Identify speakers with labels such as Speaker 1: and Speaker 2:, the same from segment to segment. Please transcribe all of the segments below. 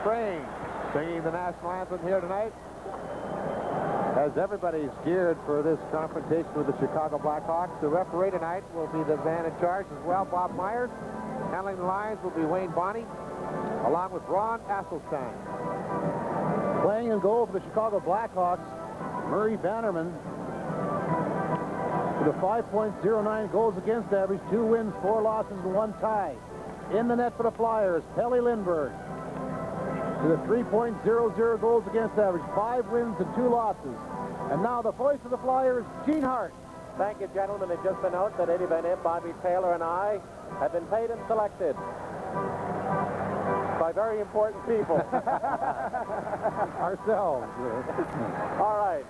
Speaker 1: Refrain, singing the national anthem here tonight. As everybody's geared for this confrontation with the Chicago Blackhawks, the referee tonight will be the man in charge as well, Bob Myers. Handling the lines will be Wayne Bonney, along with Ron Asselstein.
Speaker 2: Playing in goal for the Chicago Blackhawks, Murray Bannerman, with a 5.09 goals against average, 2 wins, 4 losses, and 1 tie. In the net for the Flyers, Pelle Lindbergh, with a 3.00 goals against average, 5 wins and 2 losses. And now the voice of the Flyers, Gene Hart.
Speaker 3: Thank you, gentlemen. It's just been out that Eddie Van Impe, Bobby Taylor, and I have been paid and selected by very important people.
Speaker 2: Ourselves.
Speaker 3: All right.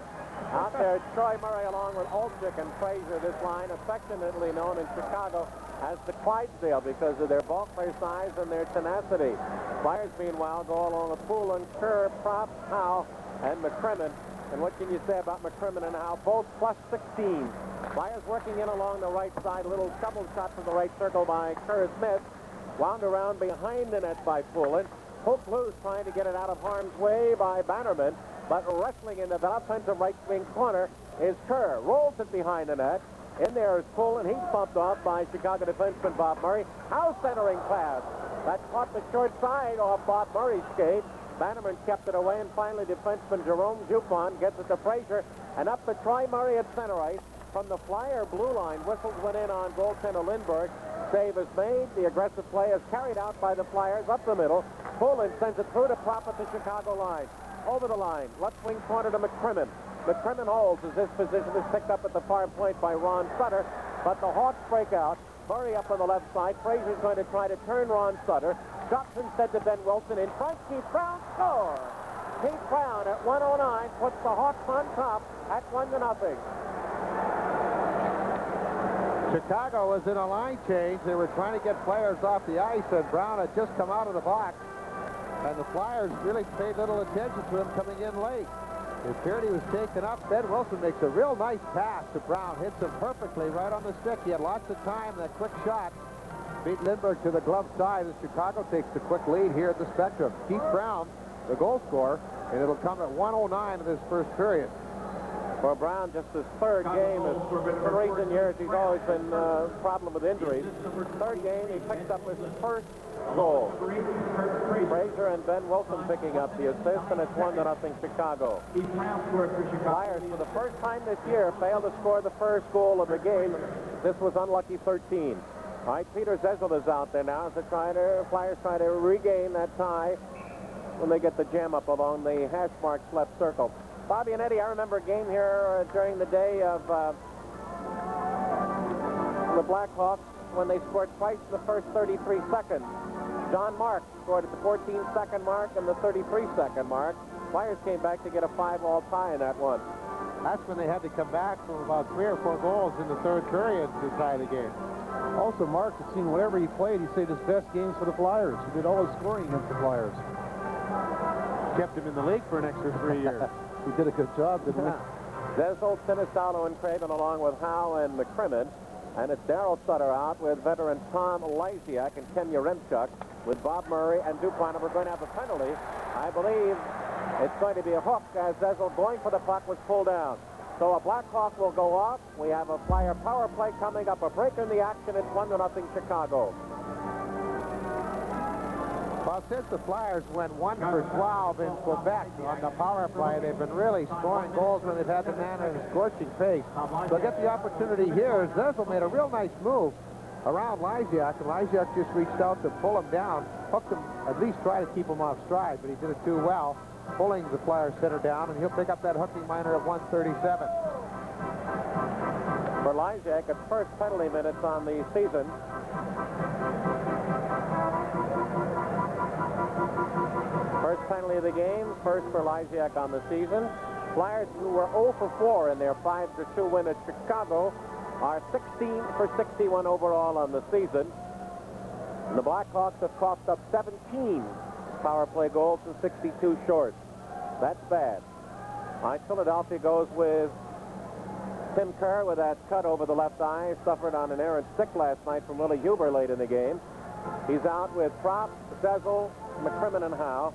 Speaker 3: Out there, Troy Murray along with Olczyk and Fraser, this line affectionately known in Chicago as the Clydesdale because of their bulk, their size, and their tenacity. Flyers, meanwhile, go along with Poulin, Kerr, Propp, Howe, and McCrimmon. And what can you say about McCrimmon and Howe? Both plus 16. Flyers working in along the right side. A little double shot from the right circle by Kerr Smith. Wound around behind the net by Poulin. Hooked loose, trying to get it out of harm's way by Bannerman. But wrestling into the offensive right wing corner is Kerr. Rolls it behind the net. In there is Poulin. He's bumped off by Chicago defenseman Bob Murray. Howe centering pass. That caught the short side off Bob Murray's skate. Bannerman kept it away, and finally defenseman Jerome Dupont gets it to Fraser. And up to Troy Murray at center ice. From the Flyer blue line, whistles went in on goaltender Lindbergh. Save is made. The aggressive play is carried out by the Flyers up the middle. Poulin sends it through to Propp at the Chicago line. Over the line, left wing corner to McCrimmon. McCrimmon holds as this position is picked up at the far point by Ron Sutter, but the Hawks break out. Murray up on the left side. Fraser's going to try to turn Ron Sutter. Shots instead to Ben Wilson in front. Keith Brown scores. Keith Brown at 1:09 puts the Hawks on top at 1-0.
Speaker 1: Chicago was in a line change. They were trying to get players off the ice, and Brown had just come out of the box. And the Flyers really paid little attention to him coming in late. It appeared he was taken up. Ben Wilson makes a real nice pass to Brown. Hits him perfectly right on the stick. He had lots of time. That quick shot beat Lindbergh to the glove side, and Chicago takes the quick lead here at the Spectrum. Keith Brown, the goal scorer, and it'll come at 1:09 of this first period.
Speaker 3: For Brown, just his third game. For recent years, he's always been a problem with injuries. Third game, he picks up his first goal. Fraser and Ben Wilson picking up the assist, and it's 1-0 Chicago. Flyers, for the first time this year, failed to score the first goal of the game. This was unlucky 13. All right, Peter Zezel is out there now as the Flyers try to regain that tie when they get the jam up along the hash marks left circle. Bobby and Eddie, I remember a game here during the day of the Blackhawks when they scored twice in the first 33 seconds. John Mark scored at the 14-second mark and the 33-second mark. Flyers came back to get a 5-all tie in that one.
Speaker 1: That's when they had to come back from about 3 or 4 goals in the third period to tie the game.
Speaker 2: Also, Mark had seen wherever he played, he saved his best games for the Flyers. He did all his scoring against the Flyers.
Speaker 1: Kept him in the league for an extra 3 years.
Speaker 2: He did a good job, didn't he?
Speaker 3: Zezel, Sinisalo, and Craven along with Howe and McCrimmon. And it's Darryl Sutter out with veteran Tom Lysiak and Ken Yaremchuk with Bob Murray and Dupont. And we're going to have a penalty. I believe it's going to be a hook as Zezel going for the puck was pulled down. So a Blackhawk will go off. We have a Flyer power play coming up. A break in the action. It's 1-0 Chicago.
Speaker 1: Well, since the Flyers went 1 for 12 in Quebec on the power play, they've been really scoring goals when they've had the man in a scorching pace. They'll get the opportunity here. Zezel made a real nice move around Lysiak, and Lysiak just reached out to pull him down, hooked him, at least try to keep him off stride, but he did it too well, pulling the Flyers center down, and he'll pick up that hooking minor at 1:37.
Speaker 3: For Lysiak, its first penalty minutes on the season. First penalty of the game, first for Lysiak on the season. Flyers, who were 0 for 4 in their 5-2 win at Chicago, are 16 for 61 overall on the season. And the Blackhawks have coughed up 17 power play goals and 62 short. That's bad. All right, Philadelphia goes with Tim Kerr with that cut over the left eye, suffered on an errant stick last night from Willie Huber late in the game. He's out with Propp, Zezel, McCrimmon and Howe.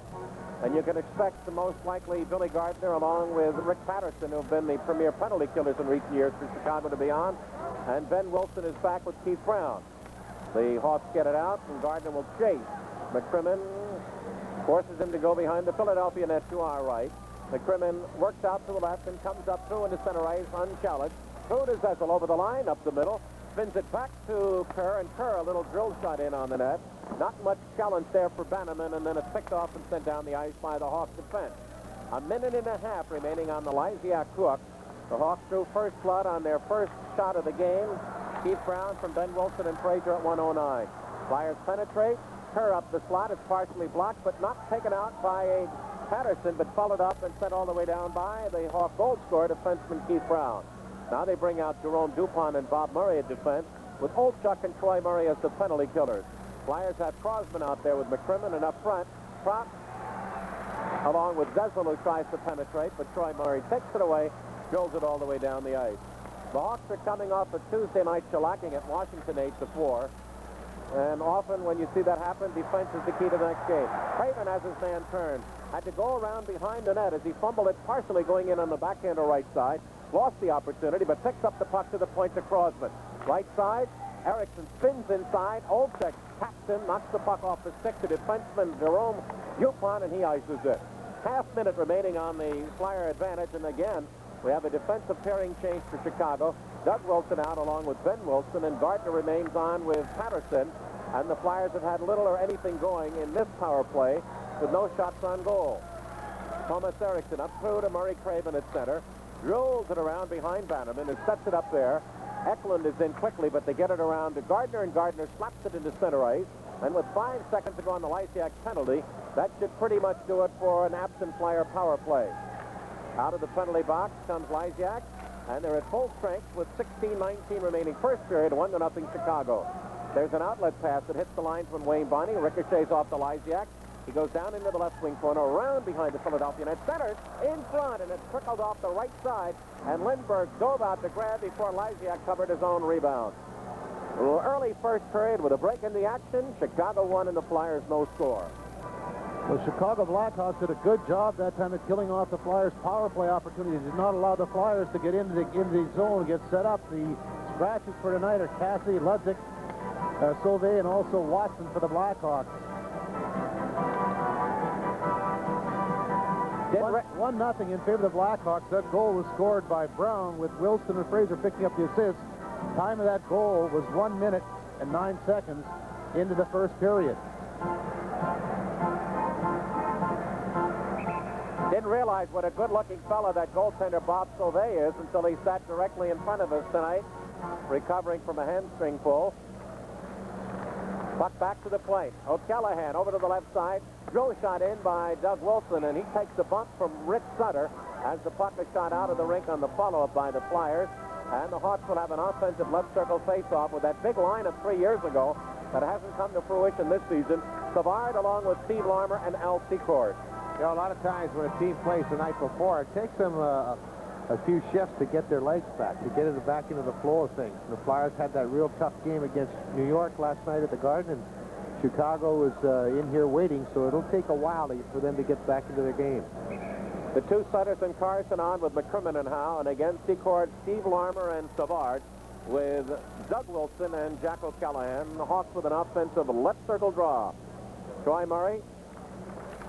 Speaker 3: And you can expect the most likely Billy Gardner along with Rick Patterson, who have been the premier penalty killers in recent years for Chicago, to be on. And Ben Wilson is back with Keith Brown. The Hawks get it out, and Gardner will chase. McCrimmon forces him to go behind the Philadelphia net to our right. McCrimmon works out to the left and comes up through into center ice unchallenged. Through to Zessel over the line, up the middle. Spins it back to Kerr, and Kerr a little drill shot in on the net. Not much challenge there for Bannerman, and then it's picked off and sent down the ice by the Hawks defense. A minute and a half remaining on the Lysiak hook. The Hawks drew first blood on their first shot of the game. Keith Brown from Ben Wilson and Frazier at 1:09. Flyers penetrate. Kerr up the slot. It's partially blocked, but not taken out by Patterson, but followed up and sent all the way down by the Hawk goal scorer defenseman Keith Brown. Now they bring out Jerome Dupont and Bob Murray at defense, with Olchuk and Troy Murray as the penalty killers. Flyers have Crosman out there with McCrimmon, and up front, Prop, along with Zessel, who tries to penetrate, but Troy Murray takes it away, drills it all the way down the ice. The Hawks are coming off a Tuesday night shellacking at Washington 8-4. And often when you see that happen, defense is the key to the next game. Craven has his man turned. Had to go around behind the net as he fumbled it, partially going in on the backhand or right side. Lost the opportunity, but picks up the puck to the point to Crosman. Right side, Erickson spins inside. Olchek taps him, knocks the puck off the stick to defenseman Jerome Dupont, and he ices it. Half minute remaining on the Flyer advantage, and again, we have a defensive pairing change for Chicago. Doug Wilson out along with Ben Wilson, and Gardner remains on with Patterson. And the Flyers have had little or anything going in this power play with no shots on goal. Thomas Erickson up through to Murray Craven at center. Drills it around behind Bannerman and sets it up there. Eklund is in quickly, but they get it around to Gardner, and Gardner slaps it into center ice. And with 5 seconds to go on the Lysiak penalty, that should pretty much do it for an absent Flyer power play. Out of the penalty box comes Lysiak, and they're at full strength with 16:19 remaining first period, 1-0 Chicago. There's an outlet pass that hits the linesman Wayne Bonney, ricochets off the Lysiak. He goes down into the left wing corner, around behind the Philadelphia net, centers in front, and it trickled off the right side, and Lindbergh dove out to grab before Lysiak covered his own rebound. Early first period with a break in the action. Chicago won, and the Flyers no score.
Speaker 2: The Chicago Blackhawks did a good job that time at killing off the Flyers' power play opportunities. Did not allow the Flyers to get into the zone and get set up. The scratches for tonight are Cassidy, Ludzik, Sauvé, and also Watson for the Blackhawks. 1-0 in favor of the Blackhawks. That goal was scored by Brown, with Wilson and Frazier picking up the assist. Time of that goal was 1 minute and 9 seconds into the first period.
Speaker 3: Didn't realize what a good-looking fella that goaltender Bob Sauvé is until he sat directly in front of us tonight, recovering from a hamstring pull. Puck back to the plate. O'Callahan over to the left side. Drill shot in by Doug Wilson, and he takes a bump from Rich Sutter as the puck is shot out of the rink on the follow-up by the Flyers. And the Hawks will have an offensive left circle face-off with that big line of 3 years ago that hasn't come to fruition this season. Savard along with Steve Larmer and Al Secord.
Speaker 1: You know, a lot of times when a team plays the night before, it takes them a few shifts to get their legs back, to get it back into the flow of things. And the Flyers had that real tough game against New York last night at the Garden, and Chicago was in here waiting, so it'll take a while for them to get back into their game.
Speaker 3: The two Sutters and Carson on with McCrimmon and Howe, and again Secord, Steve Larmer, and Savard with Doug Wilson and Jack O'Callahan. The Hawks with an offensive left circle draw. Troy Murray.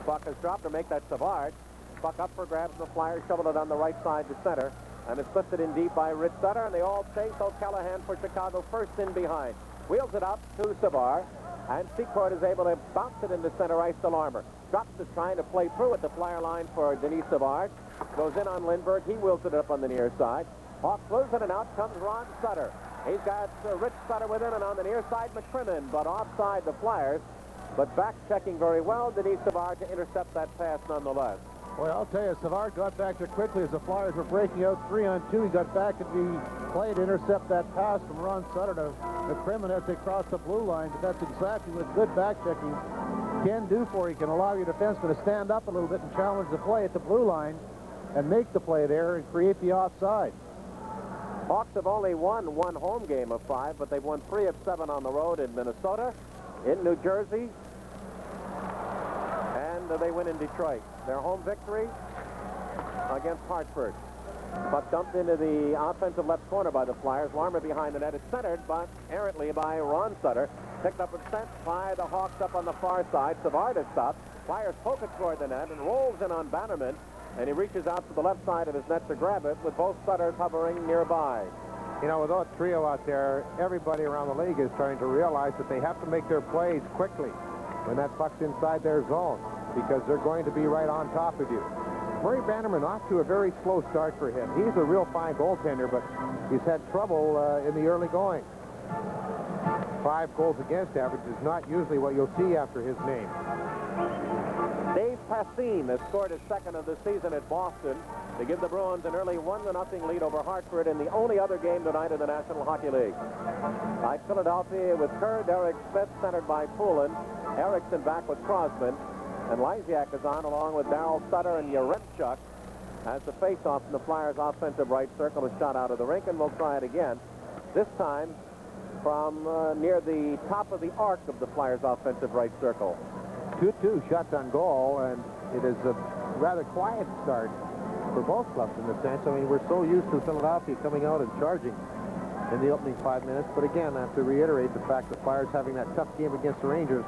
Speaker 3: Puck is dropped to make that Savard. Puck up for grabs. The Flyers shovel it on the right side to center. And it's lifted in deep by Rich Sutter. And they all chase O'Callahan for Chicago first in behind. Wheels it up to Savard. And Secord is able to bounce it into center ice to Larmer. Drops it trying to play through at the Flyer line for Denis Savard. Goes in on Lindbergh. He wheels it up on the near side. Hawks lose it, and out comes Ron Sutter. He's got Rich Sutter with him, and on the near side McCrimmon, but offside the Flyers. But back checking very well, Denis Savard to intercept that pass nonetheless.
Speaker 2: Well, I'll tell you, Savard got back there quickly as the Flyers were breaking out 3-on-2. He got back at the play to intercept that pass from Ron Sutter to McCrimmon as they crossed the blue line. But that's exactly what good back checking can do for you. It can allow your defenseman to stand up a little bit and challenge the play at the blue line and make the play there and create the offside.
Speaker 3: Hawks have only won one home game of 5, but they've won 3 of 7 on the road in Minnesota, in New Jersey, they win in Detroit. Their home victory against Hartford. Puck dumped into the offensive left corner by the Flyers. Larmer behind the net. It's centered, but errantly by Ron Sutter. Picked up and sent by the Hawks up on the far side. Savard is stopped. Flyers poke it toward the net and rolls in on Bannerman. And he reaches out to the left side of his net to grab it with both Sutters hovering nearby.
Speaker 1: You know, with that trio out there, everybody around the league is trying to realize that they have to make their plays quickly when that puck's inside their zone, because they're going to be right on top of you. Murray Bannerman off to a very slow start for him. He's a real fine goaltender, but he's had trouble in the early going. 5 goals against average is not usually what you'll see after his name.
Speaker 3: Dave Passine has scored his second of the season at Boston to give the Bruins an early 1-0 lead over Hartford in the only other game tonight in the National Hockey League. By Philadelphia with Kerr, Derek Smith centered by Poulin, Erickson back with Crosman, and Lysiak is on along with Darryl Sutter and Yaremchuk as the face-off from the Flyers' offensive right circle is shot out of the rink, and we'll try it again. This time from near the top of the arc of the Flyers' offensive right circle.
Speaker 1: 2-2 shots on goal, and it is a rather quiet start for both clubs in the sense. I mean, we're so used to Philadelphia coming out and charging in the opening 5 minutes, but again, I have to reiterate the fact that Flyers having that tough game against the Rangers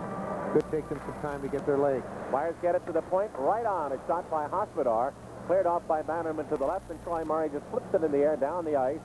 Speaker 1: could take them some time to get their legs.
Speaker 3: Flyers get it to the point, right on. A shot by Hospodar, cleared off by Bannerman to the left, and Troy Murray just flips it in the air down the ice.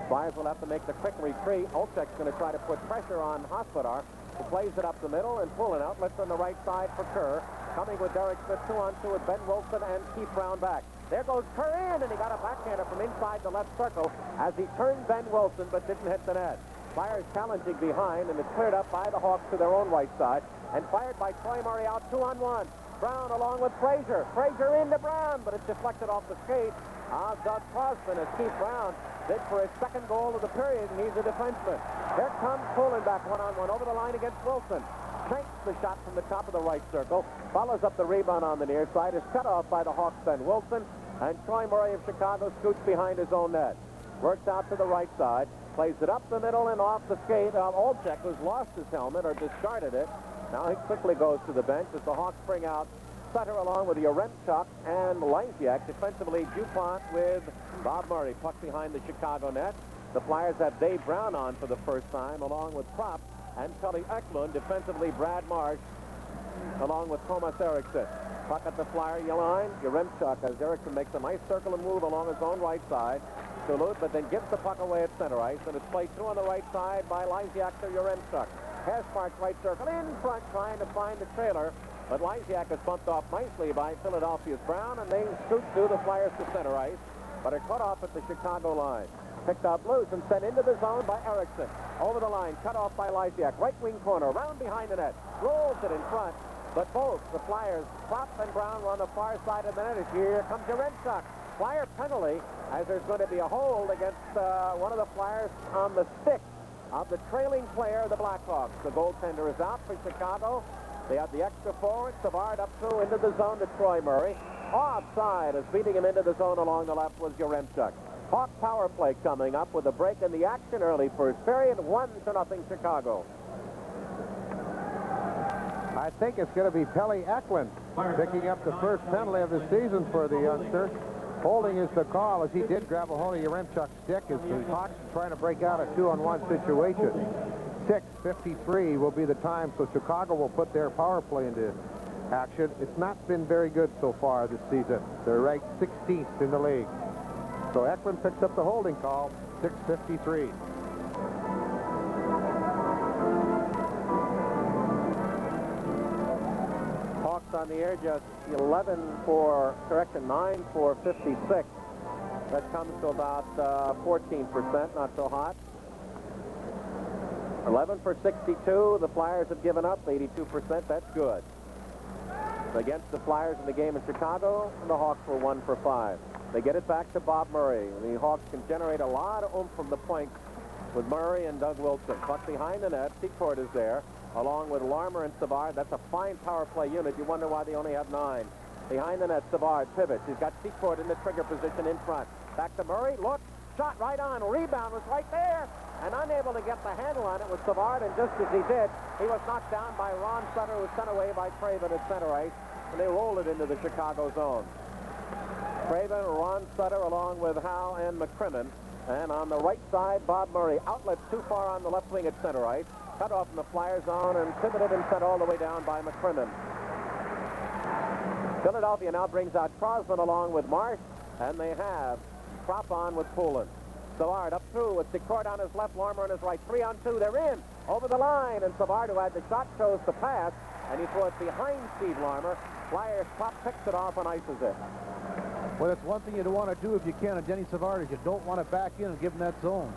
Speaker 3: Flyers will have to make the quick retreat. Olczyk's going to try to put pressure on Hospodar, who plays it up the middle and pulling outlets on the right side for Kerr. Coming with Derek Smith 2-on-2 with Ben Wilson and Keith Brown back. There goes Kerr in, and he got a backhander from inside the left circle as he turned Ben Wilson but didn't hit the net. Flyers challenging behind, and it's cleared up by the Hawks to their own right side and fired by Troy Murray out 2-on-1. Brown along with Frazier. Frazier into Brown, but it's deflected off the skate of Doug Crosman as Keith Brown did for his second goal of the period, and he's a defenseman. Here comes Poulin back 1-on-1 over the line against Wilson. Takes the shot from the top of the right circle, follows up the rebound on the near side, is cut off by the Hawks Ben Wilson, and Troy Murray of Chicago scoots behind his own net. Works out to the right side, plays it up the middle and off the skate of Olczyk, who's lost his helmet or discarded it. Now he quickly goes to the bench as the Hawks bring out Sutter along with Yaremchuk and Lysiak. Defensively, DuPont with Bob Murray. Puck behind the Chicago net. The Flyers have Dave Brown on for the first time, along with Propp and Tully Eklund. Defensively, Brad Marsh, along with Thomas Erickson. Puck at the Flyer line. Yaremchuk, as Erickson makes a nice circular move along his own right side. Duluth, but then gives the puck away at center ice, and it's played through on the right side by Lysiak to Yaremchuk. Haspark's right circle in front, trying to find the trailer, but Lysiak is bumped off nicely by Philadelphia's Brown, and they scoot through the Flyers to center ice, but are cut off at the Chicago line. Picked up loose and sent into the zone by Erickson. Over the line, cut off by Lysiak. Right wing corner, round behind the net, rolls it in front, but both the Flyers, Propp and Brown, were on the far side of the net. Here comes Yaremchuk. Flyer penalty, as there's going to be a hold against one of the Flyers on the stick of the trailing player of the Blackhawks. The goaltender is out for Chicago. They have the extra forward. Savard up through into the zone to Troy Murray. Offside, as beating him into the zone along the left was Yaremchuk. Hawk power play coming up with a break in the action early first period. 1-0 Chicago.
Speaker 1: I think it's going to be Pelle Eklund picking up the first penalty of the season for the youngster. Holding is the call, as he did grab a hold of Yaremchuk's stick as the Hawks trying to break out a 2-on-1 situation. 6:53 will be the time, so Chicago will put their power play into action. It's not been very good so far this season. They're ranked 16th in the league. So Eklund picks up the holding call, 6:53.
Speaker 3: Hawks on the air just 9 for 56. That comes to about 14%, not so hot. 11 for 62. The Flyers have given up 82%. That's good. Against the Flyers in the game in Chicago, the Hawks were 1 for 5. They get it back to Bob Murray. The Hawks can generate a lot of oomph from the point with Murray and Doug Wilson. Puck behind the net. Secord is there, along with Larmer and Savard. That's a fine power play unit. You wonder why they only have 9. Behind the net, Savard pivots. He's got Secord in the trigger position in front. Back to Murray. Look, shot right on. Rebound was right there. And unable to get the handle on it was Savard, and just as he did, he was knocked down by Ron Sutter, who was sent away by Craven at center ice. and they rolled it into the Chicago zone. Craven, Ron Sutter, along with Howe and McCrimmon. And on the right side, Bob Murray. Outlet too far on the left wing at center ice. Cut off in the Flyer zone and pivoted and sent all the way down by McCrimmon. Philadelphia now brings out Crosman along with Marsh, and they have Krop on with Poulin. Savard up through with Secord on his left, Larmer on his right. 3-on-2, they're in, over the line, and Savard, who had the shot, chose to pass, and he threw it behind Steve Larmer. Flyers Krop picks it off and ices it.
Speaker 2: Well, that's one thing you don't want to do if you can, and Denny Savard, is you don't want to back in and give him that zone.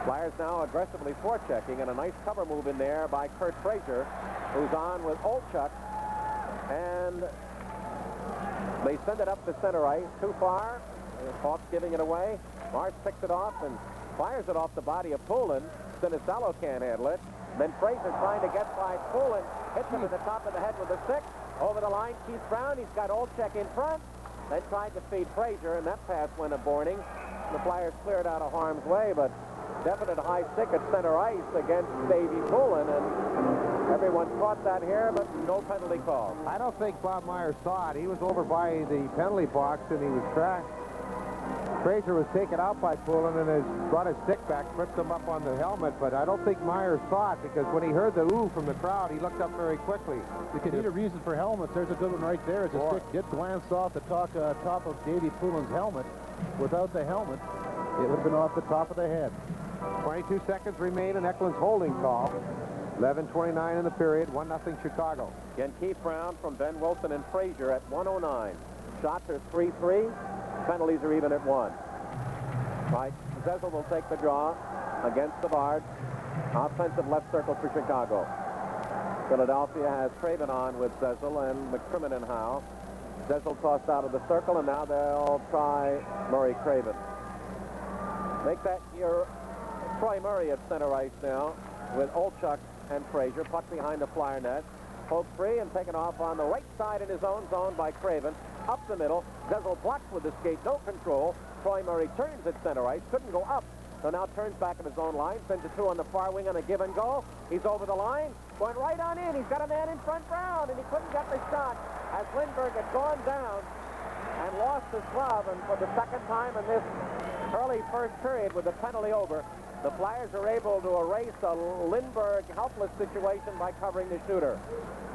Speaker 3: Flyers now aggressively forechecking, and a nice cover move in there by Kurt Frazier, who's on with Olchuk, and they send it up to center ice, too far. Hawks giving it away. Marsh picks it off and fires it off the body of Poulin. Sinicello can't handle it. Then Frazier trying to get by Poulin, hits him at the top of the head with a stick. Over the line, Keith Brown. He's got Olchuk in front. Then tried to feed Frazier, and that pass went a boarding. The Flyers cleared out of harm's way, but definite high stick at center ice against Davey Poulin, and everyone caught that here, but no penalty call.
Speaker 1: I don't think Bob Myers saw it. He was over by the penalty box, and he was tracked. Frazier was taken out by Poulin and has brought his stick back, flipped him up on the helmet, but I don't think Myers saw it, because when he heard the ooh from the crowd, he looked up very quickly.
Speaker 2: You could need a reason for helmets. There's a good one right there. As the stick did glance off the top of Davey Poulin's helmet. Without the helmet, it would have been off the top of the head.
Speaker 1: 22 seconds remain in Eklund's holding call. 11:29 in the period, 1-0 Chicago.
Speaker 3: Again, Keith Brown from Ben Wilson and Frazier at 109. Shots are 3-3. Penalties are even at 1. Right, Zezel will take the draw against Savard. Offensive left circle for Chicago. Philadelphia has Craven on with Zezel and McCrimmon and Howe. Zezel tossed out of the circle, and now they'll try Murray Craven. Make that your Troy Murray at center ice now with Olchuk and Frazier. Puck behind the Flyer net. Poked free and taken off on the right side in his own zone by Craven. Up the middle. Zezel blocks with the skate. No control. Troy Murray turns at center ice. Couldn't go up. So now turns back at his own line. Sends it 2 on the far wing on a give and go. He's over the line. Going right on in. He's got a man in front, Brown, and he couldn't get the shot as Lindbergh had gone down and lost his glove. And for the second time in this early first period with the penalty over, the Flyers are able to erase a Lindbergh helpless situation by covering the shooter.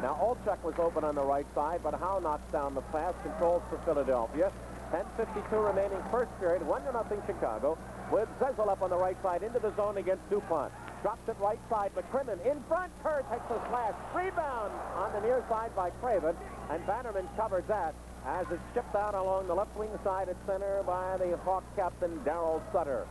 Speaker 3: Now, Olchuk was open on the right side, but Howe knocks down the pass, controls for Philadelphia. 10:52 remaining first period, 1-0 Chicago, with Zezel up on the right side into the zone against DuPont. Drops it right side, McCrimmon in front. Kerr takes a slash. Rebound on the near side by Craven, and Bannerman covers that as it's shipped out along the left wing side at center by the Hawk captain, Darryl Sutter.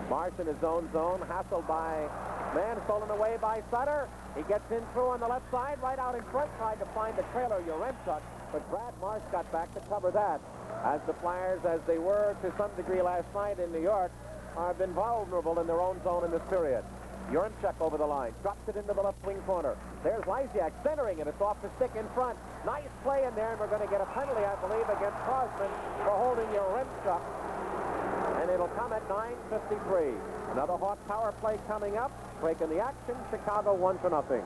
Speaker 3: Marsh in his own zone, hassled by man, stolen away by Sutter. He gets in through on the left side, right out in front, tried to find the trailer, Yaremchuk, but Brad Marsh got back to cover that. As the Flyers, as they were to some degree last night in New York, have been vulnerable in their own zone in this period. Yaremchuk over the line, drops it into the left wing corner. There's Lysiak centering it. It's off the stick in front. Nice play in there, and we're going to get a penalty, I believe, against Crosman for holding Yaremchuk. And it'll come at 9:53. Another Hawk power play coming up. Breaking the action. Chicago 1-0.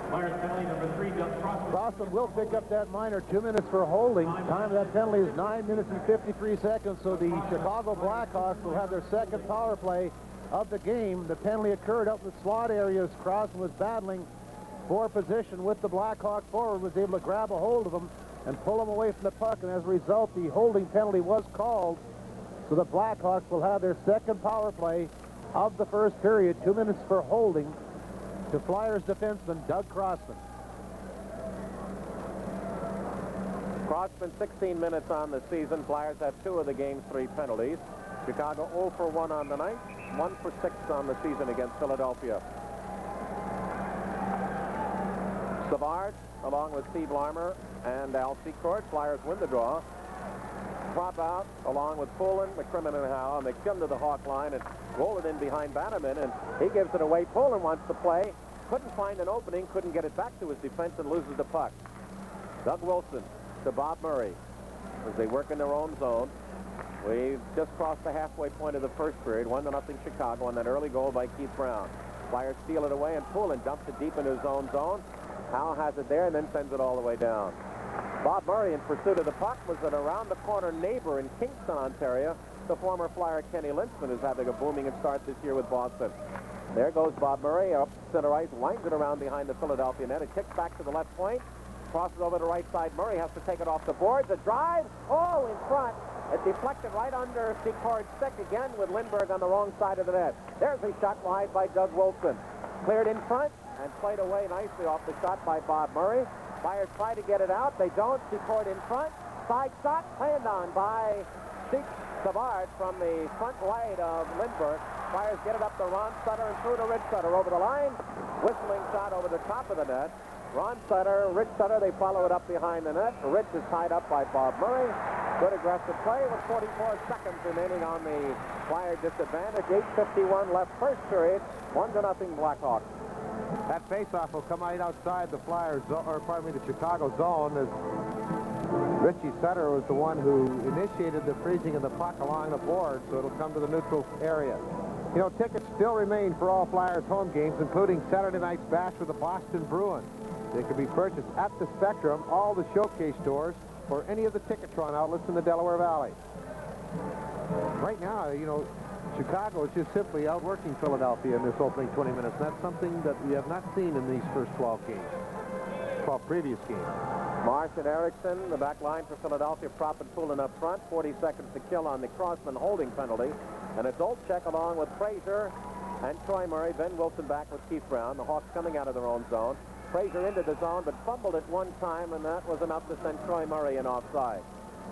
Speaker 4: Flyers penalty number 3, Doug Crosman.
Speaker 2: Crosman will pick up that minor. 2 minutes for holding. Time of that penalty is 9 minutes and 53 seconds. So the Chicago Blackhawks will have their second power play of the game. The penalty occurred up in the slot areas. Crosman was battling for position with the Blackhawk forward, was able to grab a hold of him and pull him away from the puck. And as a result, the holding penalty was called. So the Blackhawks will have their second power play of the first period. 2 minutes for holding to Flyers defenseman Doug Crosman.
Speaker 3: Crosman 16 minutes on the season. Flyers have 2 of the game's 3 penalties. Chicago 0 for 1 on the night, 1 for 6 on the season against Philadelphia. Savard, along with Steve Larmer and Al Secord. Flyers win the draw. Prop out along with Poulin, McCrimmon, and Howe, and they come to the Hawk line and roll it in behind Bannerman, and he gives it away. Poulin wants to play, couldn't find an opening, couldn't get it back to his defense, and loses the puck. Doug Wilson to Bob Murray as they work in their own zone. We've just crossed the halfway point of the first period. 1-0 Chicago on that early goal by Keith Brown. Flyers steal it away, and Poulin dumps it deep into his own zone. Howe has it there and then sends it all the way down. Bob Murray, in pursuit of the puck, was an around-the-corner neighbor in Kingston, Ontario, the former Flyer Kenny Lintzman, who's having a booming start this year with Boston. There goes Bob Murray up center ice, winds it around behind the Philadelphia net. It kicks back to the left point, crosses over to the right side. Murray has to take it off the boards. The drive, in front. It deflected right under Secord's stick again with Lindbergh on the wrong side of the net. There's a shot wide by Doug Wilson. Cleared in front and played away nicely off the shot by Bob Murray. Flyers try to get it out. They don't. Secord in front. Side shot planned on by Savard from the front right of Lindbergh. Flyers get it up to Ron Sutter and through to Rich Sutter over the line. Whistling shot over the top of the net. Ron Sutter, Rich Sutter, they follow it up behind the net. Rich is tied up by Bob Murray. Good aggressive play with 44 seconds remaining on the Flyer disadvantage. 8:51 left first period. 1-0 Blackhawks.
Speaker 1: That faceoff will come right outside the Flyers, the Chicago zone, as Richie Sutter was the one who initiated the freezing of the puck along the board, so it'll come to the neutral area. You know, tickets still remain for all Flyers home games, including Saturday night's bash with the Boston Bruins. They can be purchased at the Spectrum, all the Showcase stores, or any of the Ticketron outlets in the Delaware Valley. Right now, you know, Chicago is just simply outworking Philadelphia in this opening 20 minutes. And that's something that we have not seen in these first 12 previous games.
Speaker 3: Marsh and Erickson, the back line for Philadelphia, propping Poulin up front. 40 seconds to kill on the Crossman holding penalty. And it's Olczyk along with Fraser and Troy Murray. Ben Wilson back with Keith Brown. The Hawks coming out of their own zone. Fraser into the zone, but fumbled at one time, and that was enough to send Troy Murray in offside.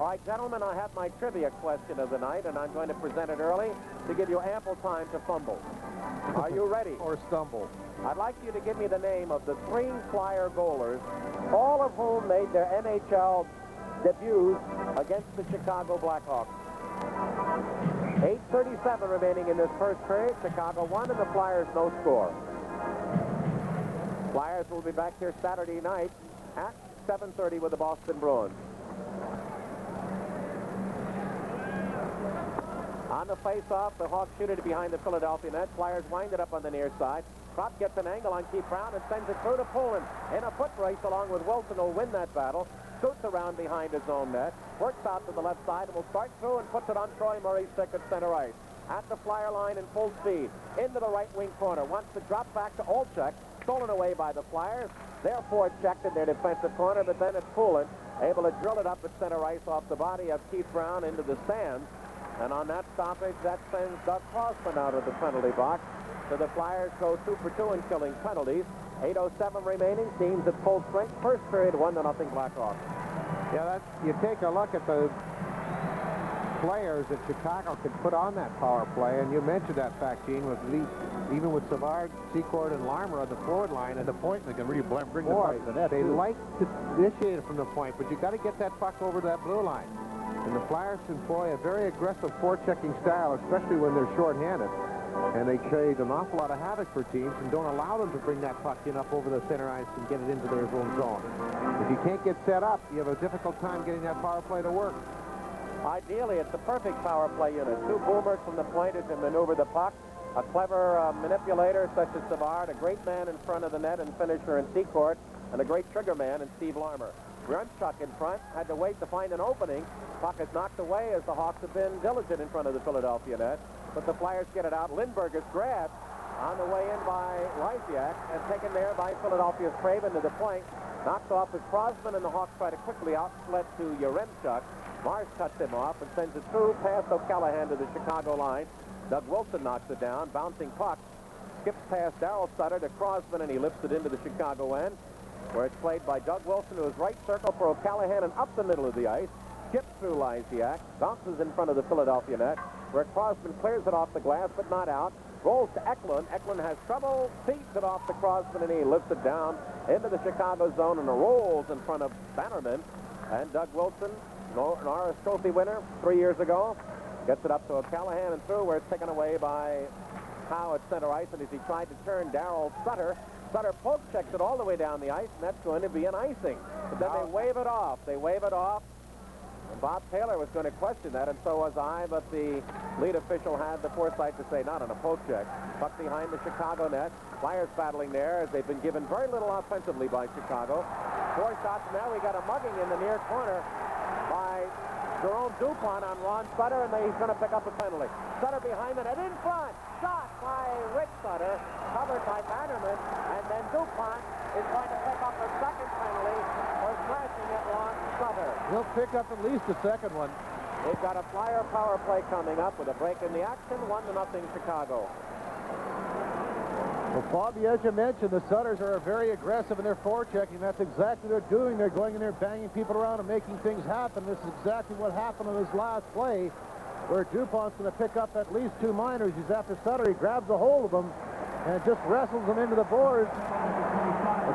Speaker 3: All right, gentlemen, I have my trivia question of the night, and I'm going to present it early to give you ample time to fumble. Are you ready?
Speaker 1: Or stumble.
Speaker 3: I'd like you to give me the name of the 3 Flyer goalers, all of whom made their NHL debuts against the Chicago Blackhawks. 8:37 remaining in this first period. Chicago 1 and the Flyers no score. Flyers will be back here Saturday night at 7:30 with the Boston Bruins. On the face-off, the Hawks shoot it behind the Philadelphia net. Flyers wind it up on the near side. Krop gets an angle on Keith Brown and sends it through to Poulin. In a foot race along with Wilson will win that battle. Scoots around behind his own net. Works out to the left side and will start through and puts it on Troy Murray's stick at center ice. At the Flyer line in full speed. Into the right wing corner. Wants to drop back to Olczyk. Stolen away by the Flyers. Therefore checked in their defensive corner, but then it's Poulin able to drill it up at center ice off the body of Keith Brown into the stands. And on that stoppage, that sends Doug Crossman out of the penalty box. So the Flyers go 2 for 2 in killing penalties. 8:07 remaining. Teams at full strength. First period, 1-0 Blackhawks.
Speaker 1: Yeah, you take a look at the players that Chicago could put on that power play, and you mentioned that fact, Gene, with even with Savard, Secord, and Larmer on the forward line, and the point, they can really bring the puck to the net. They like to initiate it from the point, but you got to get that puck over to that blue line. And the Flyers employ a very aggressive forechecking style, especially when they're shorthanded. And they create an awful lot of havoc for teams and don't allow them to bring that puck in up over the center ice and get it into their own zone. If you can't get set up, you have a difficult time getting that power play to work.
Speaker 3: Ideally, it's the perfect power play unit. 2 boomers from the point who can maneuver the puck. A clever manipulator such as Savard, a great man in front of the net and finisher in Secord, and a great trigger man in Steve Larmer. Grunchuk in front had to wait to find an opening. Puck is knocked away as the Hawks have been diligent in front of the Philadelphia net. But the Flyers get it out. Lindbergh is grabbed on the way in by Lysiak and taken there by Philadelphia's Craven to the point. Knocked off with Crosman, and the Hawks try to quickly outlet to Yaremchuk. Marsh cuts him off and sends it through past O'Callahan to the Chicago line. Doug Wilson knocks it down. Bouncing puck. Skips past Darryl Sutter to Crosman, and he lifts it into the Chicago end, where it's played by Doug Wilson to his right circle for O'Callahan and up the middle of the ice. Skips through Lysiak. Bounces in front of the Philadelphia net, where Crosman clears it off the glass, but not out. Rolls to Eklund. Eklund has trouble. Feeds it off to Crosman, and he lifts it down into the Chicago zone and rolls in front of Bannerman. And Doug Wilson, Norris Trophy winner 3 years ago, gets it up to O'Callahan and through, where it's taken away by Howe at center ice. And as he tried to turn Darryl Sutter, Sutter poke checks it all the way down the ice, and that's going to be an icing. But then they wave it off. They wave it off. And Bob Taylor was going to question that, and so was I, but the lead official had the foresight to say not on a poke check. Puck behind the Chicago net. Flyers battling there as they've been given very little offensively by Chicago. 4 shots. Now we got a mugging in the near corner by Jerome Dupont on Ron Sutter, and he's going to pick up a penalty. Sutter behind the net in front. Shot by Rick Sutter, covered by Bannerman, and then Dupont is going to pick up a second penalty for smashing at Ron Sutter.
Speaker 1: He'll pick up at least a second one.
Speaker 3: They've got a Flyer power play coming up with a break in the action, 1-0 Chicago.
Speaker 2: Well, Bobby, as you mentioned, the Sutters are very aggressive in their forechecking. That's exactly what they're doing. They're going in there banging people around and making things happen. This is exactly what happened on his last play, where Dupont's going to pick up at least 2 minors. He's after Sutter. He grabs a hold of him and just wrestles him into the boards.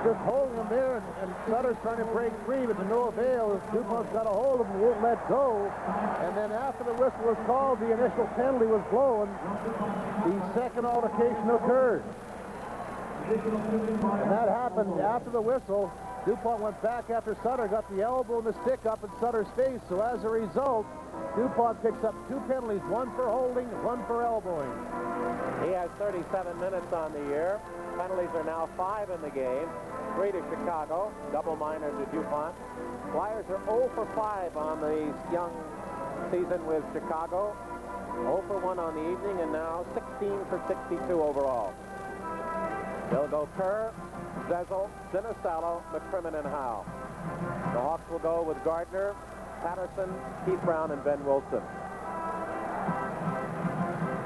Speaker 2: Just holding him there, and Sutter's trying to break free, but to no avail. Dupont's got a hold of him, won't let go. And then after the whistle was called, the initial penalty was blown. The second altercation occurred. And that happened after the whistle. Dupont went back after Sutter, got the elbow and the stick up in Sutter's face. So as a result, Dupont picks up 2 penalties, 1 for holding, 1 for elbowing.
Speaker 3: He has 37 minutes on the year. Penalties are now 5 in the game. 3 to Chicago, double minor to Dupont. Flyers are 0 for 5 on the young season with Chicago. 0 for 1 on the evening, and now 16 for 62 overall. They'll go Kerr, Zezel, Sinisalo, McCrimmon, and Howe. The Hawks will go with Gardner, Patterson, Keith Brown, and Ben Wilson.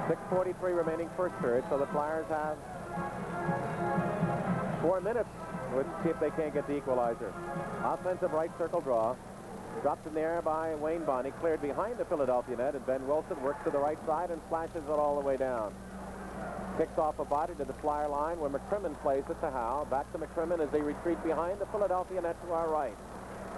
Speaker 3: 6:43 remaining first period, so the Flyers have 4 minutes to see if they can't get the equalizer. Offensive right circle draw. Dropped in the air by Wayne Bonney. Cleared behind the Philadelphia net, and Ben Wilson works to the right side and flashes it all the way down. Kicks off a body to the Flyer line where McCrimmon plays it to Howe. Back to McCrimmon as they retreat behind the Philadelphia net to our right.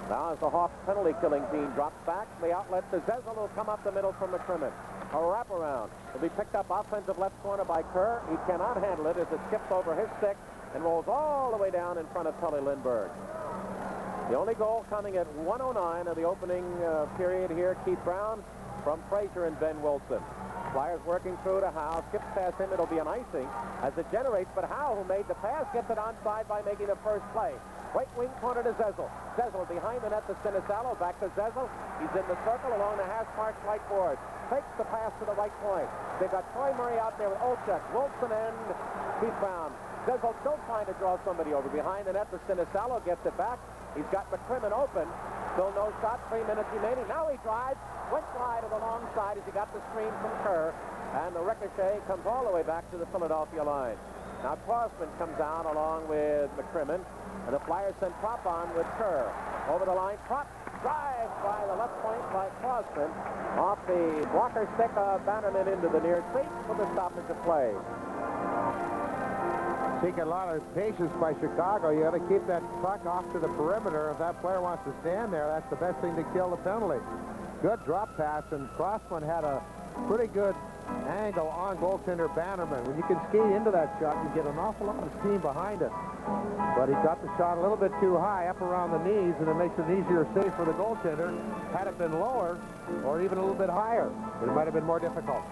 Speaker 3: Now as the Hawks penalty-killing team drops back, the outlet to Zezel will come up the middle from McCrimmon. A wraparound will be picked up offensive left corner by Kerr. He cannot handle it as it skips over his stick and rolls all the way down in front of Pelle Lindbergh. The only goal coming at 1:09 of the opening period here. Keith Brown from Frazier and Ben Wilson. Flyers working through to Howe. Skips past him. It'll be an icing as it generates, but Howe, who made the pass, gets it onside by making the first play. Right wing corner to Zezel. Zezel behind the net to Sinisalo. Back to Zezel. He's in the circle along the hash mark right board. Takes the pass to the right point. They've got Troy Murray out there with Olchek, Wilson, and Keith Brown. Zezel still trying to draw somebody over behind the net to Sinisalo. Gets it back. He's got McCrimmon open. Still no shot. 3 minutes remaining. Now he drives. Went wide to the long side as he got the screen from Kerr. And the ricochet comes all the way back to the Philadelphia line. Now Crossman comes out along with McCrimmon. And the Flyers send Prop on with Kerr. Over the line. Prop drives by the left point by Crossman. Off the blocker stick of Bannerman into the near seat with a stoppage of play.
Speaker 1: Taking a lot of patience by Chicago. You got to keep that puck off to the perimeter. If that player wants to stand there, that's the best thing to kill the penalty. Good drop pass, and Crossman had a pretty good angle on goaltender Bannerman. When you can skate into that shot, you get an awful lot of steam behind it. But he got the shot a little bit too high, up around the knees, and it makes it easier save for the goaltender. Had it been lower, or even a little bit higher, it might have been more difficult.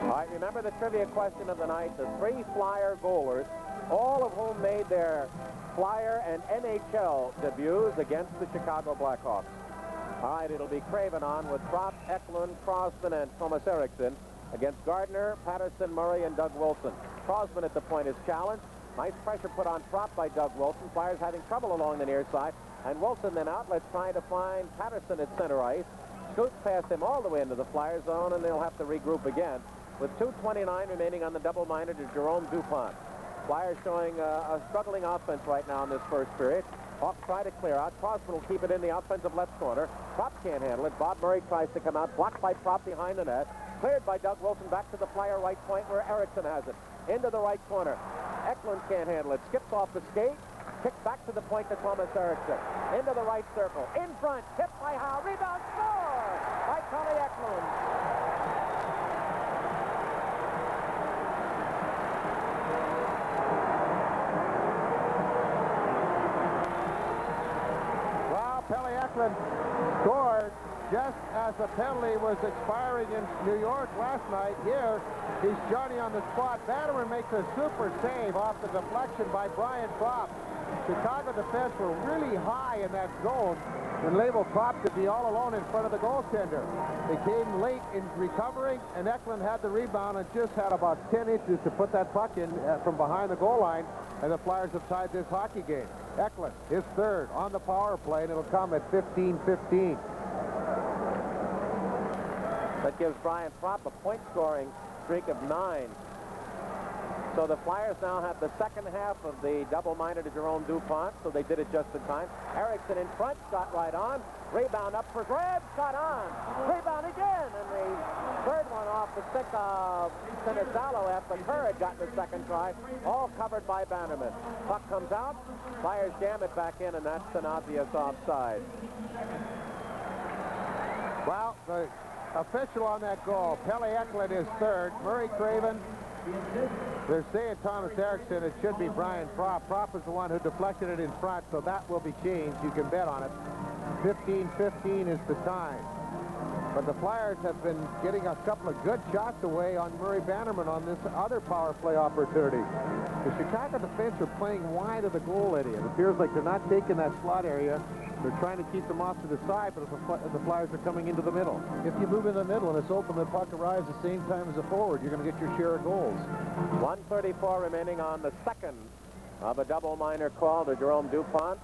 Speaker 3: All right, remember the trivia question of the night. The 3 Flyer goalers, all of whom made their Flyer and NHL debuts against the Chicago Blackhawks. All right, it'll be Craven on with Prop, Eklund, Crossman, and Thomas Eriksson against Gardner, Patterson, Murray, and Doug Wilson. Crossman at the point is challenged. Nice pressure put on Prop by Doug Wilson. Flyers having trouble along the near side. And Wilson then outlets trying to find Patterson at center ice. Scoots past him all the way into the Flyer zone, and they'll have to regroup again. With 2:29 remaining on the double minor to Jerome Dupont. Flyers showing a struggling offense right now in this first period. Hawks try to clear out. Crossman will keep it in the offensive left corner. Prop can't handle it. Bob Murray tries to come out. Blocked by Prop behind the net. Cleared by Doug Wilson back to the Flyer right point where Eriksson has it. Into the right corner. Eklund can't handle it. Skips off the skate. Kicked back to the point to Thomas Eriksson. Into the right circle. In front. Tipped by Howe. Rebound. Score by Pelle Eklund.
Speaker 1: Well, Pelle Eklund scored just as the penalty was expiring in New York last night. Here, he's Johnny on the spot. Bannerman makes a super save off the deflection by Brian Propp. Chicago defense were really high in that zone and labeled Propp to be all alone in front of the goaltender. They came late in recovering, and Eklund had the rebound and just had about 10 inches to put that puck in from behind the goal line, and the Flyers have tied this hockey game. Eklund, his third on the power play, and it'll come at 15-15.
Speaker 3: That gives Brian Propp a point-scoring streak of 9. So the Flyers now have the second half of the double-minor to Jerome Dupont, so they did it just in time. Erickson in front, shot right on. Rebound up for grabs, shot on. Rebound again, and the third one off the stick of Sinisalo after Kerr had gotten the second try, all covered by Bannerman. Puck comes out, Flyers jam it back in, and that's an obvious offside.
Speaker 1: Well, the official on that goal, Pelle Eklund is third. Murray Craven. They're saying Thomas Erickson. It should be Brian Propp. Propp is the one who deflected it in front, so that will be changed. You can bet on it. 15-15 is the time. But the Flyers have been getting a couple of good shots away on Murray Bannerman on this other power play opportunity. The Chicago defense are playing wide of the goal area. It appears like they're not taking that slot area. They're trying to keep them off to the side, but the Flyers are coming into the middle.
Speaker 2: If you move in the middle and it's open, the puck arrives the same time as a forward, you're going to get your share of goals.
Speaker 3: 1:34 remaining on the second of a double minor call to Jerome Dupont.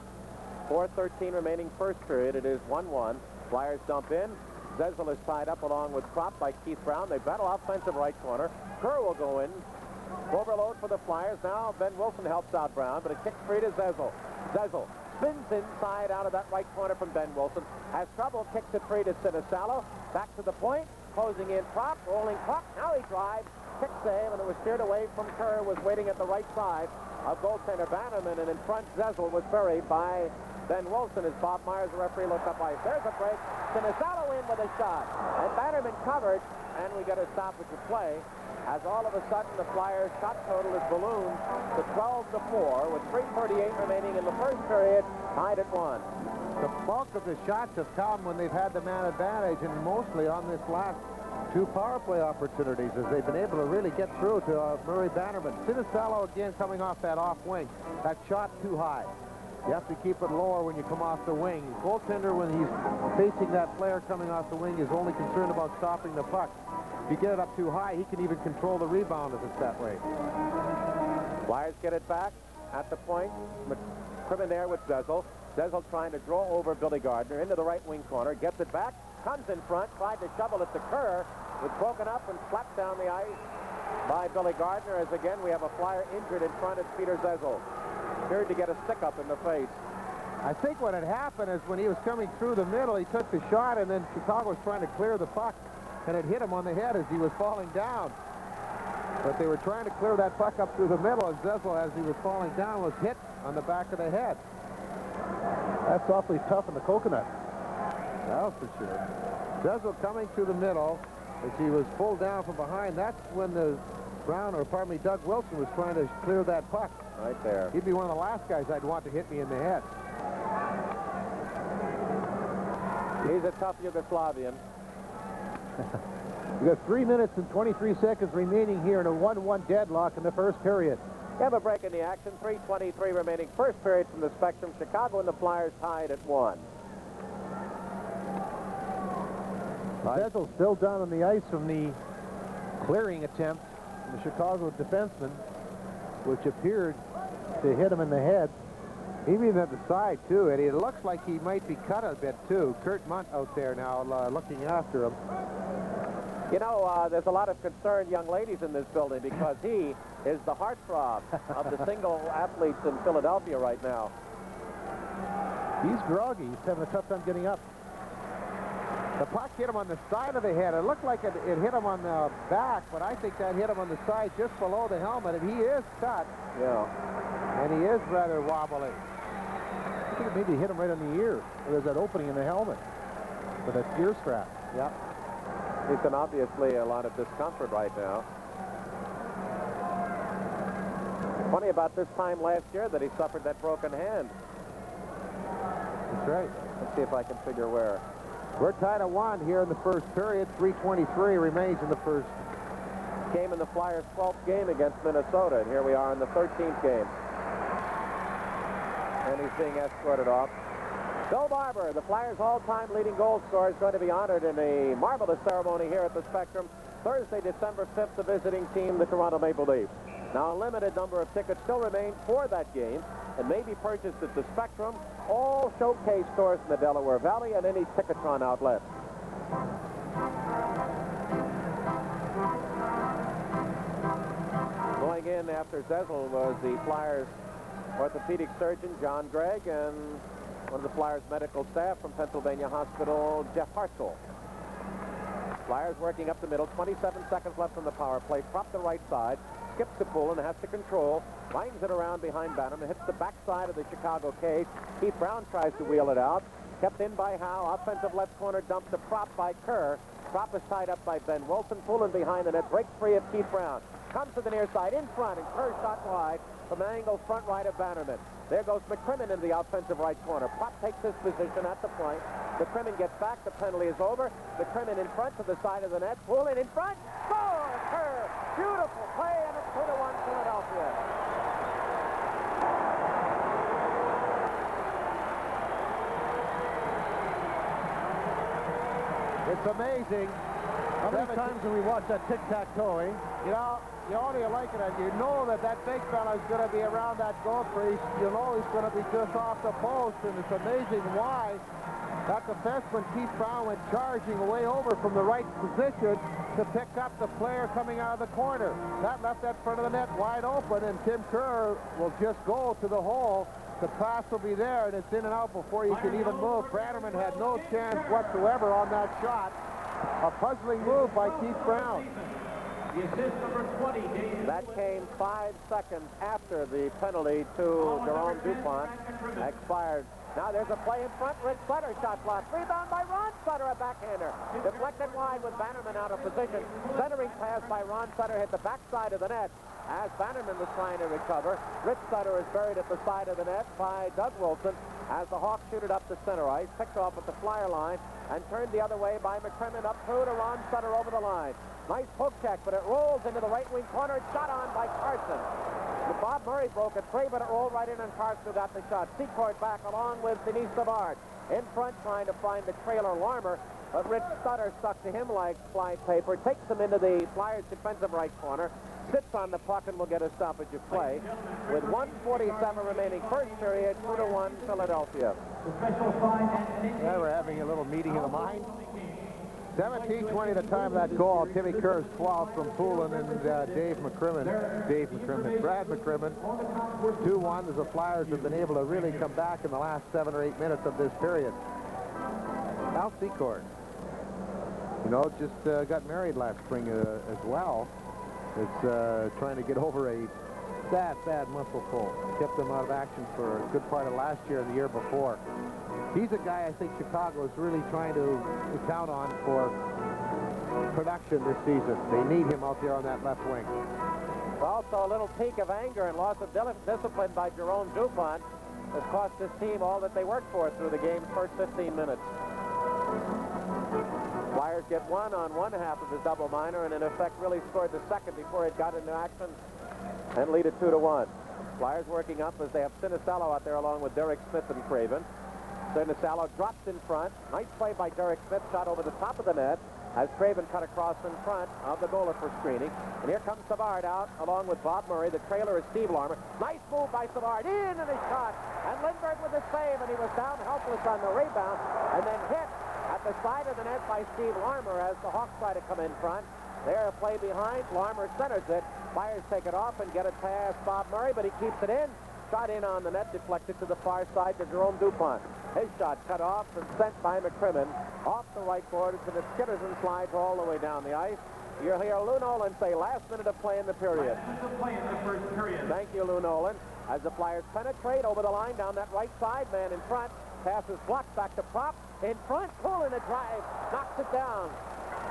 Speaker 3: 4:13 remaining first period. It is 1-1. Flyers dump in. Zezel is tied up along with Propp by Keith Brown. They battle offensive right corner. Kerr will go in. Overload for the Flyers. Now Ben Wilson helps out Brown, but it kicks free to Zezel. Zezel spins inside out of that right corner from Ben Wilson. Has trouble, kicks it free to Sinisalo. Back to the point, closing in Propp, rolling Propp. Now he drives, kick save, and it was steered away from Kerr, was waiting at the right side of goaltender Bannerman, and in front Zezel was buried by Ben Wilson as Bob Myers, the referee, looked up ice. There's a break. Sinisalo in with a shot. And Bannerman covered, and we get a stoppage of play as all of a sudden the Flyers' shot total is ballooned to 12-4 with 3:38 remaining in the first period, tied at 1.
Speaker 1: The bulk of the shots have come when they've had the man advantage, and mostly on this last two power play opportunities as they've been able to really get through to Murray Bannerman. Sinisalo again coming off that off wing. That shot too high. You have to keep it lower when you come off the wing. The goaltender, when he's facing that player coming off the wing, is only concerned about stopping the puck. If you get it up too high, he can even control the rebound if it's that way.
Speaker 3: Flyers get it back at the point. McCrimmon there with Zezel. Zezel trying to draw over Billy Gardner into the right wing corner. Gets it back. Comes in front. Tried to shovel it to Kerr. Was broken up and slapped down the ice by Billy Gardner, as again we have a Flyer injured in front of Peter Zezel. Appeared to get a stick-up in the face.
Speaker 1: I think what had happened is when he was coming through the middle, he took the shot, and then Chicago was trying to clear the puck, and it hit him on the head as he was falling down. But they were trying to clear that puck up through the middle, and Zezel, as he was falling down, was hit on the back of the head.
Speaker 2: That's awfully tough in the coconut.
Speaker 1: That's for sure. Zezel coming through the middle as he was pulled down from behind. That's when the Doug Wilson was trying to clear that puck.
Speaker 3: Right there.
Speaker 1: He'd be one of the last guys I'd want to hit me in the head.
Speaker 3: He's a tough Yugoslavian.
Speaker 2: We've got 3 minutes and 23 seconds remaining here in a 1-1 deadlock in the first period.
Speaker 3: We have a break in the action. 3:23 remaining first period from the Spectrum. Chicago and the Flyers tied at 1.
Speaker 2: Zezel still down on the ice from the clearing attempt from the Chicago defenseman, which appeared to hit him in the head.
Speaker 1: He even at the side, too, Eddie. It looks like he might be cut a bit, too. Kurt Munt out there now looking after him.
Speaker 3: You know, there's a lot of concerned young ladies in this building because he is the heartthrob of the single athletes in Philadelphia right now.
Speaker 2: He's groggy. He's having a tough time getting up.
Speaker 1: The puck hit him on the side of the head. It looked like it hit him on the back, but I think that hit him on the side just below the helmet, and he is cut.
Speaker 3: Yeah.
Speaker 1: And he is rather wobbly.
Speaker 2: I think it maybe hit him right on the ear. There's that opening in the helmet with that ear strap.
Speaker 1: Yep.
Speaker 3: He's in obviously a lot of discomfort right now. Funny about this time last year that he suffered that broken hand.
Speaker 1: That's right.
Speaker 3: Let's see if I can figure where.
Speaker 1: We're tied at 1 here in the first period. 3:23 remains in the first.
Speaker 3: Came in the Flyers' 12th game against Minnesota, and here we are in the 13th game. And he's being escorted off. Bill Barber, the Flyers' all-time leading goal scorer, is going to be honored in a marvelous ceremony here at the Spectrum. Thursday, December 5th, the visiting team, the Toronto Maple Leafs. Now, a limited number of tickets still remain for that game and may be purchased at the Spectrum, all showcase stores in the Delaware Valley, and any Ticketron outlet. Going in after Zezel was the Flyers' orthopedic surgeon, John Gregg, and one of the Flyers' medical staff from Pennsylvania Hospital, Jeff Hartzell. Flyers working up the middle, 27 seconds left on the power play. Prop the right side, skips to Poulin, has to control, winds it around behind Bannerman, hits the backside of the Chicago cage. Keith Brown tries to wheel it out. Kept in by Howe. Offensive left corner dump to Prop by Kerr. Prop is tied up by Ben Wilson. Poulin behind the net, breaks free of Keith Brown. Comes to the near side, in front, and Kerr shot wide from an angle front right of Bannerman. There goes McCrimmon in the offensive right corner. Prop takes his position at the point. McCrimmon gets back. The penalty is over. McCrimmon in front to the side of the net. Poulin in front. Score! Kerr! Beautiful play, and it's 2-1 Philadelphia.
Speaker 1: It's amazing.
Speaker 2: How many times have we watched that tic-tac-toe,
Speaker 1: You know, you only like it, and you know that big fella is going to be around that goal crease. You know he's going to be just off the post, and it's amazing why that defenseman, Keith Brown, went charging way over from the right position to pick up the player coming out of the corner. That left that front of the net wide open, and Tim Kerr will just go to the hole. The pass will be there, and it's in and out before you can even move. Branderman had no chance whatsoever on that shot. A puzzling move by Keith Brown.
Speaker 4: The assist number 20, Dave.
Speaker 3: That came 5 seconds after the penalty to Jerome Dupont expired. Now there's a play in front. Rich Sutter shot blocked. Rebound by Ron Sutter, a backhander. Deflected wide with Bannerman out of position. Centering pass by Ron Sutter hit the backside of the net as Bannerman was trying to recover. Rich Sutter is buried at the side of the net by Doug Wilson as the Hawks shoot it up the center ice. Picked off at the Flyer line and turned the other way by McCrimmon up through to Ron Sutter over the line. Nice poke check, but it rolls into the right wing corner. It's shot on by Carson. Bob Murray broke it free, but it rolled right in, and Carson got the shot. Secord back along with Denise Savard. In front trying to find the trailer Larmer, but Rich Sutter stuck to him like fly paper. Takes him into the Flyers' defensive right corner. Sits on the puck and will get a stoppage of play. With 1:47 remaining first period, 2-1 Philadelphia.
Speaker 1: Yeah, we're having a little meeting of the mind. 17:20 the time of that goal. Timmy Kerr's 12 from Poulin and Brad McCrimmon. 2-1 as the Flyers have been able to really come back in the last 7 or 8 minutes of this period. Al Secord, you know, just got married last spring as well. It's trying to get over a bad muscle pull. Kept them out of action for a good part of last year and the year before. He's a guy I think Chicago is really trying to count on for production this season. They need him out there on that left wing.
Speaker 3: Also, a little peak of anger and loss of discipline by Jerome Dupont has cost this team all that they worked for through the game's first 15 minutes. Flyers get one on one half of his double minor, and in effect really scored the second before it got into action and lead it 2-1. Flyers working up as they have Sinicello out there along with Derek Smith and Craven. Sinicello drops in front. Nice play by Derek Smith, shot over the top of the net as Craven cut across in front of the goalie for screening. And here comes Savard out along with Bob Murray. The trailer is Steve Larmer. Nice move by Savard. In and a shot. And Lindbergh with a save, and he was down helpless on the rebound and then hit at the side of the net by Steve Larmer as the Hawks try to come in front. There, a play behind. Larmer centers it. Flyers take it off and get it past Bob Murray, but he keeps it in. Shot in on the net, deflected to the far side to Jerome Dupont. His shot cut off and sent by McCrimmon off the right board, and it skitters and slides all the way down the ice. You'll hear Lou Nolan say last minute of play in the period. Thank you, Lou Nolan. As the Flyers penetrate over the line down that right side, man in front, passes blocked back to Prop. In front, Poulin a drive, knocks it down.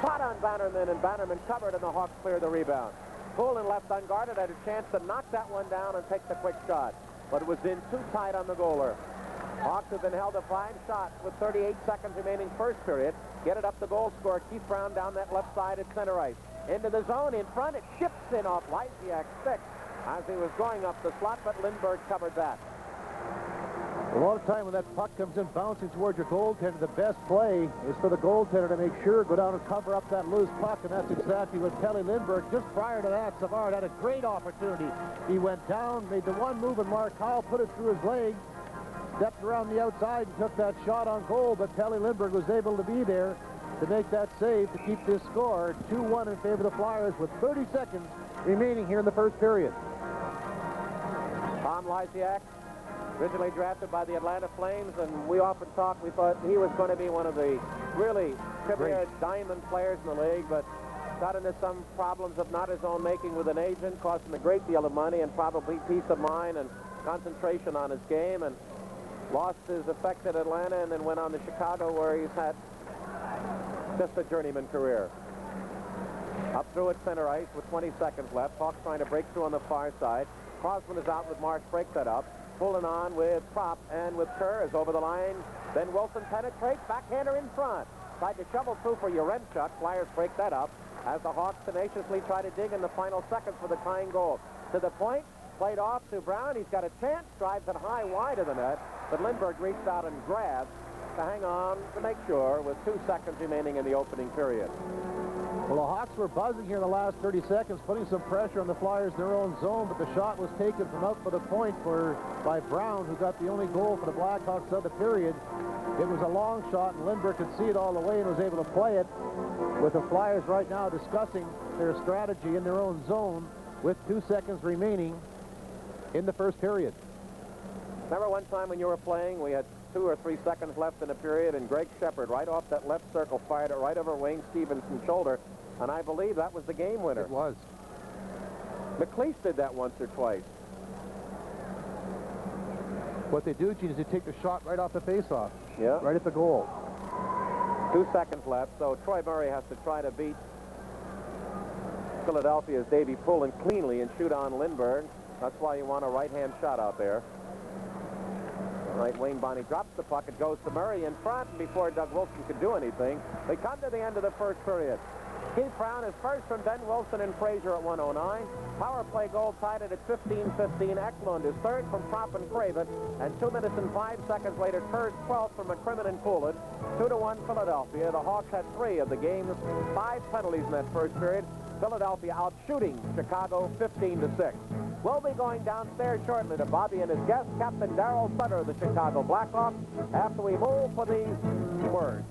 Speaker 3: Shot on Bannerman, and Bannerman covered, and the Hawks clear the rebound. Poulin left unguarded, had a chance to knock that one down and take the quick shot, but it was in too tight on the goaler. Hawks have been held to 5 shots with 38 seconds remaining first period. Get it up the goal scorer. Keith Brown down that left side at center ice. Into the zone in front. It chips in off Lysiak's stick as he was going up the slot, but Lindbergh covered that.
Speaker 2: A lot of time when that puck comes in bouncing towards your goaltender, the best play is for the goaltender to make sure, go down and cover up that loose puck, and that's exactly what Pelle Lindbergh, just prior to that, Savard had a great opportunity. He went down, made the one move, and Mark Howell put it through his legs, stepped around the outside and took that shot on goal, but Pelle Lindbergh was able to be there to make that save to keep this score 2-1 in favor of the Flyers with 30 seconds remaining here in the first period.
Speaker 3: Tom Lysiak, originally drafted by the Atlanta Flames, and we often talked, we thought he was going to be one of the really premier diamond players in the league, but got into some problems of not his own making with an agent, cost him a great deal of money and probably peace of mind and concentration on his game, and lost his effect at Atlanta and then went on to Chicago, where he's had just a journeyman career. Up through at center ice with 20 seconds left. Hawks trying to break through on the far side. Crosman is out with Marsh, breaks that up. Pulling on with Prop and with Kerr is over the line. Then Wilson penetrates, backhander in front. Tried to shovel through for Yaremchuk. Flyers break that up as the Hawks tenaciously try to dig in the final seconds for the tying goal. To the point, played off to Brown. He's got a chance, drives it high wide of the net, but Lindbergh reached out and grabbed to hang on to make sure with 2 seconds remaining in the opening period.
Speaker 2: Well, the Hawks were buzzing here in the last 30 seconds, putting some pressure on the Flyers in their own zone, but the shot was taken from out for the point by Brown, who got the only goal for the Blackhawks of the period. It was a long shot, and Lindbergh could see it all the way and was able to play it, with the Flyers right now discussing their strategy in their own zone with 2 seconds remaining in the first period.
Speaker 3: Remember one time when you were playing, we had 2 or 3 seconds left in a period, and Greg Shepard, right off that left circle, fired it right over Wayne Stevenson's shoulder, and I believe that was the game winner.
Speaker 2: It was.
Speaker 3: McLeish did that once or twice.
Speaker 2: What they do, Gene, is they take the shot right off the faceoff.
Speaker 3: Yeah.
Speaker 2: Right at the goal.
Speaker 3: 2 seconds left, so Troy Murray has to try to beat Philadelphia's Davey Poulin cleanly and shoot on Lindbergh. That's why you want a right-hand shot out there. Right, Wayne Bonney drops the puck. It goes to Murray in front, and before Doug Wilson could do anything, they come to the end of the first period. Keith Brown is first from Ben Wilson and Frazier at 109. Power play goal tied it at 15-15. Eklund is third from Prop and Craven, and 2 minutes and 5 seconds later, Kerr's 12th from McCrimmon and Poulin. 2-1 Philadelphia. The Hawks had 3 of the game's 5 penalties in that first period. Philadelphia out shooting Chicago 15-6. We'll be going downstairs shortly to Bobby and his guest, Captain Darryl Sutter of the Chicago Blackhawks, after we move for these words.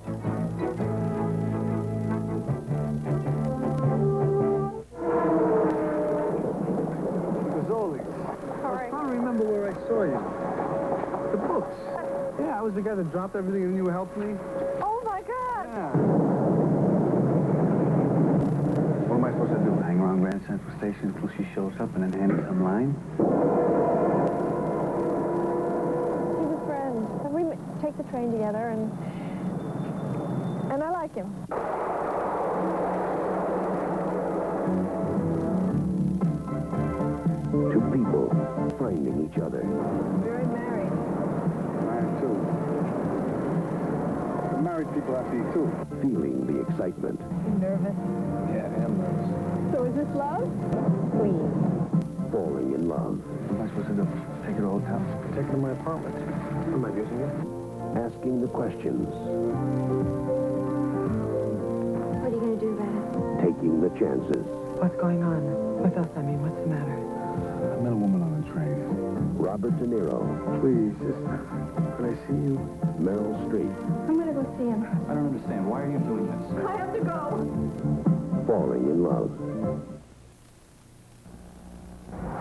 Speaker 5: Mazzoli.
Speaker 6: All right.
Speaker 5: I don't remember where I saw you. The books. Yeah, I was the guy that dropped everything and you helped me.
Speaker 6: Oh, my God.
Speaker 5: Yeah. What am I supposed to do? Hang around Grand Central Station until she shows up and then hand me some line?
Speaker 6: He's a friend. We take the train together, and I like him.
Speaker 7: Two people finding each other.
Speaker 6: Very married.
Speaker 5: Mine, too. The married people have to eat, too.
Speaker 7: Feeling the excitement.
Speaker 6: You nervous?
Speaker 5: Yeah, I am nervous.
Speaker 6: So is this love? Please.
Speaker 7: Falling in love.
Speaker 5: What am I supposed to do? Take her to the hotel? Take her to my apartment. I'm not using it.
Speaker 7: Asking the questions.
Speaker 6: What are you going to do about it?
Speaker 7: Taking the chances.
Speaker 8: What's going on with us? I mean, what's the matter?
Speaker 5: I met a woman on the train.
Speaker 7: Robert De Niro.
Speaker 5: Please, sister, could I see you?
Speaker 7: Meryl Streep.
Speaker 6: I'm going to go see him.
Speaker 5: I don't understand. Why are you doing this?
Speaker 6: I have to go.
Speaker 7: Falling in love.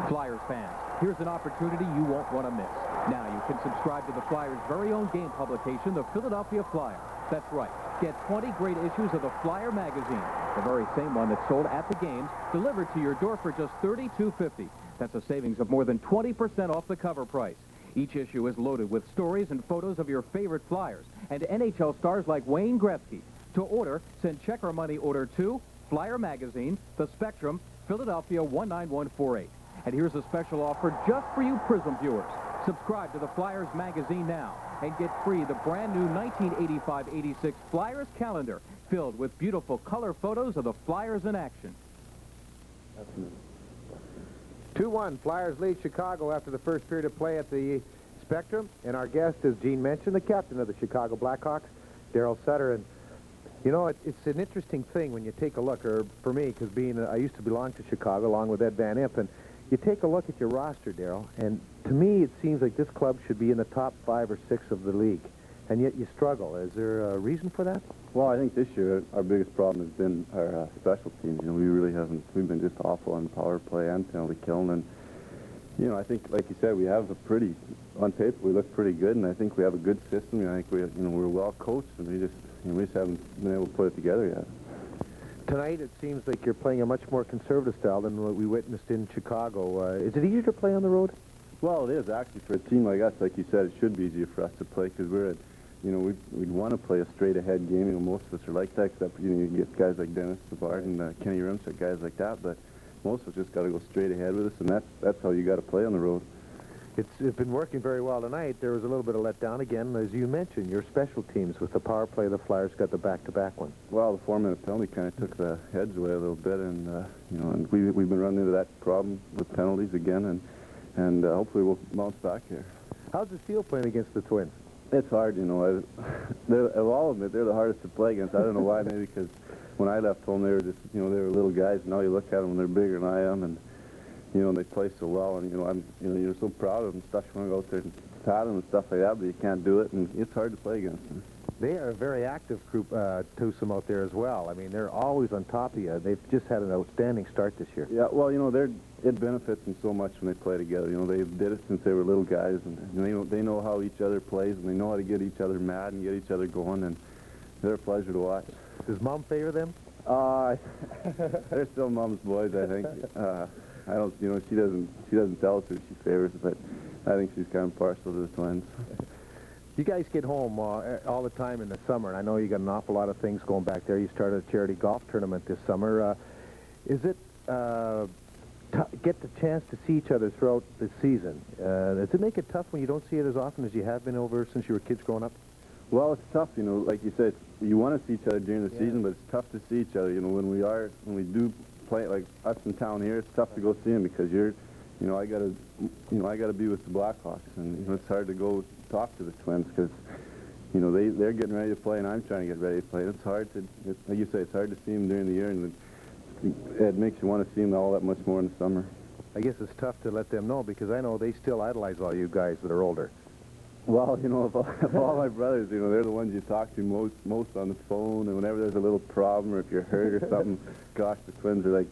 Speaker 9: Flyers fans, here's an opportunity you won't want to miss. Now you can subscribe to the Flyers' very own game publication, the Philadelphia Flyer. That's right. Get 20 great issues of the Flyer magazine, the very same one that's sold at the games, delivered to your door for just $32.50. That's a savings of more than 20% off the cover price. Each issue is loaded with stories and photos of your favorite Flyers and NHL stars like Wayne Gretzky. To order, send check or money order to Flyer Magazine, The Spectrum, Philadelphia 19148. And here's a special offer just for you Prism viewers. Subscribe to the Flyers magazine now and get free the brand new 1985-86 Flyers calendar filled with beautiful color photos of the Flyers in action.
Speaker 1: 2-1, Flyers lead Chicago after the first period of play at the Spectrum. And our guest, as Gene mentioned, the captain of the Chicago Blackhawks, Darryl Sutter. And, you know, it's an interesting thing when you take a look, or for me, because I used to belong to Chicago along with Ed Van Impe, and you take a look at your roster, Darryl, and to me it seems like this club should be in the top 5 or 6 of the league, and yet you struggle. Is there a reason for that?
Speaker 5: Well, I think this year our biggest problem has been our special teams. You know, we really haven't. We've been just awful on power play and penalty killing, and you know, I think, like you said, we have a pretty, on paper, we look pretty good, and I think we have a good system. And I think we're well coached, and we just haven't been able to put it together yet.
Speaker 1: Tonight, it seems like you're playing a much more conservative style than what we witnessed in Chicago. Is it easier to play on the road?
Speaker 5: Well, it is actually for a team like us. Like you said, it should be easier for us to play because we're at, you know, we'd want to play a straight-ahead game. You know, most of us are like that, except you get guys like Dennis Savard and Kenny Rimsack, guys like that. But most of us just got to go straight ahead with us, and that's how you got to play on the road.
Speaker 1: It's been working very well tonight. There was a little bit of letdown again, as you mentioned. Your special teams with the power play, the Flyers got the back-to-back one.
Speaker 5: Well, the 4-minute penalty kind of took the heads away a little bit, and you know, and we've been running into that problem with penalties again, and hopefully we'll bounce back here.
Speaker 1: How's it feel playing against the Twins?
Speaker 5: It's hard, you know. Of all of them, they're the hardest to play against. I don't know why. Maybe because when I left home, they were just, you know, they were little guys. Now you look at them, and they're bigger than I am, and you know, they play so well, and, you know, you're so proud of them, stuff. You want to go out there and pat them and stuff like that, but you can't do it, and it's hard to play against them.
Speaker 1: They are a very active group, twosome out there as well. I mean, they're always on top of you. They've just had an outstanding start this year.
Speaker 5: Yeah, well, you know, it benefits them so much when they play together. You know, they did it since they were little guys, and they know how each other plays, and they know how to get each other mad and get each other going, and they're a pleasure to watch.
Speaker 1: Does Mom favor them?
Speaker 5: They're still Mom's boys, I think. I don't, you know, she doesn't tell us who she favors, but I think she's kind of partial to the Twins.
Speaker 1: You guys get home all the time in the summer, and I know you got an awful lot of things going back there. You started a charity golf tournament this summer. Is it get the chance to see each other throughout the season? Does it make it tough when you don't see it as often as you have been over since you were kids growing up?
Speaker 5: Well, it's tough, you know. Like you said, you want to see each other during the season, but it's tough to see each other. You know, when we do play, like us in town here, it's tough to go see them because I gotta be with the Blackhawks, and you know, it's hard to go talk to the Twins because, you know, they're getting ready to play, and I'm trying to get ready to play. It's hard to, like you say, it's hard to see them during the year, and it makes you want to see them all that much more in the summer.
Speaker 1: I guess it's tough to let them know because I know they still idolize all you guys that are older.
Speaker 5: Well, you know, of all my brothers, you know, they're the ones you talk to most on the phone, and whenever there's a little problem or if you're hurt or something, gosh, the Twins are like,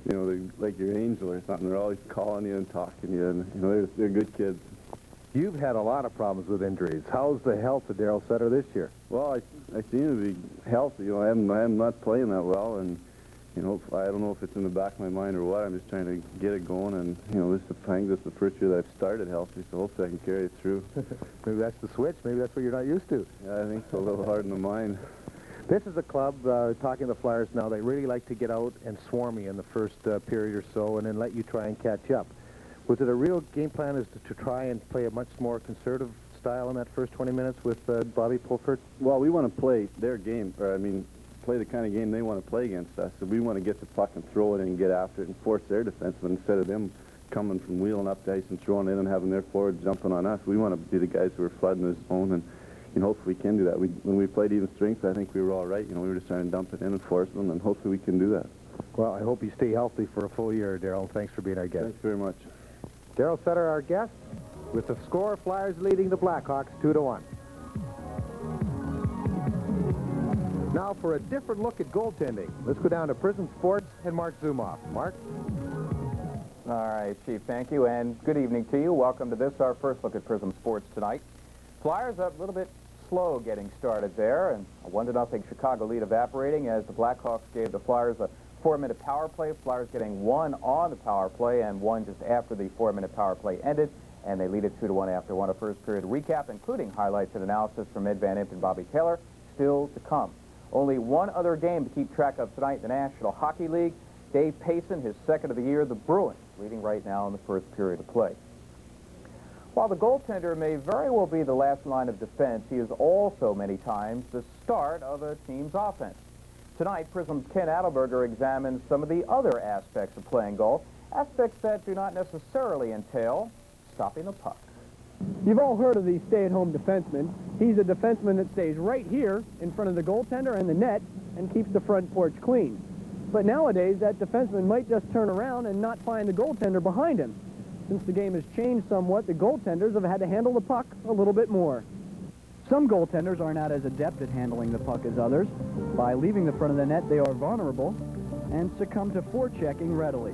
Speaker 5: you know, they're like your angel or something. They're always calling you and talking to you, and you know, they're good kids.
Speaker 1: You've had a lot of problems with injuries. How's the health of Darryl Sutter this year?
Speaker 5: Well, I seem to be healthy. You know, I'm not playing that well, and you know, I don't know if it's in the back of my mind or what. I'm just trying to get it going, and you know, this is the first year that I've started healthy, so hopefully I can carry it through.
Speaker 1: Maybe that's the switch. Maybe that's what you're not used to.
Speaker 5: Yeah, I think it's a little hard in the mind.
Speaker 1: This is a club, talking to the Flyers now, they really like to get out and swarm you in the first period or so and then let you try and catch up. Was it a real game plan is to try and play a much more conservative style in that first 20 minutes with Bobby Pulford?
Speaker 5: Well, we want to play their game, play the kind of game they want to play against us. So we want to get the puck and throw it in and get after it and force their defensemen instead of them coming from wheeling up the ice and throwing in and having their forwards jumping on us. We want to be the guys who are flooding the zone, and you know, hopefully we can do that. When we played even strength, I think we were all right. You know, we were just trying to dump it in and force them, and hopefully we can do that.
Speaker 1: Well, I hope you stay healthy for a full year, Darryl. Thanks for being our guest.
Speaker 5: Thanks very much.
Speaker 1: Darryl Sutter, our guest, with the score, Flyers leading the Blackhawks 2-1. Now for a different look at goaltending. Let's go down to Prism Sports and Mark Zumoff. Mark?
Speaker 10: All right, Chief, thank you, and good evening to you. Welcome to this, our first look at Prism Sports tonight. Flyers a little bit slow getting started there, and a 1-0 Chicago lead evaporating as the Blackhawks gave the Flyers a 4-minute power play. Flyers getting one on the power play and one just after the 4-minute power play ended, and they lead it 2-1 after one. A first period recap, including highlights and analysis from Ed Van Impe and Bobby Taylor, still to come. Only one other game to keep track of tonight in the National Hockey League. Dave Payson, his second of the year, the Bruins, leading right now in the first period of play. While the goaltender may very well be the last line of defense, he is also many times the start of a team's offense. Tonight, Prism's Ken Adelberger examines some of the other aspects of playing golf, aspects that do not necessarily entail stopping the puck.
Speaker 11: You've all heard of the stay-at-home defenseman. He's a defenseman that stays right here in front of the goaltender and the net and keeps the front porch clean. But nowadays, that defenseman might just turn around and not find the goaltender behind him. Since the game has changed somewhat, the goaltenders have had to handle the puck a little bit more. Some goaltenders are not as adept at handling the puck as others. By leaving the front of the net, they are vulnerable and succumb to forechecking readily.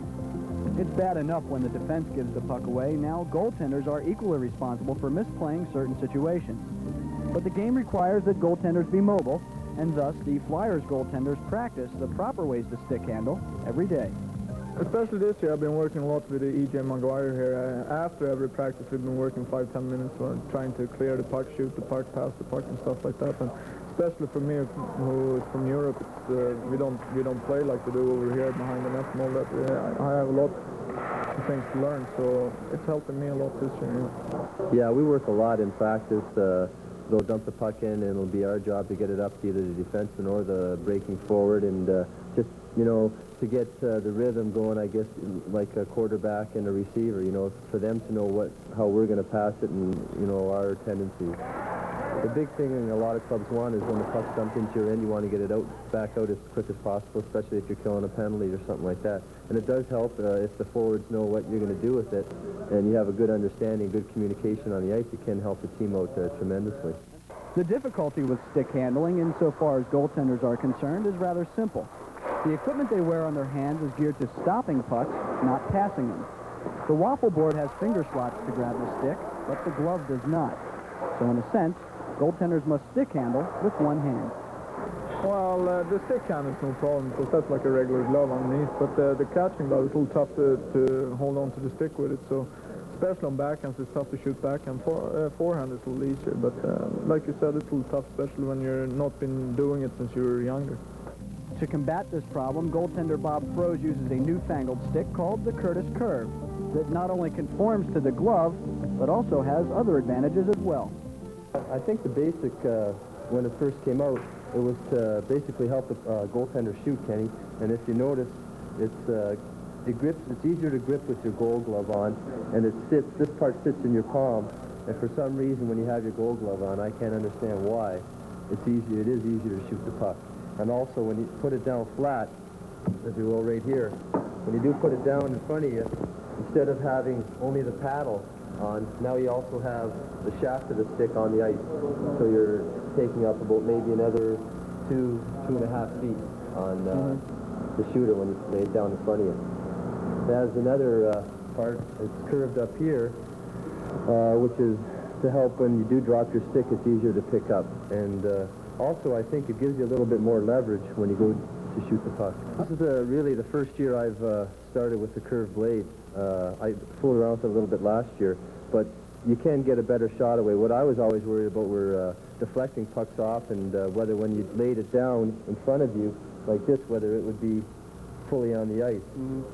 Speaker 11: It's bad enough when the defense gives the puck away. Now goaltenders are equally responsible for misplaying certain situations. But the game requires that goaltenders be mobile, and thus the Flyers goaltenders practice the proper ways to stick handle every day.
Speaker 12: Especially this year, I've been working a lot with E.J. Maguire here. After every practice, we've been working 5-10 minutes trying to clear the puck, shoot the puck, pass the puck, and stuff like that. And especially for me, who is from Europe, we don't play like we do over here behind the net and all that. I have a lot of things to learn, so it's helping me a lot this year.
Speaker 5: Yeah, we work a lot in practice. They'll dump the puck in, and it'll be our job to get it up to either the defenseman or the breaking forward, and just, you know, to get the rhythm going, I guess, like a quarterback and a receiver, you know, for them to know how we're going to pass it and, you know, our tendencies. The big thing a lot of clubs want is when the puck's dumped into your end, you want to get it back out as quick as possible, especially if you're killing a penalty or something like that. And it does help if the forwards know what you're going to do with it, and you have a good understanding, good communication on the ice. It can help the team out tremendously.
Speaker 11: The difficulty with stick handling, insofar as goaltenders are concerned, is rather simple. The equipment they wear on their hands is geared to stopping pucks, not passing them. The waffle board has finger slots to grab the stick, but the glove does not. So in a sense, goaltenders must stick handle with one hand.
Speaker 12: Well, the stick hand is no problem, because that's like a regular glove underneath, but the catching glove is a little tough to hold on to the stick with it, so especially on backhands, it's tough to shoot backhand. Forehand is a little easier, but like you said, it's a little tough, especially when you've not been doing it since you were younger.
Speaker 11: To combat this problem, goaltender Bob Froese uses a newfangled stick called the Curtis Curve that not only conforms to the glove, but also has other advantages as well.
Speaker 5: I think the basic, when it first came out, it was to basically help the goaltender shoot, Kenny. And if you notice, it's easier to grip with your gold glove on, and this part sits in your palm. And for some reason, when you have your gold glove on, I can't understand why, it is easier to shoot the puck. And also, when you put it down flat, as you will right here, when you do put it down in front of you, instead of having only the paddle on, now you also have the shaft of the stick on the ice. So you're taking up about maybe another 2.5 feet on the shooter when you lay it down in front of you. There's another part, it's curved up here, which is to help when you do drop your stick, it's easier to pick up. And also, I think it gives you a little bit more leverage when you go to shoot the puck. This is really the first year I've started with the curved blade. I fooled around with it a little bit last year, but you can get a better shot away. What I was always worried about were deflecting pucks off, and whether when you laid it down in front of you, like this, whether it would be fully on the ice. And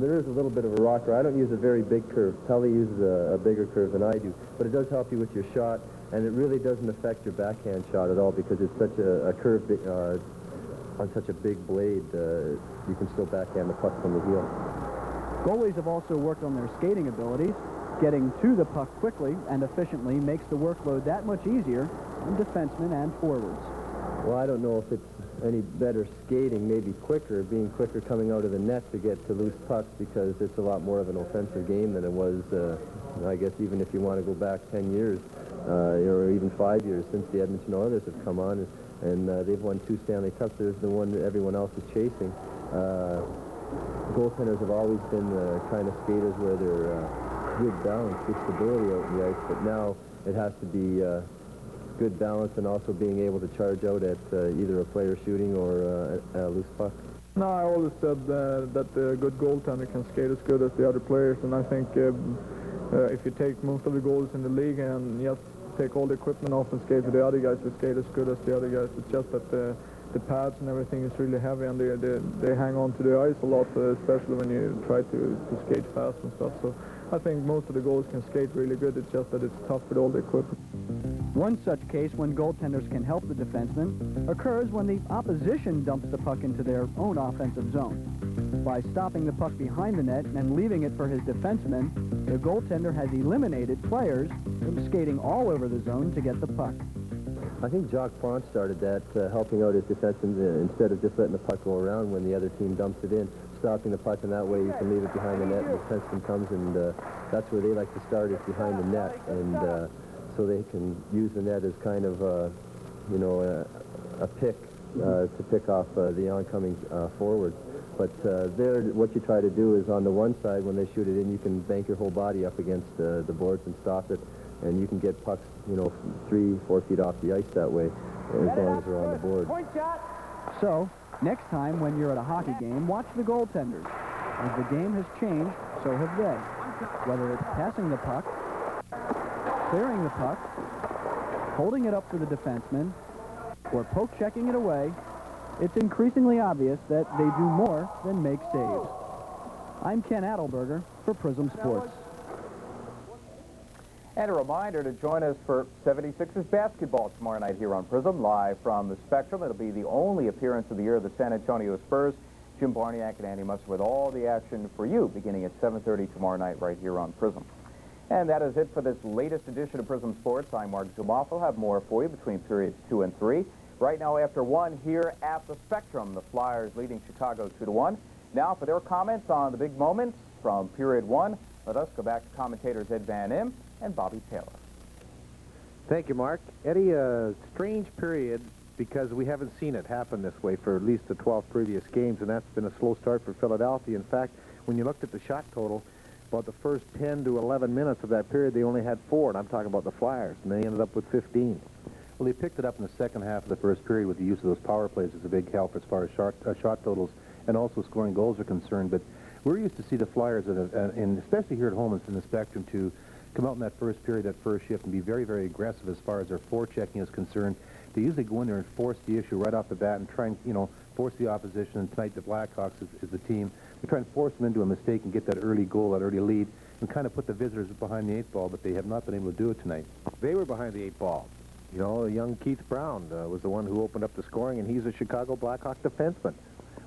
Speaker 5: there is a little bit of a rocker. I don't use a very big curve. Pelle uses a bigger curve than I do, but it does help you with your shot, and it really doesn't affect your backhand shot at all because it's such a curve on such a big blade. You can still backhand the puck from the heel.
Speaker 11: Goalies have also worked on their skating abilities. Getting to the puck quickly and efficiently makes the workload that much easier on defensemen and forwards.
Speaker 5: Well, I don't know if it's any better skating, maybe being quicker coming out of the net to get to loose pucks, because it's a lot more of an offensive game than it was, I guess, even if you want to go back 10 years, or even 5 years since the Edmonton Oilers have come on, and they've won 2 Stanley Cups. There's the one that everyone else is chasing. Goaltenders have always been the kind of skaters where they're good balance, good stability out in the ice, but now it has to be good balance and also being able to charge out at either a player shooting or a loose puck.
Speaker 12: No, I always said that the good goaltender can skate as good as the other players, and I think if you take most of the goals in the league and just take all the equipment off and skate with the other guys, we skate as good as the other guys. It's just that the pads and everything is really heavy, and they hang on to the ice a lot, especially when you try to skate fast and stuff. So I think most of the goals can skate really good. It's just that it's tough with all the equipment.
Speaker 11: One such case when goaltenders can help the defenseman occurs when the opposition dumps the puck into their own offensive zone. By stopping the puck behind the net and leaving it for his defenseman, the goaltender has eliminated players from skating all over the zone to get the puck.
Speaker 13: I think Jacques Font started that, helping out his defenseman instead of just letting the puck go around when the other team dumps it in, stopping the puck, and that way you can leave it behind the net, and the defenseman comes, and that's where they like to start, is behind the net, and so they can use the net as kind of, you know, a pick to pick off the oncoming forward. But there, what you try to do is on the one side, when they shoot it in, you can bank your whole body up against the boards and stop it, and you can get pucks, you know, 3-4 feet off the ice that way, as long as they're on the board.
Speaker 11: So, next time when you're at a hockey game, watch the goaltenders. As the game has changed, so have they. Whether it's passing the puck, clearing the puck, holding it up for the defenseman, or poke-checking it away, it's increasingly obvious that they do more than make saves. I'm Ken Adelberger for Prism Sports.
Speaker 10: And a reminder to join us for 76ers basketball tomorrow night here on Prism, live from the Spectrum. It'll be the only appearance of the year of the San Antonio Spurs. Jim Barniak and Andy Musser with all the action for you beginning at 7:30 tomorrow night right here on Prism. And that is it for this latest edition of Prism Sports. I'm Mark Zumoff. We'll have more for you between periods 2 and 3. Right now, after 1 here at the Spectrum, the Flyers leading Chicago 2-1. Now for their comments on the big moments from period 1, let us go back to commentators Ed Van Im and Bobby Taylor.
Speaker 1: Thank you, Mark. Eddie, a strange period because we haven't seen it happen this way for at least the 12 previous games, and that's been a slow start for Philadelphia. In fact, when you looked at the shot total, about the first 10 to 11 minutes of that period, they only had 4, and I'm talking about the Flyers, and they ended up with 15. Well, they picked it up in the second half of the first period with the use of those power plays as a big help as far as shot totals and also scoring goals are concerned. But we're used to see the Flyers, and especially here at home in the Spectrum, to come out in that first period, that first shift, and be very, very aggressive as far as their forechecking is concerned. They usually go in there and force the issue right off the bat and try and, you know, force the opposition. And tonight the Blackhawks is the team. They try and force them into a mistake and get that early goal, that early lead, and kind of put the visitors behind the 8 ball, but they have not been able to do it tonight. They were behind the 8 ball. You know, young Keith Brown was the one who opened up the scoring, and he's a Chicago Blackhawk defenseman.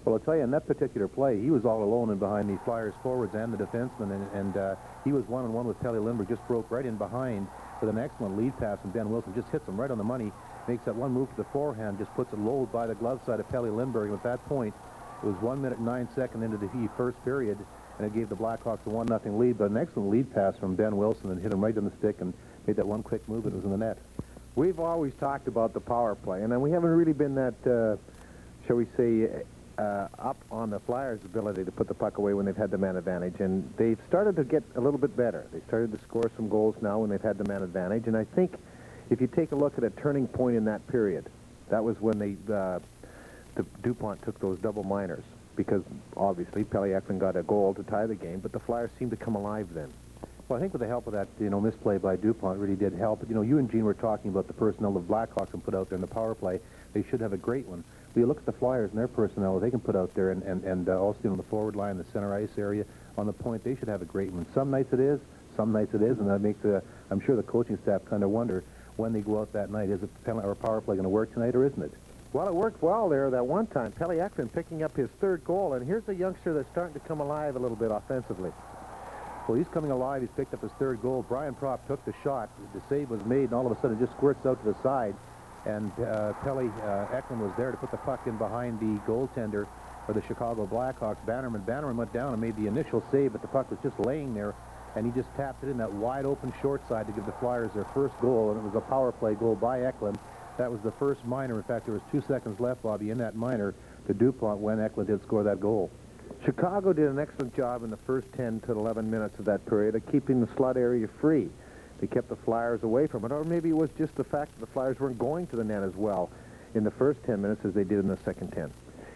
Speaker 1: Well, I'll tell you, in that particular play, he was all alone in behind the Flyers forwards and the defenseman, and he was one-on-one with Pelle Lindbergh, just broke right in behind with an excellent lead pass, and Ben Wilson just hits him right on the money, makes that one move to the forehand, just puts it low by the glove side of Pelle Lindbergh, and at that point, it was 1 minute and 9 seconds into the first period, and it gave the Blackhawks a 1-0 lead, but an excellent lead pass from Ben Wilson, and hit him right on the stick, and made that one quick move, and it was in the net. We've always talked about the power play, and then we haven't really been that, shall we say, up on the Flyers' ability to put the puck away when they've had the man advantage, and they've started to get a little bit better. They started to score some goals now when they've had the man advantage, and I think if you take a look at a turning point in that period, that was when the DuPont took those double minors, because obviously Pelle Eklund got a goal to tie the game, but the Flyers seemed to come alive then. Well, I think with the help of that, you know, misplay by DuPont really did help. You know, you and Gene were talking about the personnel the Blackhawks can put out there in the power play. They should have a great one. But you look at the Flyers and their personnel they can put out there, and also on the forward line, the center ice area, on the point, they should have a great one. Some nights it is, and that makes I'm sure the coaching staff kind of wonder when they go out that night, is a penalty or power play going to work tonight, or isn't it? Well, it worked well there that one time. Pelle Eklund picking up his 3rd goal, and here's a youngster that's starting to come alive a little bit offensively. Well, he's coming alive. He's picked up his 3rd goal. Brian Propp took the shot. The save was made, and all of a sudden it just squirts out to the side. And Pelle Eklund was there to put the puck in behind the goaltender for the Chicago Blackhawks, Bannerman. Bannerman went down and made the initial save, but the puck was just laying there, and he just tapped it in that wide-open short side to give the Flyers their 1st goal, and it was a power play goal by Eklund. That was the first minor. In fact, there was 2 seconds left, Bobby, in that minor to DuPont when Eklund did score that goal. Chicago did an excellent job in the first 10 to 11 minutes of that period of keeping the slot area free. They kept the Flyers away from it, or maybe it was just the fact that the Flyers weren't going to the net as well in the first 10 minutes as they did in the second 10.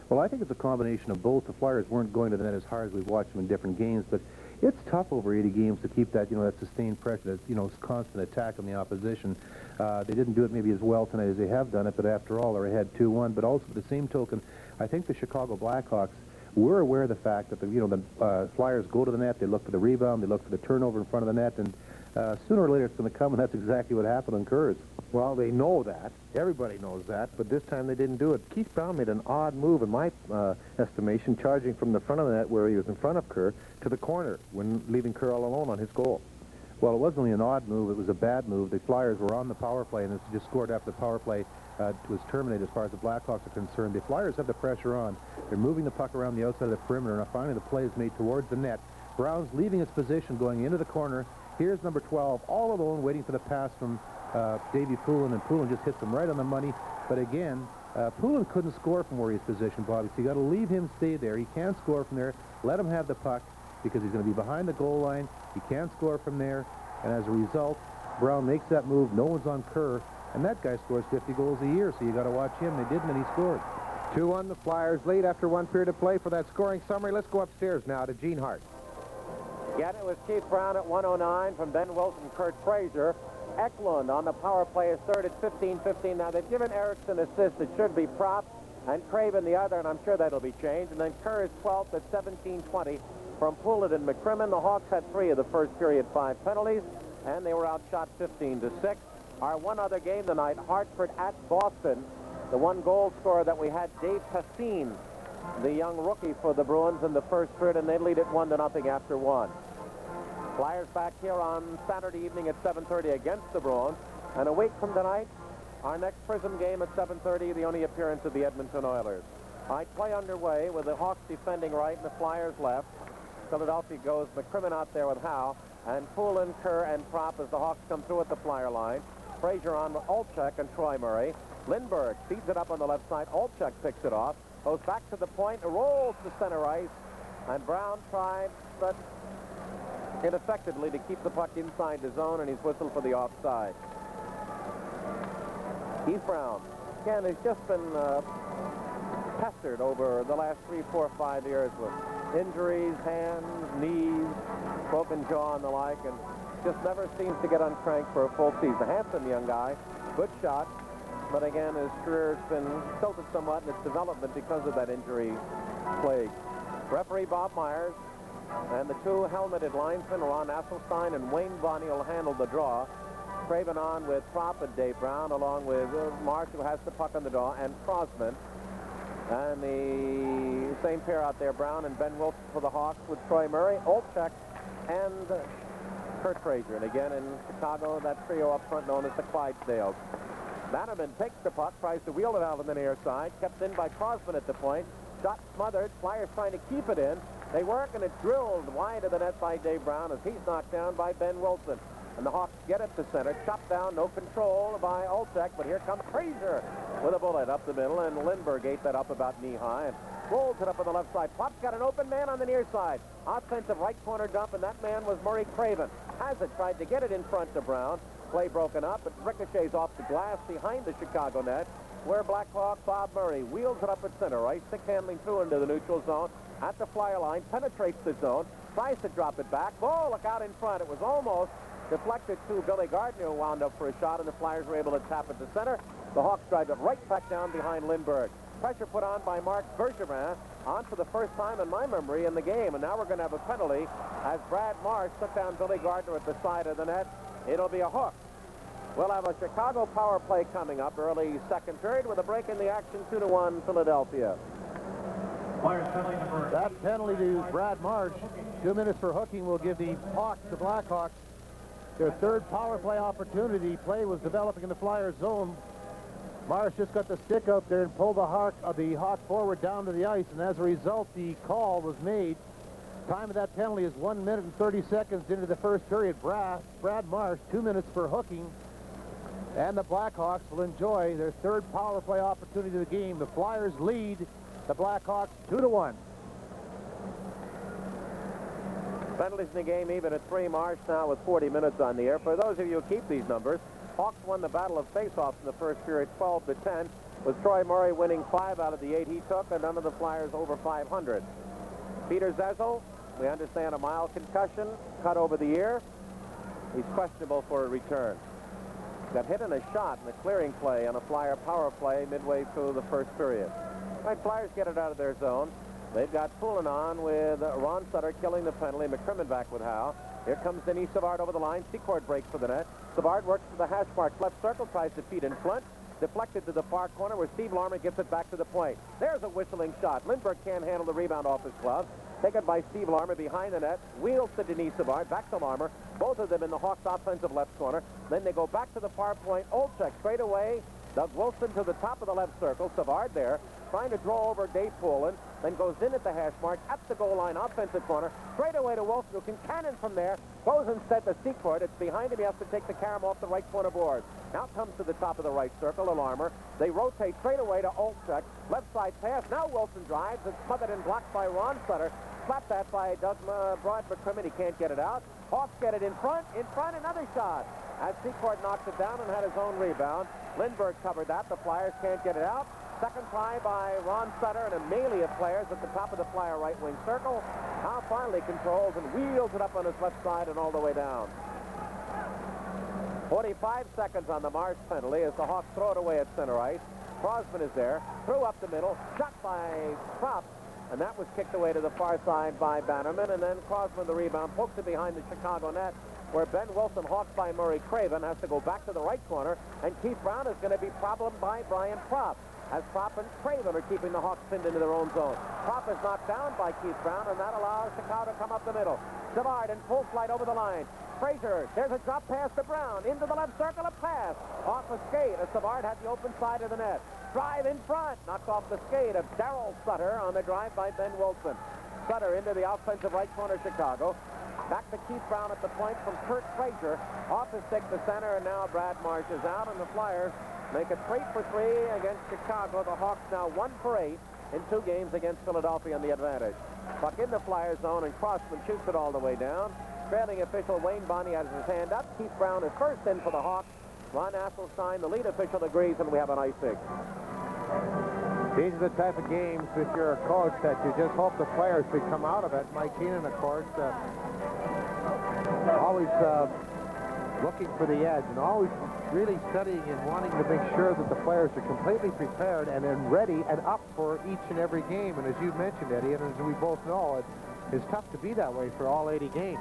Speaker 1: Well, I think it's a combination of both. The Flyers weren't going to the net as hard as we've watched them in different games, but it's tough over 80 games to keep that, you know, that sustained pressure, that, you know, constant attack on the opposition. They didn't do it maybe as well tonight as they have done it, but after all, they're ahead 2-1. But also, at the same token, I think the Chicago Blackhawks
Speaker 2: we're aware of the fact that the Flyers go to the net, they look for the rebound, they look for the turnover in front of the net, and sooner or later it's going to come, and that's exactly what happened on Kerr's.
Speaker 1: Well, they know that. Everybody knows that, but this time they didn't do it. Keith Brown made an odd move, in my estimation, charging from the front of the net where he was in front of Kerr to the corner when leaving Kerr all alone on his goal.
Speaker 2: Well, it wasn't only an odd move, it was a bad move. The Flyers were on the power play, and it's just scored after the power play was terminated as far as the Blackhawks are concerned. The Flyers have the pressure on. They're moving the puck around the outside of the perimeter, and finally the play is made towards the net. Brown's leaving his position, going into the corner. Here's number 12, all alone, waiting for the pass from Davey Poulin, and Poulin just hits him right on the money. But again, Poulin couldn't score from where he's positioned, Bobby, so you got to leave him stay there. He can't score from there. Let him have the puck, because he's going to be behind the goal line. He can't score from there, and as a result, Brown makes that move. No one's on Kerr, and that guy scores 50 goals a year, so you got to watch him. They didn't, and he scored.
Speaker 1: 2-1, the Flyers lead after one period of play. For that scoring summary, let's go upstairs now to Gene Hart.
Speaker 3: Again, it was Keith Brown at 109 from Ben Wilson, Kurt Fraser. Eklund on the power play is third at 15-15. Now, they've given Erickson assist. It should be Prop and Craven the other, and I'm sure that'll be changed. And then Kerr is 12th at 17-20 from Poulin and McCrimmon. The Hawks had 3 of the first period 5 penalties, and they were outshot 15-6. Our one other game tonight, Hartford at Boston. The one goal scorer that we had, Dave Cassine, the young rookie for the Bruins in the first period, and they lead it 1-0 after 1. Flyers back here on Saturday evening at 7:30 against the Bruins. And a week from tonight, our next Prism game at 7:30, the only appearance of the Edmonton Oilers. All right, play underway with the Hawks defending right and the Flyers left. Philadelphia goes McCrimmon out there with Howe, and Poulin, Kerr, and Prop as the Hawks come through at the Flyer line. Frazier on with Olczyk and Troy Murray. Lindbergh feeds it up on the left side. Olczyk picks it off, goes back to the point, rolls to center ice, and Brown tried, but ineffectively to keep the puck inside the zone, and he's whistled for the offside. Keith Brown, again, has just been pestered over the last 3, 4, 5 years with injuries, hands, knees, broken jaw and the like, and just never seems to get on crank for a full season. A handsome young guy, good shot, but again, his career's been tilted somewhat in its development because of that injury plague. Referee Bob Myers and the 2 helmeted linesmen, Ron Asselstein and Wayne Bonney, will handle the draw. Craven on with Prop and Dave Brown, along with Marsh, who has the puck on the draw, and Crosman. And the same pair out there, Brown and Ben Wilson for the Hawks, with Troy Murray, Olczyk, and Kurt Frazier. And again, in Chicago, that trio up front known as the Clydesdales. Bannerman takes the puck, tries to wheel it out on the near side, kept in by Crosman at the point. Shot smothered, Flyers trying to keep it in. They work, and it's drilled wide of the net by Dave Brown as he's knocked down by Ben Wilson. And the Hawks get it to center. Chopped down, no control by Olczyk, but here comes Frazier with a bullet up the middle, and Lindbergh ate that up about knee-high and rolls it up on the left side. Pop's got an open man on the near side. Offensive right corner dump, and that man was Murray Craven. Has it, tried to get it in front to Brown. Play broken up. It ricochets off the glass behind the Chicago net, where Blackhawk Bob Murray wheels it up at center, right? Stick handling through into the neutral zone. At the Flyer line, penetrates the zone, tries to drop it back. Oh, look out in front. It was almost deflected to Billy Gardner, who wound up for a shot, and the Flyers were able to tap it to center. The Hawks drive it right back down behind Lindbergh. Pressure put on by Marc Bergevin, on for the first time in my memory in the game, and now we're going to have a penalty as Brad Marsh took down Billy Gardner at the side of the net. It'll be a hook. We'll have a Chicago power play coming up early second period with a break in the action, 2-1 Philadelphia.
Speaker 2: That penalty to Brad Marsh, 2 minutes for hooking, will give the Hawks, the Blackhawks, their third power play opportunity. Play was developing in the Flyers zone. Marsh just got the stick out there and pulled the Hawk forward down to the ice, and as a result, the call was made. Time of that penalty is 1 minute and 30 seconds into the first period. Brad Marsh, 2 minutes for hooking, and the Blackhawks will enjoy their third power play opportunity of the game. The Flyers lead the Blackhawks 2-1.
Speaker 3: Penalties in the game even at 3. Marsh now with 40 minutes on the air. For those of you who keep these numbers, Hawks won the battle of faceoffs in the first period 12-10, with Troy Murray winning 5 out of the 8 he took, and none of the Flyers over 500. Peter Zezel, we understand a mild concussion, cut over the ear. He's questionable for a return. Got hit in a shot in a clearing play on a Flyer power play midway through the first period. All right, Flyers get it out of their zone. They've got Poulin on with Ron Sutter killing the penalty. McCrimmon back with Howe. Here comes Denis Savard over the line. Secord breaks for the net. Savard works to the hash mark. Left circle, tries to feed in front. Deflected to the far corner where Steve Larmer gets it back to the point. There's a whistling shot. Lindbergh can't handle the rebound off his glove. Taken by Steve Larmer behind the net. Wheels to Denis Savard. Back to Larmer. Both of them in the Hawks' offensive left corner. Then they go back to the far point. Olczyk straight away. Doug Wilson to the top of the left circle. Savard there. Trying to draw over Dave Poulin. Then goes in at the hash mark. At the goal line. Offensive corner. Straight away to Wilson, who can cannon from there. Goes instead to Secord. It's behind him. He has to take the carom off the right corner board. Now comes to the top of the right circle. Larmer. They rotate straight away to Olczyk. Left side pass. Now Wilson drives. It's smothered and blocked by Ron Sutter. Slapped that by Doug Broad McCrimmon. He can't get it out. Hawks get it in front. In front, another shot. As Secord knocks it down and had his own rebound. Lindbergh covered that. The Flyers can't get it out. Second try by Ron Sutter and a melee of players at the top of the Flyer right wing circle. Howe finally controls and wheels it up on his left side and all the way down. 45 seconds on the Marsh penalty as the Hawks throw it away at center ice. Crosman is there. Threw up the middle. Shot by Propp. And that was kicked away to the far side by Bannerman. And then Crosman, the rebound, pokes it behind the Chicago net, where Ben Wilson, hawked by Murray Craven, has to go back to the right corner. And Keith Brown is going to be problemed by Brian Propp, as Propp and Craven are keeping the Hawks pinned into their own zone. Propp is knocked down by Keith Brown, and that allows Chicago to come up the middle. Savard in full flight over the line. Frazier, there's a drop pass to Brown. Into the left circle, a pass. Off a skate as Savard had the open side of the net. Drive in front. Knocked off the skate of Darryl Sutter on the drive by Ben Wilson. Sutter into the offensive right corner, Chicago. Back to Keith Brown at the point from Kurt Frazier. Off his stick to center, and now Brad Marsh is out, and the Flyers make it 3 for 3 against Chicago. The Hawks now 1 for 8 in 2 games against Philadelphia on the advantage. Puck in the Flyers zone, and Crossman shoots it all the way down. Trailing official Wayne Bonney has his hand up. Keith Brown is first in for the Hawks. Ron Asselstein, the lead official, agrees, and we have an icing.
Speaker 1: These are the type of games, if you're a coach, that you just hope the players could come out of it. Mike Keenan, of course, always looking for the edge and always really studying and wanting to make sure that the players are completely prepared and then ready and up for each and every game. And as you mentioned, Eddie, and as we both know, it's tough to be that way for all 80 games.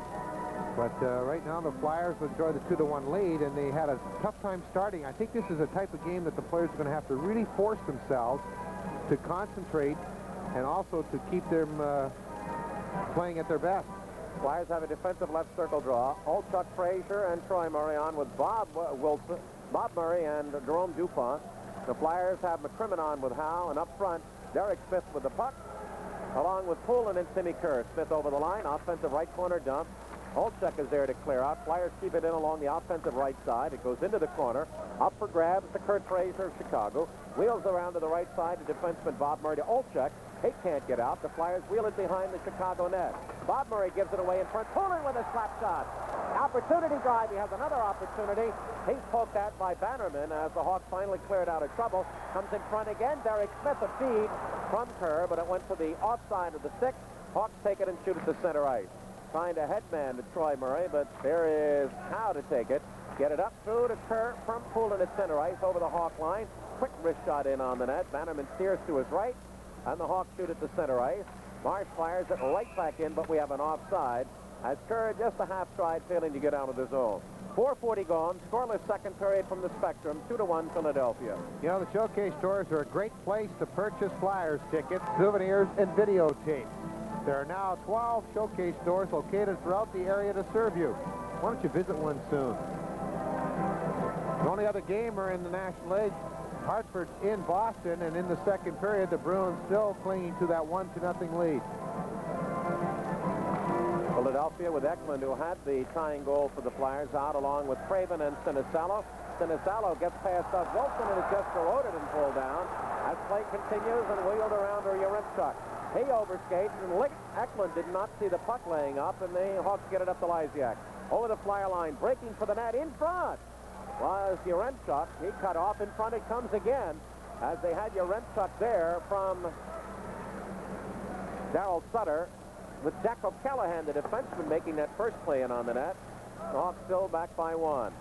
Speaker 1: But right now the Flyers enjoy the 2-1 lead, and they had a tough time starting. I think this is a type of game that the players are going to have to really force themselves to concentrate and also to keep them playing at their best.
Speaker 3: Flyers have a defensive left circle draw. Olczyk, Frazier, and Troy Murray on with Bob Wilson, Bob Murray, and Jerome Dupont. The Flyers have McCrimmon on with Howe, and up front, Derek Smith with the puck, along with Poulin and Timmy Kerr. Smith over the line, offensive right corner dump. Olczyk is there to clear out. Flyers keep it in along the offensive right side. It goes into the corner. Up for grabs to Kurt Frazier of Chicago. Wheels around to the right side to defenseman Bob Murray to Olczyk. He can't get out. The Flyers wheel it behind the Chicago net. Bob Murray gives it away in front. Poulin with a slap shot. Opportunity drive. He has another opportunity. He's poked at by Bannerman as the Hawks finally cleared out of trouble. Comes in front again. Derek Smith, a feed from Kerr, but it went to the offside of the stick. Hawks take it and shoot it to center ice. Trying to headman to Troy Murray, but there is Howe to take it. Get it up through to Kerr from Poulin at center ice over the Hawk line. Quick wrist shot in on the net. Bannerman steers to his right, and the Hawks shoot it to center ice. Marsh fires it right back in, but we have an offside as Kerr just a half stride failing to get out of the zone. 4:40 gone. Scoreless second period from the Spectrum. 2-1 Philadelphia.
Speaker 1: You know, the Showcase stores are a great place to purchase Flyers tickets, souvenirs, and videotapes. There are now 12 Showcase stores located throughout the area to serve you. Why don't you visit one soon? The only other game are in the National League. Hartford's in Boston, and in the second period, the Bruins still clinging to that 1-0 lead.
Speaker 3: Philadelphia with Eklund, who had the tying goal for the Flyers, out along with Craven and Sinisalo. Sinisalo gets past Doug Wilson and is just corroded and pulled down as play continues and wheeled around to Yaremchuk. He overskates, and Eklund did not see the puck laying up, and the Hawks get it up to Lysiak. Over the Flyer line, breaking for the net in front was Yaremchuk. He cut off. In front it comes again as they had Yaremchuk there from Darryl Sutter, with Jack O'Callahan, the defenseman, making that first play in on the net. The Hawks still back by 1.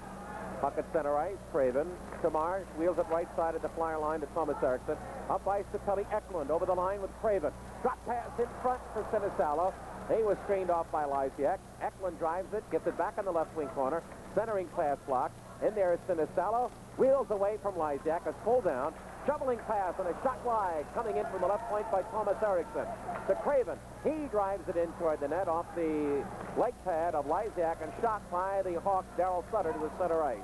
Speaker 3: Puck at center ice. Craven to Marsh. Wheels it right side of the Flyer line to Thomas Eriksson. Up ice to Pelle Eklund. Over the line with Craven. Drop pass in front for Sinisalo. He was screened off by Lysiak. Eklund drives it. Gets it back in the left wing corner. Centering pass block. In there is Sinisalo. Wheels away from Lysiak. A pull down. Shoveling pass and a shot wide. Coming in from the left point by Thomas Eriksson. To Craven. He drives it in toward the net off the leg pad of Lysiak and shot by the Hawks, Darryl Sutter, to the center ice.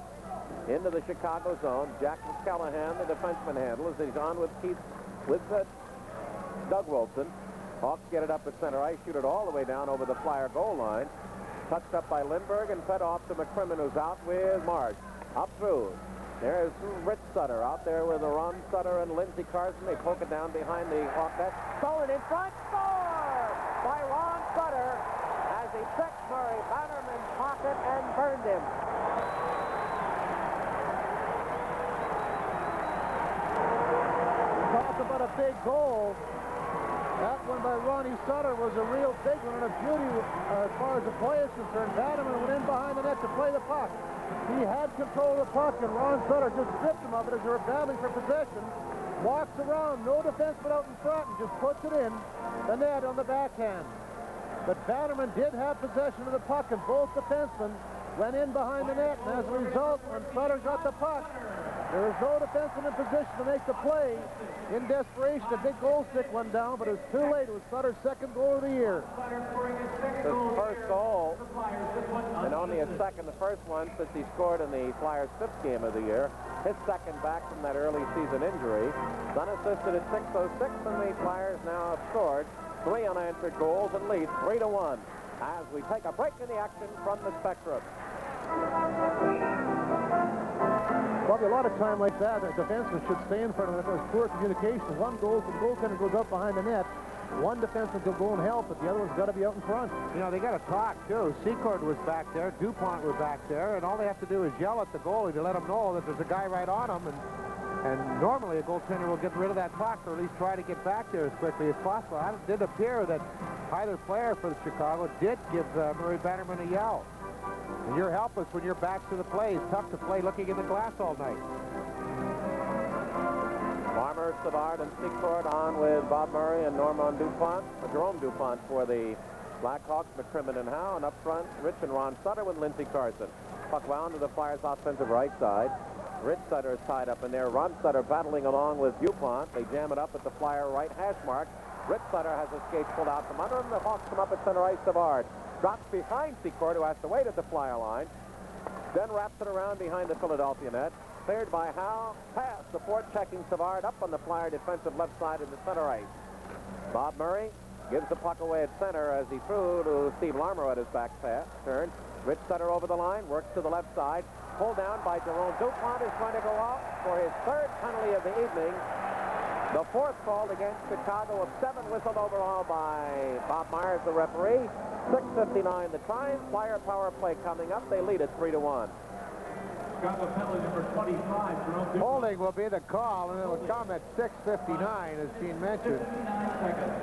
Speaker 3: Into the Chicago zone. Jack Callahan, the defenseman, handles. He's on with Doug Wilson. Hawks get it up at center ice, shoot it all the way down over the Flyer goal line. Touched up by Lindbergh and fed off to McCrimmon, who's out with Marsh. Up through. There's Rich Sutter out there with Ron Sutter and Lindsey Carson. They poke it down behind the Hawk net. Stolen in front. Score by Ron Sutter as he picked Murray Bannerman's pocket and burned him.
Speaker 2: Talk about a big goal. That one by Ronnie Sutter was a real big one and a beauty as far as the play is concerned. Bannerman went in behind the net to play the puck. He had control of the puck, and Ron Sutter just stripped him of it as they were battling for possession. Walks around, no defenseman out in front, and just puts it in the net on the backhand. But Bannerman did have possession of the puck, and both defensemen went in behind the net. And as a result, when Sutter got the puck, there was no defenseman in position to make the play. In desperation, a big goal stick went down, but it was too late. It was Sutter's second goal of the year.
Speaker 3: His first goal, and only a second, the first one since he scored in the Flyers' 5th game of the year. His second back from that early season injury. Unassisted at 6:06, and the Flyers now have scored 3 unanswered goals and lead 3-1 as we take a break in the action from the Spectrum.
Speaker 2: Probably a lot of time like that, a defenseman should stay in front of it. There's poor communication. One goes, the goaltender goes up behind the net. One defenseman will go and help, but the other one's got to be out in front.
Speaker 1: You know, they got to talk, too. Secord was back there. DuPont was back there, and all they have to do is yell at the goalie to let him know that there's a guy right on him, and normally a goaltender will get rid of that puck or at least try to get back there as quickly as possible. It did appear that either player for the Chicago did give Murray Bannerman a yell. And you're helpless when your back's to the play. It's tough to play looking in the glass all night.
Speaker 3: Farmer, Savard, and Secord on with Bob Murray and Normand DuPont. Jerome DuPont for the Blackhawks, McCrimmon and Howe. And up front, Rich and Ron Sutter with Lindsey Carson. Puck wound to the Flyers' offensive right side. Rich Sutter is tied up in there. Ron Sutter battling along with DuPont. They jam it up at the Flyer right hash mark. Rich Sutter has his skate pulled out from under him. The Hawks come up at center ice. Savard drops behind Secord, who has to wait at the Flyer line. Then wraps it around behind the Philadelphia net. Cleared by Howe. Pass. The checking Savard up on the Flyer defensive left side in the center ice. Bob Murray gives the puck away at center as he threw to Steve Larmer at his back pass. Turn. Rich Sutter over the line. Works to the left side. Pulled down by Jerome DuPont is going to go out for his 3rd penalty of the evening. The 4th called against Chicago, of 7 whistled overall by Bob Myers, the referee. 6:59 the time. Flyer power play coming up. They lead it 3-1.
Speaker 4: Chicago penalty number 25. Jerome
Speaker 1: Holding will be the call, and it'll come at 6:59, as Gene mentioned.
Speaker 4: 59 seconds.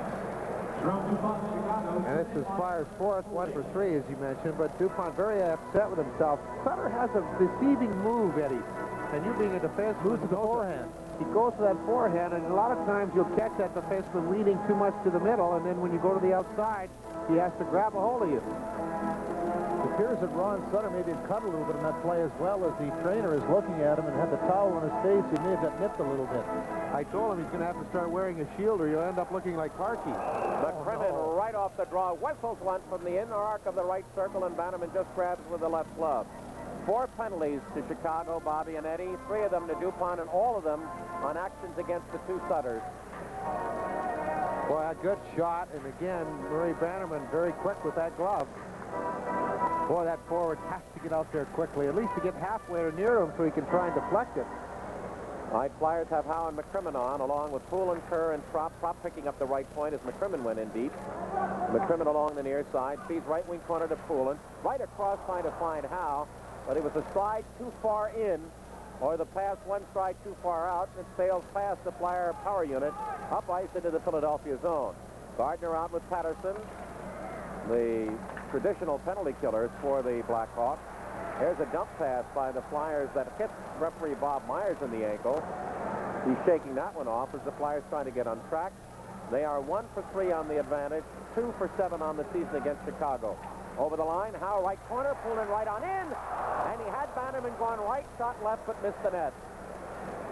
Speaker 4: Jerome DuPont, Chicago.
Speaker 1: And this is Flyers' 4th, 1 for 3, as you mentioned. But DuPont very upset with himself. Sutter has a deceiving move, Eddie. And you being a defenseman,
Speaker 2: Moves to the forehand.
Speaker 1: he goes to that forehand, and a lot of times you'll catch that defenseman leaning too much to the middle, and then when you go to the outside, he has to grab a hold of you.
Speaker 2: It appears that Ron Sutter maybe had cut a little bit in that play as well, as the trainer is looking at him and had the towel on his face. He may have got nipped a little bit.
Speaker 1: I told him he's going to have to start wearing a shield or you'll end up looking like Parkey.
Speaker 3: McCrimmon right off the draw. Whistles one from the inner arc of the right circle, and Bannerman just grabs with the left glove. 4 penalties to Chicago, Bobby and Eddie. 3 of them to DuPont, and all of them on actions against the 2 Sutters.
Speaker 1: Boy, a good shot, and again, Murray Bannerman very quick with that glove. Boy, that forward has to get out there quickly, at least to get halfway or near him so he can try and deflect it.
Speaker 3: All right, Flyers have Howe and McCrimmon on, along with Poulin, Kerr, and Trop. Trop picking up the right point as McCrimmon went in deep. McCrimmon along the near side, feeds right wing corner to Poulin. Right across trying to find Howe, but it was a stride too far in, or the pass 1 stride too far out, and it sails past the Flyer power unit, up ice into the Philadelphia zone. Gardner out with Patterson, the traditional penalty killers for the Blackhawks. Here's a dump pass by the Flyers that hits referee Bob Myers in the ankle. He's shaking that one off as the Flyers trying to get on track. They are 1 for 3 on the advantage, 2 for 7 on the season against Chicago. Over the line, Howe right corner, pulled in right on in, and he had Bannerman going right, shot left, but missed the net.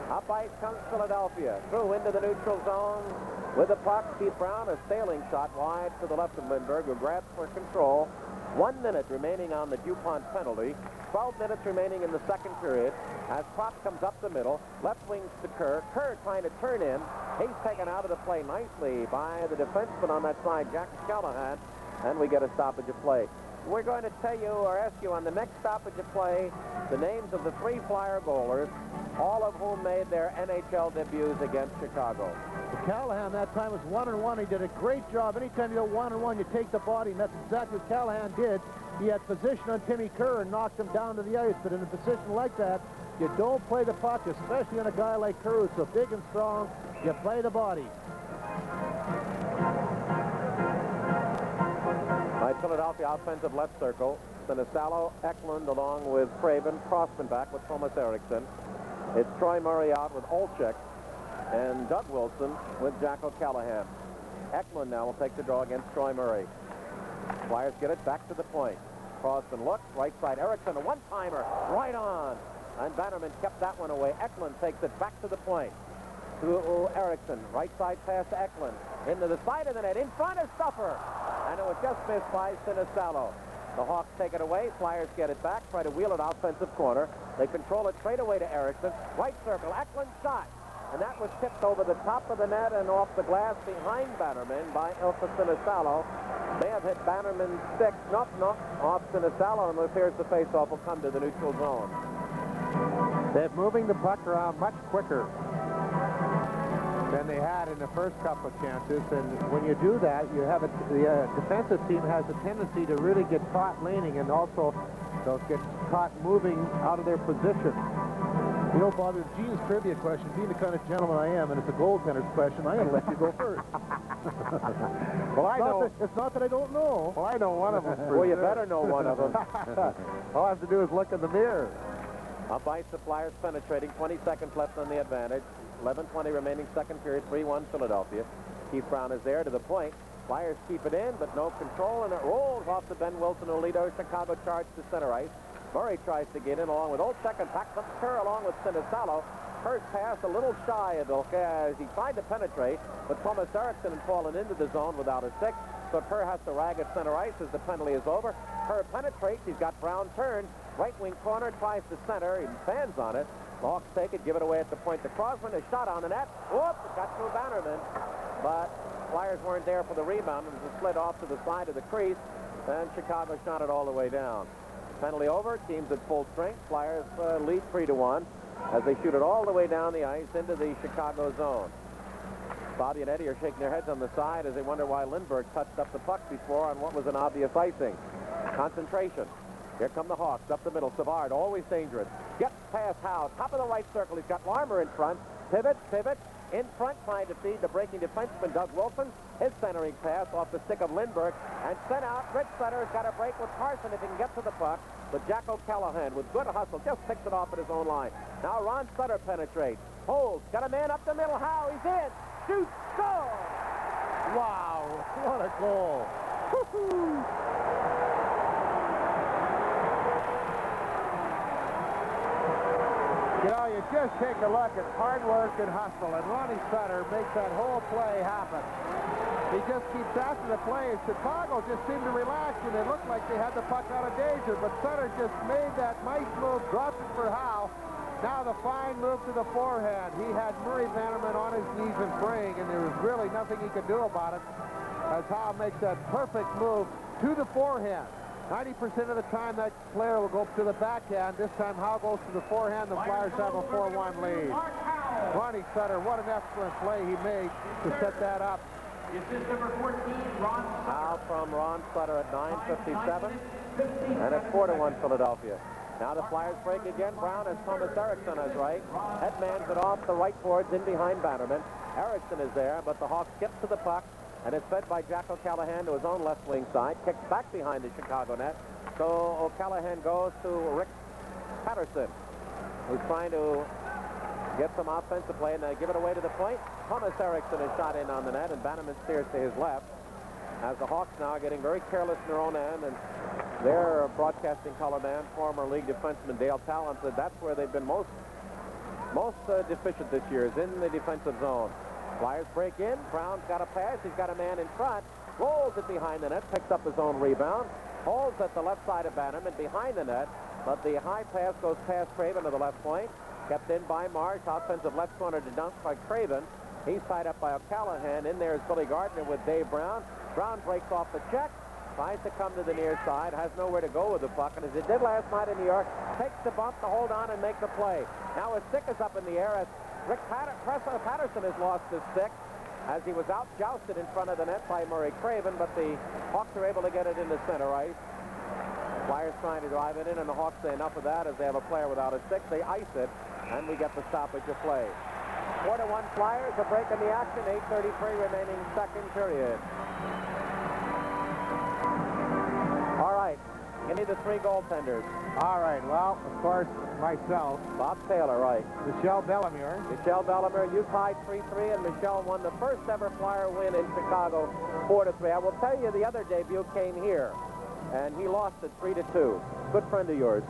Speaker 3: Up ice comes Philadelphia, through into the neutral zone with the puck. Keith Brown, a sailing shot wide to the left of Lindbergh, who grabs for control. 1 minute remaining on the DuPont penalty. 12 minutes remaining in the second period. As Pop comes up the middle, left wings to Kerr. Kerr trying to turn in. He's taken out of the play nicely by the defenseman on that side, Jack Callahan, and we get a stoppage of play. We're going to tell you or ask you on the next stoppage of play the names of the 3 Flyer goalers, all of whom made their NHL debuts against Chicago.
Speaker 2: Callahan that time was 1-1. He did a great job. Anytime you go 1-1, you take the body, and that's exactly what Callahan did. He had position on Timmy Kerr and knocked him down to the ice, but in a position like that, you don't play the puck, especially on a guy like Kerr who's so big and strong. You play the body.
Speaker 3: By Philadelphia offensive left circle, Sinisalo, Eklund along with Craven, Crossman back with Thomas Eriksson. It's Troy Murray out with Olczyk and Doug Wilson with Jack O'Callahan. Eklund now will take the draw against Troy Murray. Flyers get it back to the point. Crossman looks, right side Eriksson, a one-timer, right on. And Bannerman kept that one away. Eklund takes it back to the point. To Eriksson, right side pass to Eklund. Into the side of the net, in front of Stuffer. And it was just missed by Sinisalo. The Hawks take it away. Flyers get it back, try to wheel it offensive corner. They control it straight away to Eriksson. Right circle, Eklund shot. And that was tipped over the top of the net and off the glass behind Bannerman by Ilka Sinisalo. They have hit Bannerman's stick. Nope, off Sinisalo, and it appears the faceoff will come to the neutral zone.
Speaker 1: They're moving the puck around much quicker than they had in the first couple of chances, and when you do that, you have the defensive team has a tendency to really get caught leaning, and also they'll get caught moving out of their position.
Speaker 2: You know, Bobby, with Gene's trivia question, being the kind of gentleman I am, and it's a goaltender's question, I'm going to let you go first.
Speaker 1: Well, I know.
Speaker 2: It's not that I don't know.
Speaker 1: Well, I know one of them.
Speaker 3: Well, you better know one of them.
Speaker 1: All I have to do is look in the mirror.
Speaker 3: Up ice, the Flyers penetrating. 20 seconds left on the advantage. 11:20 remaining second period. 3-1 Philadelphia. Keith Brown is there to the point. Flyers keep it in, but no control, and it rolls off to Ben Wilson, who lead our Chicago charge to center ice. Murray tries to get in along with Olczyk, and back comes Kerr along with Sinisalo. First pass a little shy of Ilka as he tried to penetrate, but Thomas Eriksson had fallen into the zone without a stick, so Kerr has to rag at center ice as the penalty is over. Kerr penetrates. He's got Brown turned. Right wing corner, tries to center. He fans on it. The Hawks take it, give it away at the point to Crossman. A shot on the net. Whoop! It got through Bannerman. But Flyers weren't there for the rebound. It was slid off to the side of the crease, and Chicago shot it all the way down. Penalty over. Teams at full strength. Flyers lead 3-1 as they shoot it all the way down the ice into the Chicago zone. Bobby and Eddie are shaking their heads on the side as they wonder why Lindbergh touched up the puck before on what was an obvious icing. Concentration. Here come the Hawks up the middle. Savard, always dangerous. Gets past Howe. Top of the right circle. He's got Larmer in front. Pivot. In front, trying to feed the breaking defenseman, Doug Wilson. His centering pass off the stick of Lindbergh. And sent out. Rich Sutter's got a break with Carson if he can get to the puck. But Jack O'Callahan, with good hustle, just picks it off at his own line. Now Ron Sutter penetrates. Holds. Got a man up the middle. Howe. He's in. Shoots. Goal.
Speaker 2: Wow. What a goal. Woo-hoo.
Speaker 1: You know, you just take a look at hard work and hustle, and Ronnie Sutter makes that whole play happen. He just keeps after the play, and Chicago just seemed to relax, and it looked like they had the puck out of danger, but Sutter just made that nice move, dropped it for Howe. Now the fine move to the forehand. He had Murray Bannerman on his knees and praying, and there was really nothing he could do about it, as Howe makes that perfect move to the forehand. 90% of the time, that player will go to the backhand. This time, Howe goes to the forehand. The Flyers have a 4-1 lead. Ronnie Sutter, what an excellent play he made to set that up.
Speaker 4: Assist number 14, Ron Sutter.
Speaker 3: Now from Ron Sutter at 9:57. And it's 4-1 Philadelphia. Now the Flyers break again. Brown has Thomas Eriksson as right. Headmans it off the right boards in behind Bannerman. Eriksson is there, but the Hawks get to the puck. And it's fed by Jack O'Callahan to his own left wing side. Kicks back behind the Chicago net. So O'Callahan goes to Rick Patterson, who's trying to get some offensive play, and they give it away to the point. Thomas Erickson is shot in on the net, and Bannerman steers to his left. As the Hawks now are getting very careless in their own end, and their broadcasting color man, former league defenseman Dale Talon, said that's where they've been most deficient this year, is in the defensive zone. Flyers break in. Brown's got a pass. He's got a man in front. Rolls it behind the net, picks up his own rebound, holds at the left side of Bannerman behind the net, but the high pass goes past Craven to the left point. Kept in by Marsh. Offensive left corner to dunk by Craven. He's tied up by O'Callahan. In there is Billy Gardner with Dave Brown. Brown breaks off the check. Tries to come to the near side. Has nowhere to go with the puck. And as it did last night in New York, takes the bump to hold on and make the play. Now his stick is up in the air as Rick Patterson has lost his stick as he was out-jousted in front of the net by Murray Craven, but the Hawks are able to get it into center ice. Flyers trying to drive it in, and the Hawks say enough of that as they have a player without a stick. They ice it, and we get the stoppage of play. 4-1 Flyers, a break in the action, 8:33 remaining second period. All right, you need the three goaltenders.
Speaker 1: All right, well, of course, myself.
Speaker 3: Bob Taylor, right.
Speaker 1: Michel Bellemare.
Speaker 3: Michel Bellemare, you tied 3-3, and Michel won the first ever Flyer win in Chicago, 4-3. I will tell you, the other debut came here, and he lost it 3-2. Good friend of yours.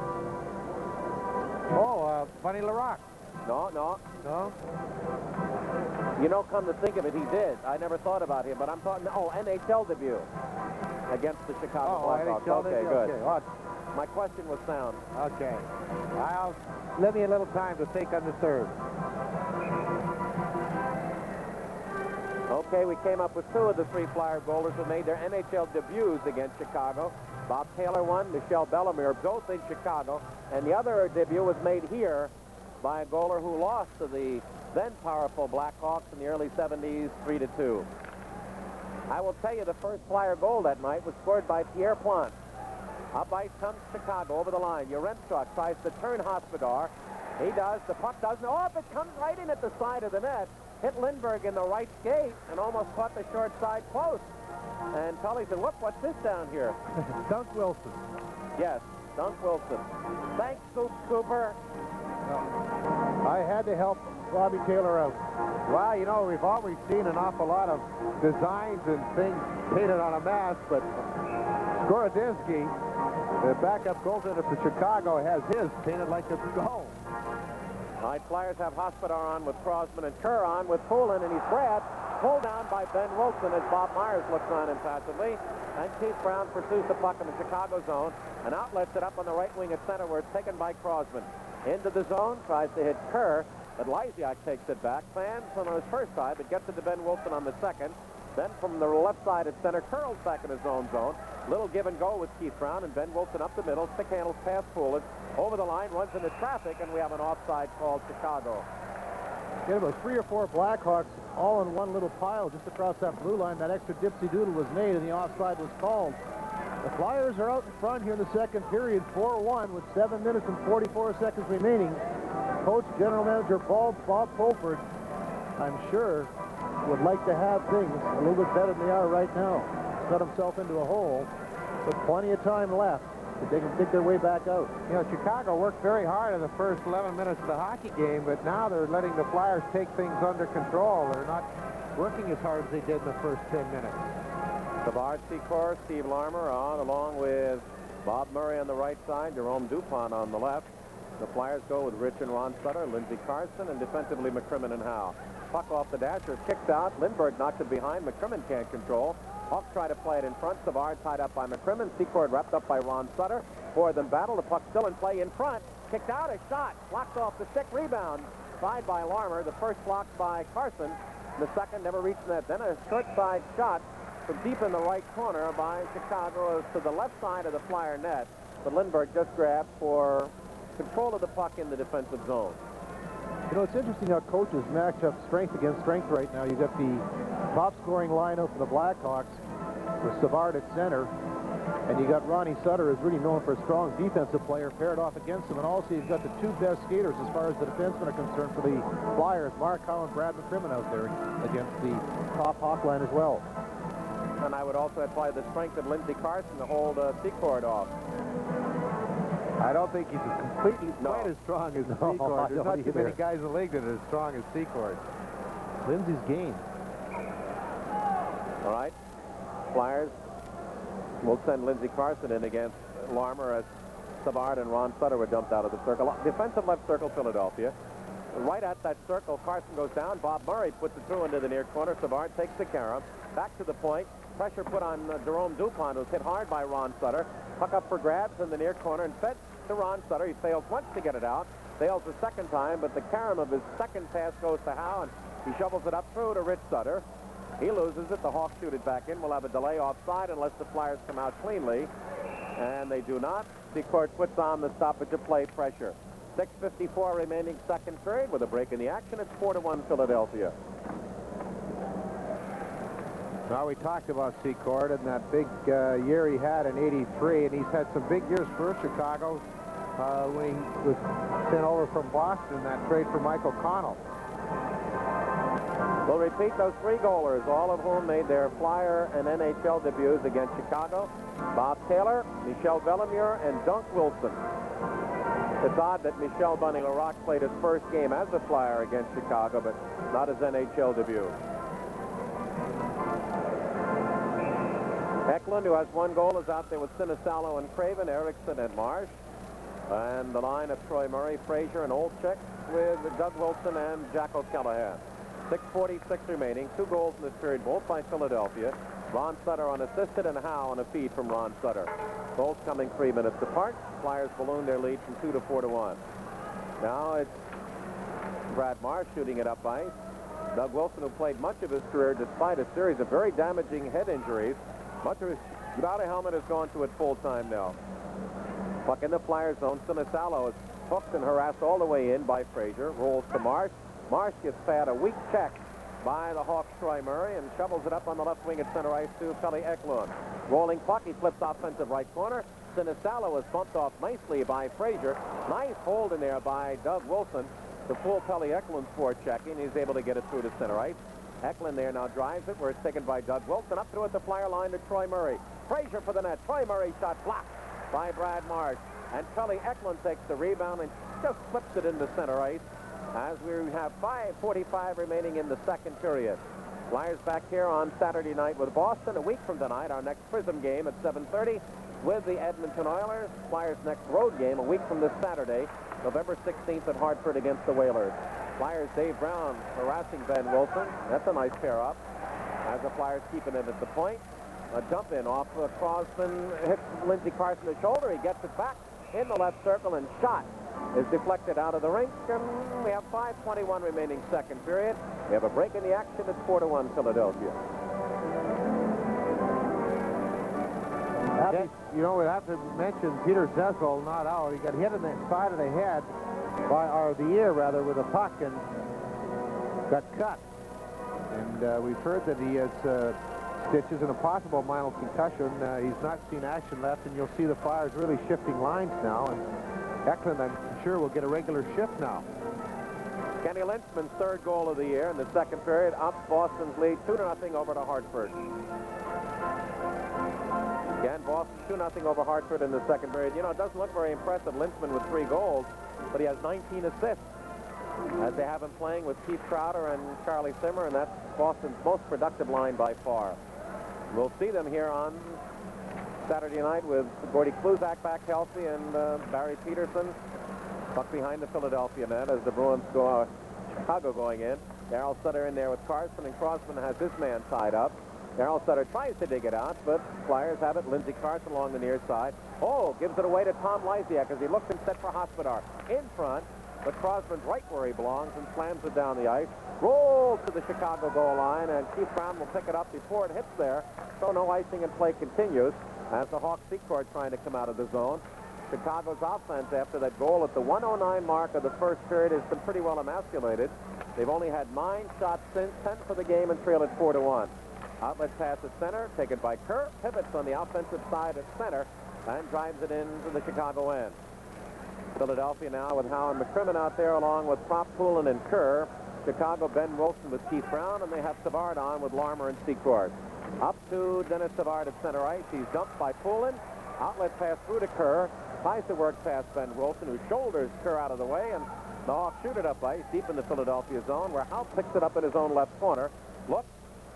Speaker 1: Oh, Bunny LaRock.
Speaker 3: No.
Speaker 1: No?
Speaker 3: You know, come to think of it, he did. I never thought about him, but I'm talking, NHL debut against the Chicago Blackhawks. Okay, good.
Speaker 1: Okay. Well,
Speaker 3: my question was sound.
Speaker 1: okay. Let me a little time to think on the third.
Speaker 3: Okay, we came up with two of the three Flyer goalers who made their NHL debuts against Chicago. Bob Taylor won, Michel Bellemare, both in Chicago, and the other debut was made here by a goaler who lost to the then powerful Blackhawks in the early 70s, 3-2. I will tell you the first Flyer goal that night was scored by Pierre Plante. Up ice comes Chicago over the line. Yaremchuk tries to turn Hospodar. He does. The puck doesn't. Oh, it comes right in at the side of the net. Hit Lindbergh in the right skate and almost caught the short side post. And Tully said, what's this down here?
Speaker 1: Dunk Wilson.
Speaker 3: Yes, Dunk Wilson. Thanks, Scoop Scooper.
Speaker 2: I had to help Bobby Taylor out.
Speaker 1: Well, you know, we've always seen an awful lot of designs and things painted on a mask, but Skorodinsky, the backup goaltender for Chicago, has his painted like a skull.
Speaker 3: All right, Flyers have Hospodar on with Crosman and Kerr on with Poulin, and he's grabbed, pulled down by Ben Wilson as Bob Myers looks on impassively. And Keith Brown pursues the puck in the Chicago zone and outlets it up on the right wing at center where it's taken by Crosman. Into the zone, tries to hit Kerr, but Lysiak takes it back. Fans on his first time, but gets it to Ben Wilson on the second. Then from the left side at center, Curl's back in his own zone. Little give and go with Keith Brown, and Ben Wilson up the middle. Stick handles past Poulin. Over the line, runs into traffic, and we have an offside called Chicago.
Speaker 2: Get about 3 or 4 Blackhawks all in one little pile just across that blue line. That extra dipsy doodle was made, and the offside was called. The Flyers are out in front here in the second period, 4-1 with 7 minutes and 44 seconds remaining. Coach, General Manager Bob Fulford, I'm sure, would like to have things a little bit better than they are right now. He's got himself into a hole with plenty of time left. They can dig their way back out.
Speaker 1: You know, Chicago worked very hard in the first 11 minutes of the hockey game, but now they're letting the Flyers take things under control. They're not working as hard as they did in the first 10 minutes.
Speaker 3: Savard, Secor, Steve Larmer on, along with Bob Murray on the right side, Jerome Dupont on the left. The Flyers go with Rich and Ron Sutter, Lindsey Carson, and defensively McCrimmon and Howe. Puck off the dasher, kicked out. Lindbergh knocks it behind. McCrimmon can't control. Hawks try to play it in front. Savard tied up by McCrimmon. Secord wrapped up by Ron Sutter. Four of them battle. The puck still in play in front. Kicked out, a shot. Blocked off the stick. Rebound. Side by Larmer. The first blocked by Carson. The second never reached net. Then a short side shot from deep in the right corner by Chicago to the left side of the Flyer net. But Lindbergh just grabbed for control of the puck in the defensive zone.
Speaker 2: You know, it's interesting how coaches match up strength against strength right now. You got the top scoring lineup for the Blackhawks with Savard at center, and you got Ronnie Sutter, who's really known for a strong defensive player, paired off against him. And also you've got the two best skaters as far as the defensemen are concerned for the Flyers, Mark Howe and Brad McCrimmon out there against the top Hawk line as well.
Speaker 3: And I would also apply the strength of Lindsey Carson to hold Secord off.
Speaker 1: I don't think he's completely quite as strong as Secord. There's not too many guys in the league that are as strong as Secord. Lindsay's game.
Speaker 3: All right. Flyers will send Lindsey Carson in against Larmer as Savard and Ron Sutter were dumped out of the circle. Defensive left circle, Philadelphia. Right at that circle, Carson goes down. Bob Murray puts it through into the near corner. Savard takes the carom. Back to the point. Pressure put on Jerome Dupont, who's hit hard by Ron Sutter. Puck up for grabs in the near corner and fed to Ron Sutter. He fails once to get it out. Fails the second time, but the carom of his second pass goes to Howe, and he shovels it up through to Rich Sutter. He loses it. The Hawks shoot it back in. We'll have a delay offside unless the Flyers come out cleanly. And they do not. Secord puts on the stoppage of play pressure. 6:54 remaining second period with a break in the action. It's 4-1 Philadelphia.
Speaker 1: Now, we talked about Secord and that big year he had in '83, and he's had some big years for Chicago when he was sent over from Boston, that trade for Michael Connell.
Speaker 3: We'll repeat those three goalers, all of whom made their Flyer and NHL debuts against Chicago. Bob Taylor, Michel Bellemare, and Dunk Wilson. It's odd that Michel Bunny LaRocque played his first game as a Flyer against Chicago, but not his NHL debut. Eklund, who has one goal, is out there with Sinisalo and Craven, Erickson and Marsh. And the line of Troy Murray, Frazier, and Olczyk with Doug Wilson and Jack O'Callahan. 6:46 remaining. 2 goals in this period, both by Philadelphia. Ron Sutter unassisted and Howe on a feed from Ron Sutter. Both coming 3 minutes apart. Flyers balloon their lead from 2 to 4-1. Now it's Brad Marsh shooting it up ice. Doug Wilson, who played much of his career despite a series of very damaging head injuries. Much of his without a helmet has gone to it full time now. Puck in the Flyers zone. Sinisalo is hooked and harassed all the way in by Frazier. Rolls to Marsh. Marsh gets fed a weak check by the Hawks' Troy Murray and shovels it up on the left wing at center ice to Pelle Eklund. Rolling puck, he flips offensive right corner. Sinisalo is bumped off nicely by Frazier. Nice hold in there by Doug Wilson to pull Pelle Eklund's forechecking. He's able to get it through to center ice. Eklund there now drives it where it's taken by Doug Wilson. Up through at the Flyer line to Troy Murray. Frazier for the net. Troy Murray shot blocked by Brad Marsh. And Pelle Eklund takes the rebound and just flips it into center ice as we have 5:45 remaining in the second period. Flyers back here on Saturday night with Boston. A week from tonight, our next Prism game at 7:30 with the Edmonton Oilers. Flyers' next road game a week from this Saturday, November 16th at Hartford against the Whalers. Flyers' Dave Brown harassing Ben Wilson. That's a nice pair up as the Flyers keeping it at the point. A dump in off Crosman hits Lindsey Carson in the shoulder. He gets it back in the left circle and shot is deflected out of the rink, and we have 5:21 remaining second period. We have a break in the action. It's 4-1 Philadelphia.
Speaker 1: You know, we have to mention Peter Zesel not out. He got hit in the side of the head or the ear rather with a puck and got cut. And we've heard that he has stitches and a possible minor concussion. He's not seen action left, and you'll see the Flyers really shifting lines now. And Eklund, I'm sure, will get a regular shift now.
Speaker 3: Kenny Lynchman's third goal of the year in the second period ups Boston's lead 2-0 over to Hartford. Again, Boston 2-0 over Hartford in the second period. You know, it doesn't look very impressive. Lynchman with 3 goals, but he has 19 assists as they have him playing with Keith Crowder and Charlie Simmer, and that's Boston's most productive line by far. We'll see them here on Saturday night with Gordy Kluzak back healthy and Barry Peterson puck behind the Philadelphia net as the Bruins go Chicago going in. Darryl Sutter in there with Carson, and Crosman has his man tied up. Darryl Sutter tries to dig it out, but Flyers have it. Lindsey Carson along the near side. Oh, gives it away to Tom Lysiak as he looks and set for Hospodar. In front, but Crosman's right where he belongs and slams it down the ice. Rolls to the Chicago goal line, and Keith Brown will pick it up before it hits there. So no icing and play continues as the Hawks Secord trying to come out of the zone. Chicago's offense after that goal at the 1:09 mark of the first period has been pretty well emasculated. They've only had 9 shots since, 10 for the game, and trail at 4-1. Outlet pass at center, taken by Kerr, pivots on the offensive side at center, and drives it into the Chicago end. Philadelphia now with Howe and McCrimmon out there along with Prop, Poulin, and Kerr. Chicago, Ben Wilson with Keith Brown, and they have Savard on with Larmer and Secord. Up to Dennis Savard at center ice. He's dumped by Poulin. Outlet pass through to Kerr. tries to work past Ben Wilson, who shoulders Kerr out of the way, and the Hawks shoot it up ice deep in the Philadelphia zone, where Howe picks it up in his own left corner. Looks,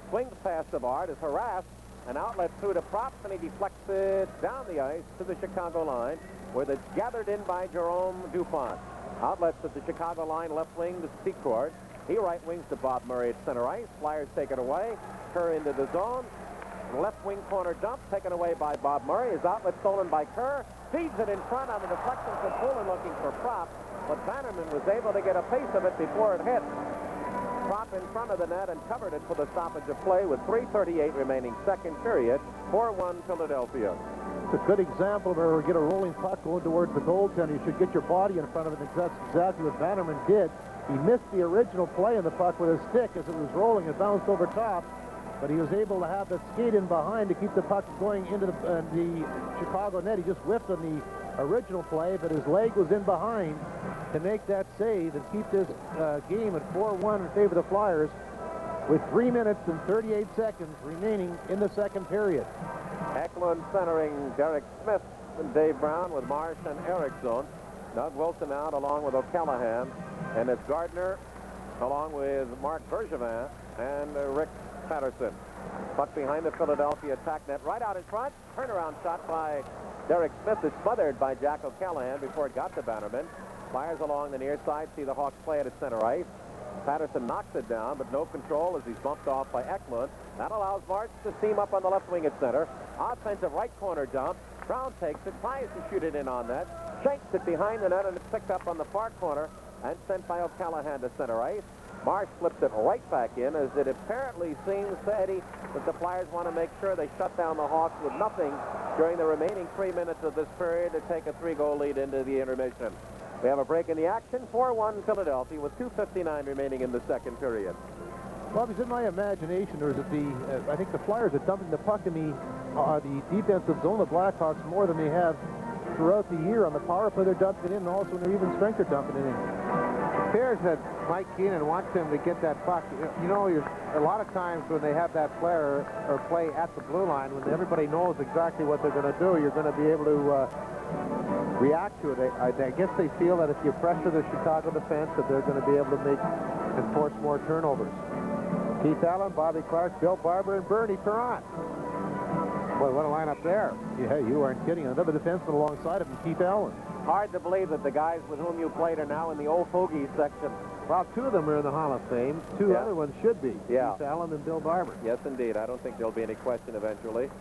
Speaker 3: swings past Savard, is harassed, and outlet through to Props, and he deflects it down the ice to the Chicago line, where it's gathered in by Jerome Dupont. Outlets at the Chicago line, left wing to Secord. He right wings to Bob Murray at center ice. Flyers take it away. Kerr into the zone. Left wing corner dump taken away by Bob Murray. His outlet stolen by Kerr. Feeds it in front on the deflection from Poulin looking for Props, but Bannerman was able to get a piece of it before it hit. Prop in front of the net and covered it for the stoppage of play with 3:38 remaining second period. 4-1 Philadelphia.
Speaker 2: It's a good example of where we get a rolling puck going towards the goaltender. You should get your body in front of it, and that's exactly what Bannerman did. He missed the original play in the puck with his stick as it was rolling. It bounced over top, but he was able to have the skate in behind to keep the puck going into the Chicago net. He just whiffed on the original play, but his leg was in behind to make that save and keep this game at 4-1 in favor of the Flyers with 3 minutes and 38 seconds remaining in the second period.
Speaker 3: Eklund centering Derek Smith and Dave Brown with Marsh and Erickson. Doug Wilson out along with O'Callahan, and it's Gardner along with Mark Bergevin and Rick Patterson. Puck behind the Philadelphia attack net, right out in front. Turnaround shot by Derek Smith is smothered by Jack O'Callahan before it got to Bannerman. Flyers along the near side, see the Hawks play it at center ice. Patterson knocks it down, but no control as he's bumped off by Eklund. That allows March to seam up on the left wing at center. Offensive right corner dump. Brown takes it, tries to shoot it in on net. Shanks it behind the net, and it's picked up on the far corner and sent by O'Callahan to center ice. Marsh flips it right back in, as it apparently seems to Eddie that the Flyers want to make sure they shut down the Hawks with nothing during the remaining 3 minutes of this period to take a 3-goal lead into the intermission. We have a break in the action, 4-1 Philadelphia with 2:59 remaining in the second period.
Speaker 2: Well, it was in my imagination, or is it I think the Flyers are dumping the puck in the defensive zone of the Blackhawks more than they have throughout the year. On the power play, they're dumping it in, and also in their even strength, they're dumping it in.
Speaker 1: It appears that Mike Keenan wants him to get that puck. You know, a lot of times when they have that player or play at the blue line, when everybody knows exactly what they're going to do, you're going to be able to react to it. I guess they feel that if you pressure the Chicago defense, that they're going to be able to enforce more turnovers. Keith Allen, Bobby Clark, Bill Barber, and Bernie Perrant. Boy, what a lineup there.
Speaker 2: Yeah, you aren't kidding. Another defenseman alongside of him, Keith Allen.
Speaker 3: Hard to believe that the guys with whom you played are now in the old fogies section.
Speaker 1: Well, 2 of them are in the Hall of Fame. 2 other ones should be.
Speaker 3: Yeah.
Speaker 1: Keith Allen and Bill Barber.
Speaker 3: Yes, indeed. I don't think there'll be any question eventually.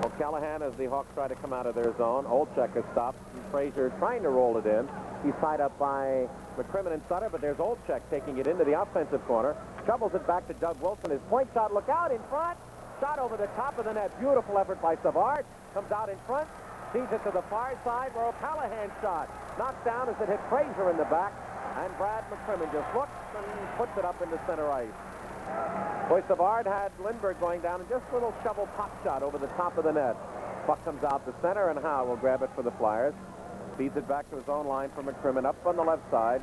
Speaker 3: O'Callahan, as the Hawks try to come out of their zone. Olczyk is stopped. Frazier trying to roll it in. He's tied up by McCrimmon and Sutter, but there's Olczyk taking it into the offensive corner. Shovels it back to Doug Wilson. His point shot, look out in front. Shot over the top of the net. Beautiful effort by Savard. Comes out in front. Sees it to the far side where O'Callahan shot. Knocked down as it hit Frazier in the back. And Brad McCrimmon just looks and puts it up into center ice. Boy, Savard had Lindbergh going down and just a little shovel pop shot over the top of the net. Puck comes out to center, and Howe will grab it for the Flyers. Feeds it back to his own line for McCrimmon up on the left side.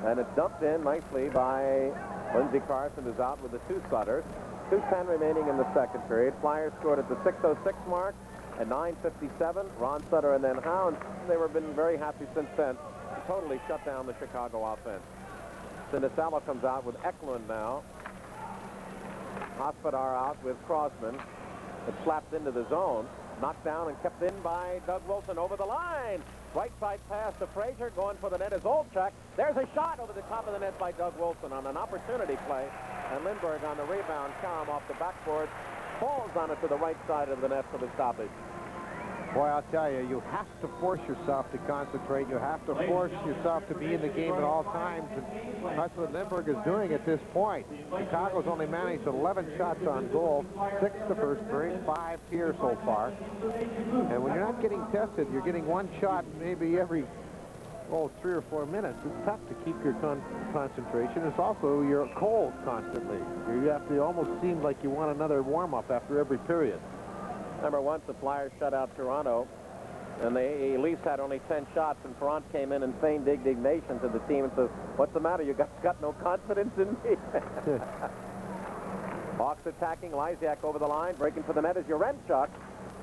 Speaker 3: And it's dumped in nicely by Lindsey Carson, who's out with the 2 Sutters. 2:10 remaining in the second period. Flyers scored at the 6:06 mark at 9:57. Ron Sutter and then Howe, and they were been very happy since then to totally shut down the Chicago offense. Sinisalo comes out with Eklund now. Hospodar out with Crossman. It slapped into the zone. Knocked down and kept in by Doug Wilson over the line. Right side pass to Frazier. Going for the net is Olczyk. There's a shot over the top of the net by Doug Wilson on an opportunity play. And Lindbergh on the rebound. Karam off the backboard. Falls on it to the right side of the net for the stoppage.
Speaker 1: Boy, I'll tell you, you have to force yourself to concentrate. You have to force yourself to be in the game at all times. And that's what Lindbergh is doing at this point. Chicago's only managed 11 shots on goal, 6 the first period, 5 here so far. And when you're not getting tested, you're getting 1 shot maybe every 3 or 4 minutes. It's tough to keep your concentration. It's also you're cold constantly. You have to almost seem like you want another warm-up after every period.
Speaker 3: Remember, once the Flyers shut out Toronto, and they at least had only 10 shots, and Perrant came in and feigned indignation to the team and said, "What's the matter? You got no confidence in me?" Hawks attacking. Lysiak over the line. Breaking for the net is Yaremchuk.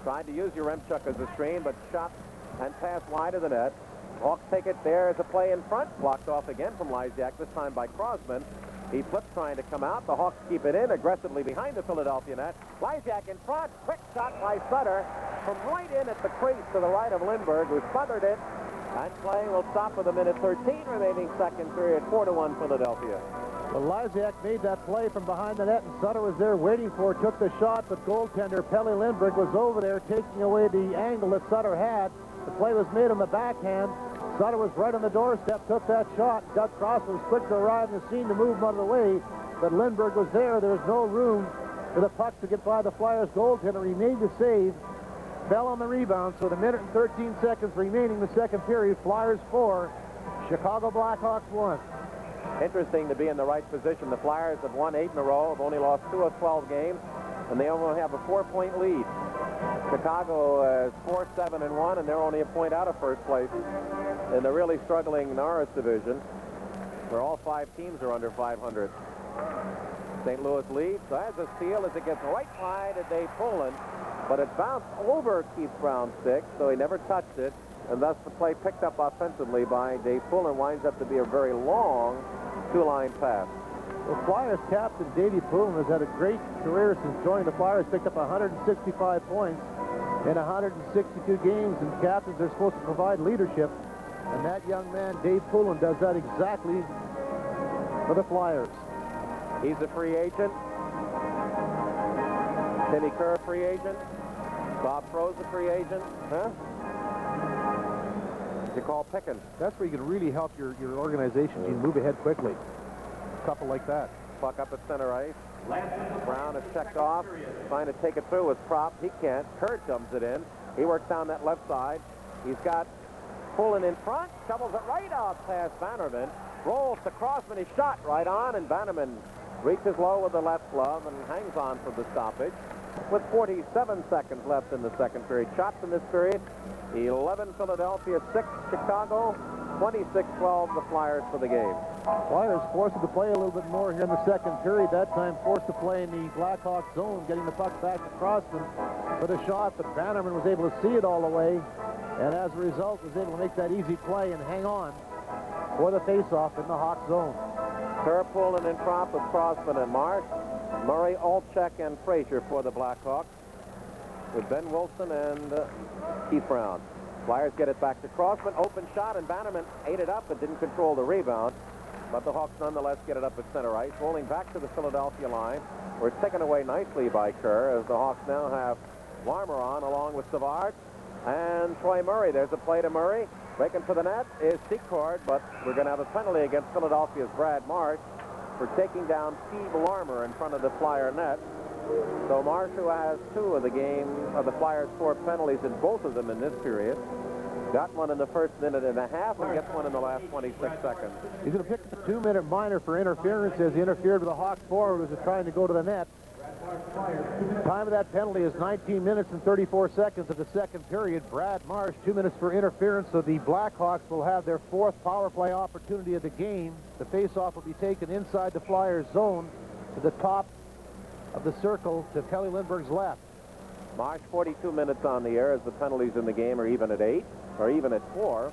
Speaker 3: Tried to use Yaremchuk as a screen, but shot and passed wide of the net. Hawks take it. There is a play in front. Blocked off again from Lysiak, this time by Crosman. He flips trying to come out. The Hawks keep it in aggressively behind the Philadelphia net. Lysiak in front. Quick shot by Sutter from right in at the crease to the right of Lindbergh, who smothered it. And play will stop with a minute 13 remaining second period. 4-1 Philadelphia.
Speaker 2: Well, Lysiak made that play from behind the net, and Sutter was there waiting for it, took the shot, but goaltender Pelle Lindbergh was over there taking away the angle that Sutter had. The play was made on the backhand. Sutter was right on the doorstep, took that shot. Doug Crossman was quick to arrive in the scene to move him out of the way, but Lindbergh was there. There was no room for the puck to get by the Flyers goaltender. He made the save, fell on the rebound, so with a minute and 13 seconds remaining in the second period, Flyers 4, Chicago Blackhawks 1.
Speaker 3: Interesting to be in the right position. The Flyers have won 8 in a row, have only lost 2 of 12 games, and they only have a 4-point lead. Chicago is 4-7-1, and they're only a point out of first place in the really struggling Norris division, where all 5 teams are under 500. St. Louis leads. So has a steal as it gets right wide at Dave Poulin, but it bounced over Keith Brown's stick, so he never touched it, and thus the play picked up offensively by Dave Poulin winds up to be a very long two-line pass.
Speaker 2: Well, Flyers captain Davey Poulin has had a great career since joining the Flyers, picked up 165 points in 162 games, and captains are supposed to provide leadership, and that young man, Dave Poulin, does that exactly for the Flyers.
Speaker 3: He's a free agent. Timmy Kerr, free agent. Bob Froese, a free agent. Huh? You call Pickens.
Speaker 2: That's where you can really help your organization. You can move ahead quickly. A couple like that.
Speaker 3: Puck up at center ice. Brown is checked off. Trying to take it through with Prop. He can't. Kerr dumps it in. He works down that left side. He's got Poulin in front. Shovels it right off past Bannerman. Rolls to Crossman. He shot right on, and Bannerman reaches low with the left glove and hangs on for the stoppage. With 47 seconds left in the second period. Shots in this period. 11 Philadelphia, 6 Chicago, 26-12 the Flyers for the game.
Speaker 2: Flyers forced to play a little bit more here in the second period. That time forced to play in the Blackhawk zone, getting the puck back to Crossman for the shot, but Bannerman was able to see it all the way, and as a result was able to make that easy play and hang on for the faceoff in the Hawk zone.
Speaker 3: Kerr, Poulin in front with Crossman and Marsh. Murray, Olczyk, and Frazier for the Blackhawks, with Ben Wilson and Keith Brown. Flyers get it back to Crossman. Open shot, and Bannerman ate it up but didn't control the rebound. But the Hawks nonetheless get it up at center ice. Rolling back to the Philadelphia line, where it's taken away nicely by Kerr, as the Hawks now have Larmer on along with Savard and Troy Murray. There's a play to Murray. Breaking for the net is Secord, but we're going to have a penalty against Philadelphia's Brad Marsh for taking down Steve Larmer in front of the Flyer net. So Marsh, who has 2 of the Flyers' 4 penalties, in both of them in this period, got one in the first minute and a half and gets one in the last 26 seconds.
Speaker 2: He's going to pick the 2-minute minor for interference as he interfered with the Hawks forward who was trying to go to the net. Time of that penalty is 19 minutes and 34 seconds of the second period. Brad Marsh, 2 minutes for interference, so the Blackhawks will have their 4th power play opportunity of the game. The faceoff will be taken inside the Flyers zone to the top of the circle to Pelle Lindbergh's left.
Speaker 3: Marsh 42 minutes on the air as the penalties in the game are even at 8, or even at 4.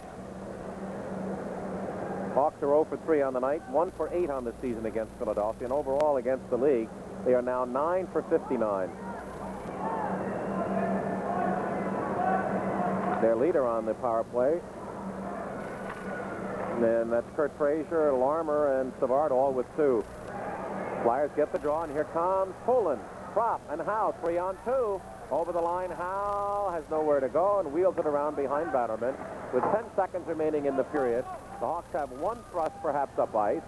Speaker 3: Hawks are 0 for 3 on the night, 1 for 8 on the season against Philadelphia, and overall against the league, they are now 9 for 59. Their leader on the power play. And then that's Kurt Frazier, Larmer, and Savard, all with 2. Flyers get the draw, and here comes Poulin, Prop, and Howe, 3 on 2. Over the line, Howe has nowhere to go and wheels it around behind Bannerman. With 10 seconds remaining in the period, the Hawks have 1 thrust perhaps up ice.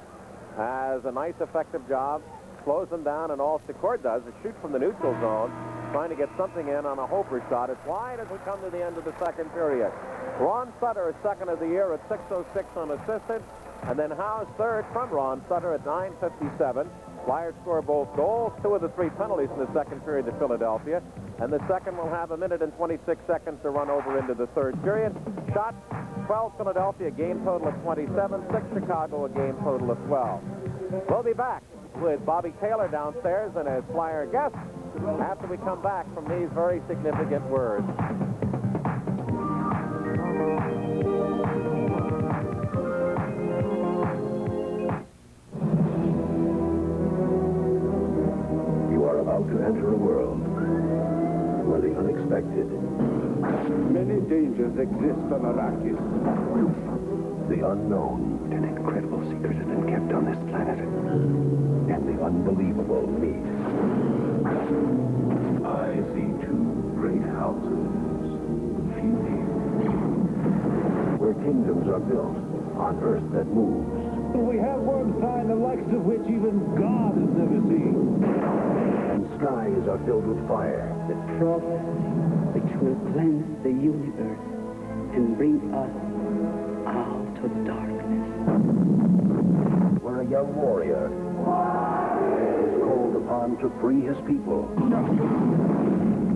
Speaker 3: Has a nice effective job, slows them down, and all Secord does is shoot from the neutral zone, trying to get something in on a Hoper shot. It's wide as we come to the end of the second period. Ron Sutter is second of the year at 6:06 unassisted, and then Howe's third from Ron Sutter at 9:57. Flyers score both goals, 2 of the 3 penalties in the second period to Philadelphia, and the second will have a minute and 26 seconds to run over into the third period. Shots, 12 Philadelphia, a game total of 27, 6 Chicago, a game total of 12. We'll be back with Bobby Taylor downstairs and his Flyer guest, after we come back from these very significant words.
Speaker 7: You are about to enter a world where the unexpected.
Speaker 14: Many dangers exist on Arrakis.
Speaker 7: The unknown.
Speaker 14: An incredible secret has been kept on this planet.
Speaker 7: And the unbelievable meet.
Speaker 14: I see two great houses.
Speaker 7: Where kingdoms are built on earth that moves.
Speaker 14: We have one sign the likes of which even God has never seen.
Speaker 7: And skies are filled with fire.
Speaker 15: The prophecy which will cleanse the universe and bring us out of darkness.
Speaker 7: Where a young warrior is called upon to free his people.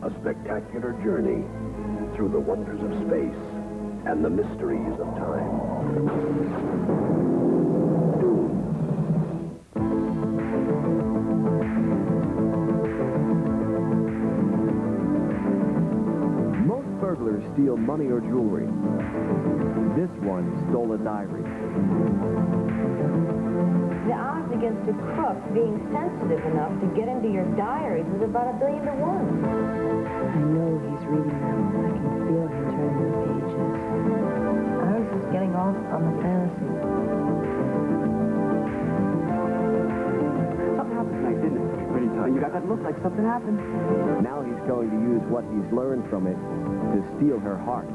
Speaker 7: A spectacular journey through the wonders of space and the mysteries of time.
Speaker 16: Most burglars steal money or jewelry. This one stole a diary.
Speaker 17: The odds against a crook being sensitive enough to get into your diaries is about 1 billion to 1.
Speaker 8: I know he's reading them. I can feel him turning the pages.
Speaker 17: I was just getting off on the fantasy.
Speaker 16: Something happened tonight, didn't it? Pretty tight. You got that look like something happened. Now he's going to use what he's learned from it to steal her heart.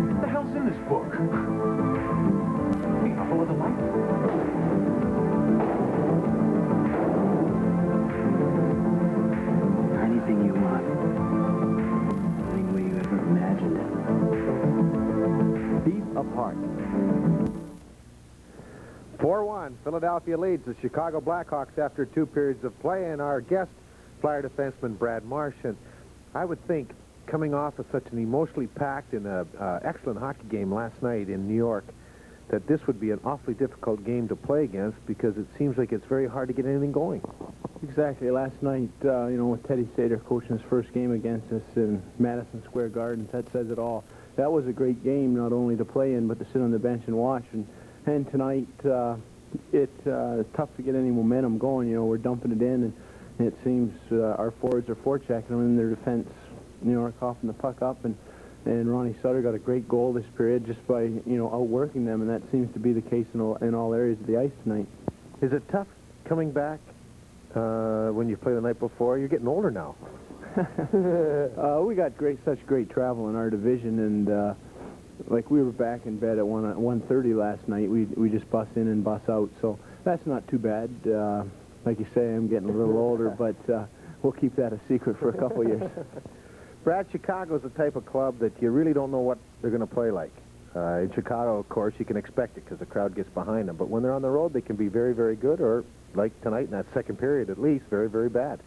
Speaker 14: What the hell's in this book? Follow the light.
Speaker 15: Anything you want. Any way you ever imagined it.
Speaker 16: Deep apart.
Speaker 1: 4-1, Philadelphia leads the Chicago Blackhawks after 2 periods of play, and our guest, Flyer defenseman Brad Marsh. And I would think, coming off of such an emotionally packed and excellent hockey game last night in New York, that this would be an awfully difficult game to play against because it seems like it's very hard to get anything going.
Speaker 11: Exactly. Last night, with Teddy Sater coaching his first game against us in Madison Square Garden, that says it all. That was a great game, not only to play in, but to sit on the bench and watch. And tonight, it's tough to get any momentum going. We're dumping it in, and it seems our forwards are forechecking them in their defense, are coughing the puck up, and Ronnie Sutter got a great goal this period just by, outworking them, and that seems to be the case in all areas of the ice tonight.
Speaker 1: Is it tough coming back when you play the night before? You're getting older now.
Speaker 11: We got such great travel in our division, and like we were back in bed at 1:30 last night. We just bus in and bus out, so that's not too bad. Like you say, I'm getting a little older, but we'll keep that a secret for a couple years.
Speaker 1: Brad, Chicago's the type of club that you really don't know what they're going to play like. In Chicago, of course, you can expect it because the crowd gets behind them. But when they're on the road, they can be very, very good, or, like tonight in that second period at least, very, very bad.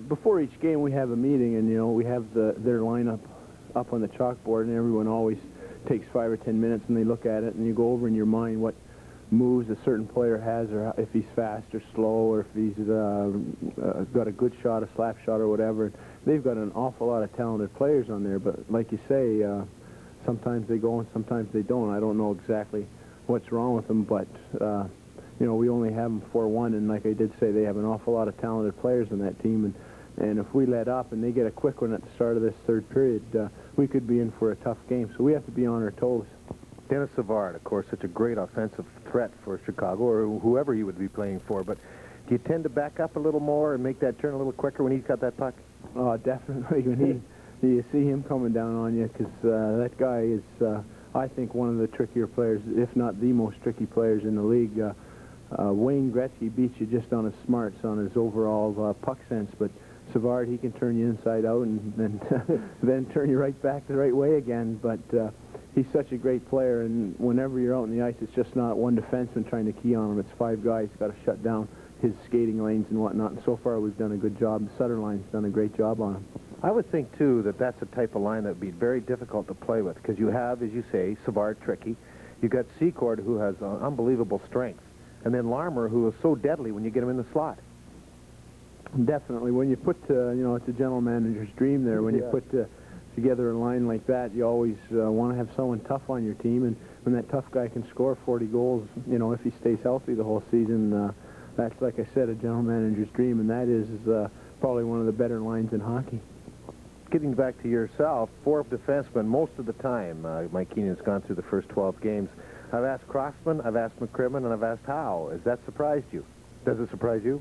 Speaker 11: Before each game, we have a meeting, and, we have their lineup up on the chalkboard, and everyone always takes 5 or 10 minutes, and they look at it, and you go over in your mind what moves a certain player has, or if he's fast or slow, or if he's got a good shot, a slap shot, or whatever. They've got an awful lot of talented players on there, but like you say, sometimes they go and sometimes they don't. I don't know exactly what's wrong with them, but, we only have them 4-1, and like I did say, they have an awful lot of talented players on that team, and if we let up and they get a quick one at the start of this third period, we could be in for a tough game, so we have to be on our toes.
Speaker 1: Dennis Savard, of course, such a great offensive threat for Chicago, or whoever he would be playing for, but do you tend to back up a little more and make that turn a little quicker when he's got that puck?
Speaker 11: Oh, definitely. When you see him coming down on you, because that guy is, I think, one of the trickier players, if not the most tricky players in the league. Wayne Gretzky beats you just on his smarts, on his overall puck sense, but Savard, he can turn you inside out and then turn you right back the right way again. But he's such a great player, and whenever you're out on the ice, it's just not one defenseman trying to key on him. It's 5 guys got to shut down his skating lanes and whatnot. And so far, we've done a good job. The Sutter line's done a great job on him.
Speaker 1: I would think, too, that that's the type of line that would be very difficult to play with, because you have, as you say, Savard tricky. You've got Secord, who has unbelievable strength. and then Larmer, who is so deadly when you get him in the slot.
Speaker 2: Definitely. When you put, it's a general manager's dream there. When you put together a line like that, you always want to have someone tough on your team, and when that tough guy can score 40 goals, if he stays healthy the whole season, that's, like I said, a general manager's dream, and that is probably one of the better lines in hockey.
Speaker 1: Getting back to yourself, 4 defensemen most of the time. Mike Keenan's gone through the first 12 games. I've asked Crossman, I've asked McCrimmon, and I've asked Howe. Has that surprised you? Does it surprise you?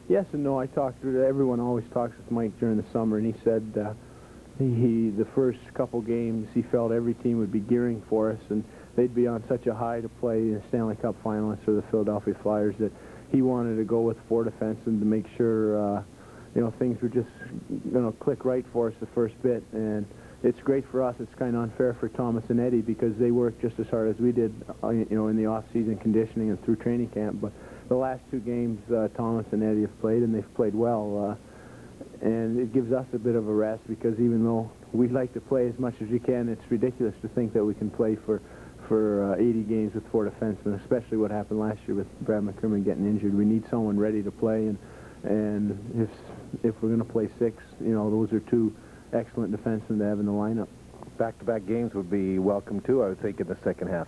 Speaker 2: Yes and no. Everyone always talks with Mike during the summer, and he said the first couple games he felt every team would be gearing for us, and they'd be on such a high to play the Stanley Cup finalists or the Philadelphia Flyers that he wanted to go with 4 defensemen to make sure things were just going to click right for us the first bit. And it's great for us. It's kind of unfair for Thomas and Eddie because they worked just as hard as we did, in the off-season conditioning and through training camp. But the last 2 games Thomas and Eddie have played, and they've played well. And it gives us a bit of a rest because even though we like to play as much as we can, it's ridiculous to think that we can play for 80 games with 4 defensemen, especially what happened last year with Brad McCrimmon getting injured. We need someone ready to play, and if we're going to play 6, those are 2 excellent defensemen to have in the lineup.
Speaker 1: Back-to-back games would be welcome, too, I would think, in the second half.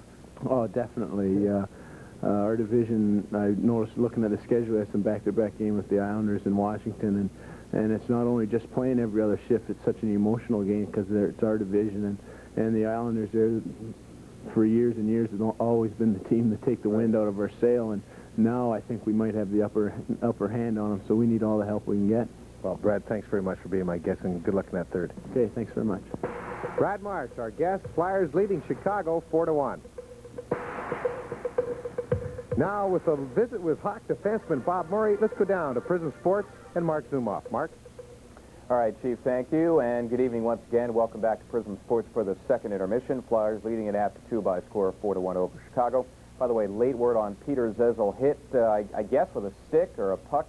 Speaker 2: Oh, definitely. Our division, I noticed looking at the schedule, has some back-to-back game with the Islanders in Washington, and it's not only just playing every other shift, it's such an emotional game because it's our division, and the Islanders, they're, for years and years, have always been the team to take the wind out of our sail, and now I think we might have the upper hand on them, so we need all the help we can get.
Speaker 1: Well, Brad, thanks very much for being my guest, and good luck in that third.
Speaker 2: Okay, thanks very much.
Speaker 1: Brad Marsh, our guest. Flyers leading Chicago 4-1. Now, with a visit with Hawk defenseman Bob Murray, let's go down to Prism Sports and Mark Zumoff. Mark?
Speaker 10: All right, Chief, thank you, and good evening once again. Welcome back to Prism Sports for the second intermission. Flyers leading it after 2 by a score of 4-1 over Chicago. By the way, late word on Peter Zezel hit, I guess, with a stick or a puck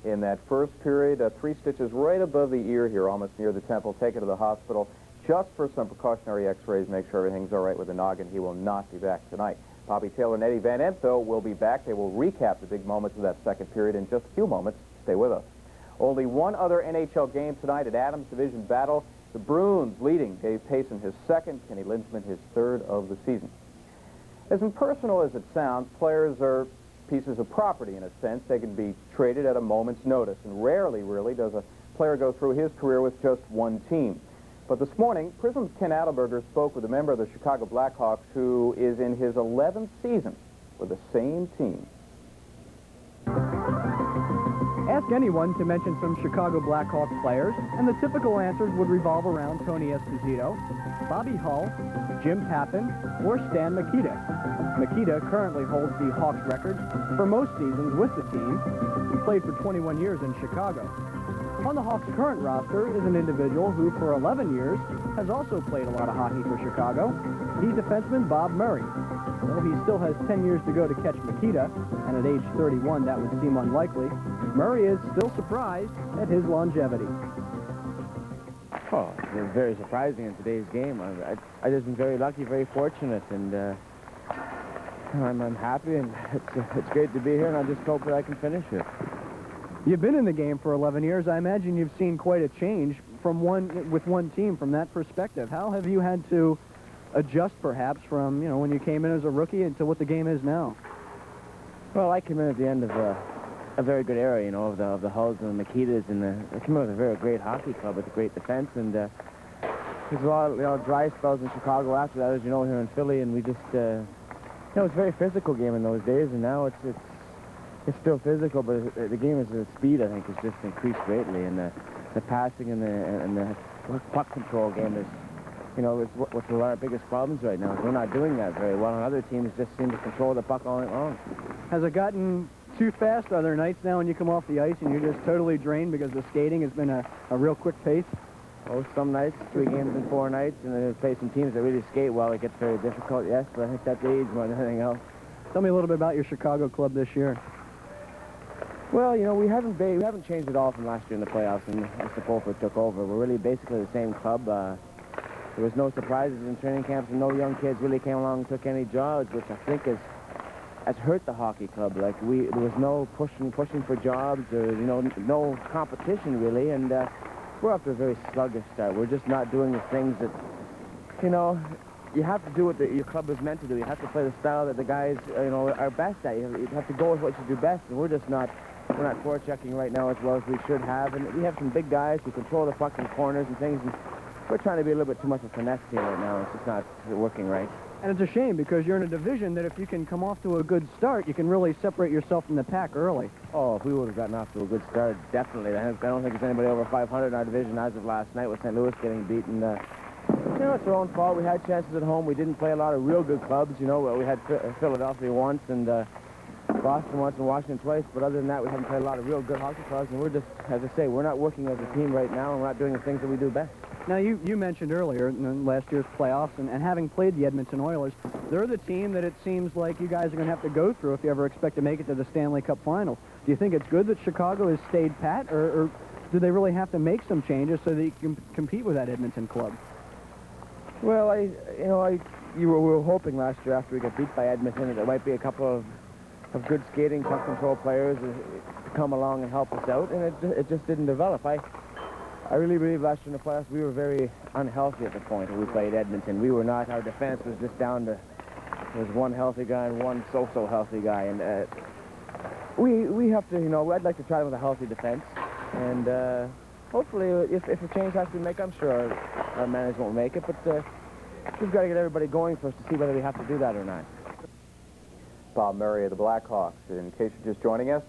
Speaker 10: in that first period. 3 stitches right above the ear here, almost near the temple. Taken to the hospital just for some precautionary x-rays. Make sure everything's all right with the noggin. He will not be back tonight. Bobby Taylor and Eddie Van Emp, though, will be back. They will recap the big moments of that second period in just a few moments. Stay with us. Only one other NHL game tonight at Adams Division Battle. The Bruins leading Dave Payson his second, Kenny Linseman his third of the season. As impersonal as it sounds, players are pieces of property in a sense. They can be traded at a moment's notice, and rarely, really, does a player go through his career with just one team. But this morning, Prism's Ken Adelberger spoke with a member of the Chicago Blackhawks who is in his 11th season with the same team.
Speaker 11: Ask anyone to mention some Chicago Blackhawks players, and the typical answers would revolve around Tony Esposito, Bobby Hull, Jim Pappen, or Stan Mikita. Mikita currently holds the Hawks record for most seasons with the team. He played for 21 years in Chicago. On the Hawks' current roster is an individual who, for 11 years, has also played a lot of hockey for Chicago. He's defenseman Bob Murray. Though he still has 10 years to go to catch Mikita, and at age 31 that would seem unlikely, Murray is still surprised at his longevity.
Speaker 18: Oh, it's very surprising in today's game. I've just been very lucky, very fortunate, and I'm happy, and it's great to be here, and I just hope that I can finish it.
Speaker 11: You've been in the game for 11 years. I imagine you've seen quite a change with one team from that perspective. How have you had to adjust, perhaps, from when you came in as a rookie into what the game is now?
Speaker 18: Well, I came in at the end of a very good era, of the Hulls and the Mikitas, and I came in with a very great hockey club with a great defense, and there's a lot of dry spells in Chicago after that, as you know, here in Philly, and we just it was a very physical game in those days, and now it's still physical, but the game is the speed, I think, has just increased greatly, and the passing and the puck control game is, it's what's one of our biggest problems right now. We're not doing that very well, and other teams just seem to control the puck all night long.
Speaker 11: Has it gotten too fast? Are there nights now when you come off the ice and you're just totally drained because the skating has been a real quick pace?
Speaker 18: Oh, some nights, 3 games in 4 nights, and then play some teams that really skate well. It gets very difficult, yes, but I think that's age more than anything else.
Speaker 11: Tell me a little bit about your Chicago club this year.
Speaker 18: Well, we haven't changed at all from last year in the playoffs, and Mr. Fulford took over. We're really basically the same club. There was no surprises in training camps, and no young kids really came along and took any jobs, which I think is has hurt the hockey club. Like, there was no pushing for jobs, or, you know, no competition, really, and we're off to a very sluggish start. We're just not doing the things that, you know, you have to do what your club is meant to do. You have to play the style that the guys, you know, are best at. You have to go with what you do best, and we're not forechecking right now as well as we should have. And we have some big guys who control the puck in corners and things, and we're trying to be a little bit too much of a finesse team right now. It's just not working right.
Speaker 11: And it's a shame, because you're in a division that if you can come off to a good start, you can really separate yourself from the pack early.
Speaker 18: Oh, if we would have gotten off to a good start, definitely. I don't think there's anybody over 500 in our division as of last night, with St. Louis getting beaten. You know, it's our own fault. We had chances at home. We didn't play a lot of real good clubs. You know, we had Philadelphia once, and Boston once, and Washington twice. But other than that, we haven't played a lot of real good hockey clubs. And we're just, as I say, we're not working as a team right now, and we're not doing the things that we do best.
Speaker 11: Now, you mentioned earlier in last year's playoffs, and having played the Edmonton Oilers, they're the team that it seems like you guys are going to have to go through if you ever expect to make it to the Stanley Cup Finals. Do you think it's good that Chicago has stayed pat, or do they really have to make some changes so that you can compete with that Edmonton club?
Speaker 18: Well, we were hoping last year after we got beat by Edmonton that there might be a couple of good skating, puck control players to come along and help us out, and it just didn't develop. I really believe last year in the playoffs we were very unhealthy at the point when we played Edmonton. We were not. Our defense was just down to, there was one healthy guy and one so-so healthy guy, and we have to, you know, I'd like to try with a healthy defense, and hopefully if a change has to be made, I'm sure our management will make it, but we've got to get everybody going first to see whether we have to do that or not.
Speaker 10: Bob Murray of the Blackhawks. In case you're just joining us,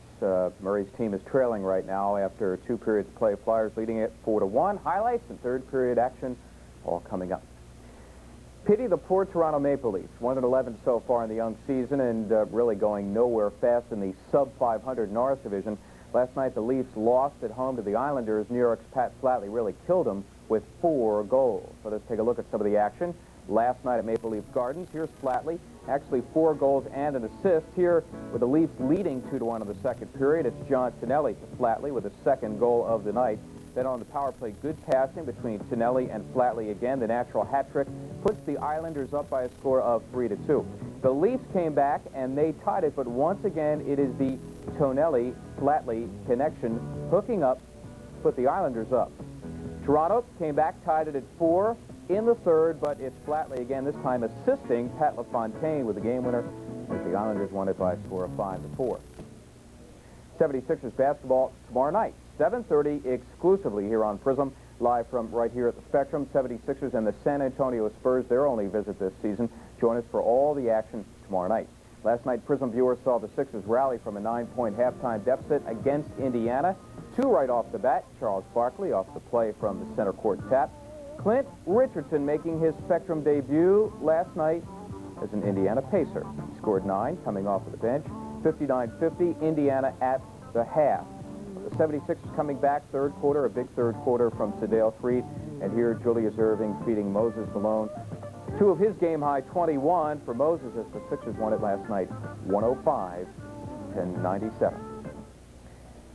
Speaker 10: Murray's team is trailing right now after 2 periods of play. Flyers leading it 4-1. Highlights and third period action all coming up. Pity the poor Toronto Maple Leafs. 1-11 so far in the young season, and really going nowhere fast in the sub-500 Norris division. Last night the Leafs lost at home to the Islanders. New York's Pat Flatley really killed them with 4 goals. So let's take a look at some of the action last night at Maple Leaf Gardens. Here's Flatley, actually 4 goals and an assist. Here with the Leafs leading 2-1 in the second period, it's John Tonelli to Flatley with the second goal of the night. Then on the power play, good passing between Tonelli and Flatley again. The natural hat trick puts the Islanders up by a score of 3-2. The Leafs came back and they tied it, but once again it is the Tonelli-Flatley connection hooking up, put the Islanders up. Toronto came back, tied it at 4 in the third, but it's Flatley again, this time assisting Pat LaFontaine with the game winner as the Islanders won it by a score of 5-4. 76ers basketball tomorrow night, 7:30 exclusively here on Prism, live from right here at the Spectrum. 76ers and the San Antonio Spurs, their only visit this season. Join us for all the action tomorrow night. Last night, Prism viewers saw the Sixers rally from a 9-point halftime deficit against Indiana. 2 right off the bat. Charles Barkley off the play from the center court tap. Clint Richardson making his Spectrum debut last night as an Indiana Pacer. He scored 9 coming off of the bench. 59-50, Indiana at the half. The 76ers coming back third quarter, a big third quarter from Sedale Freed. And here Julius Erving feeding Moses Malone 2 of his game-high 21 for Moses as the Sixers won it last night, 105-97.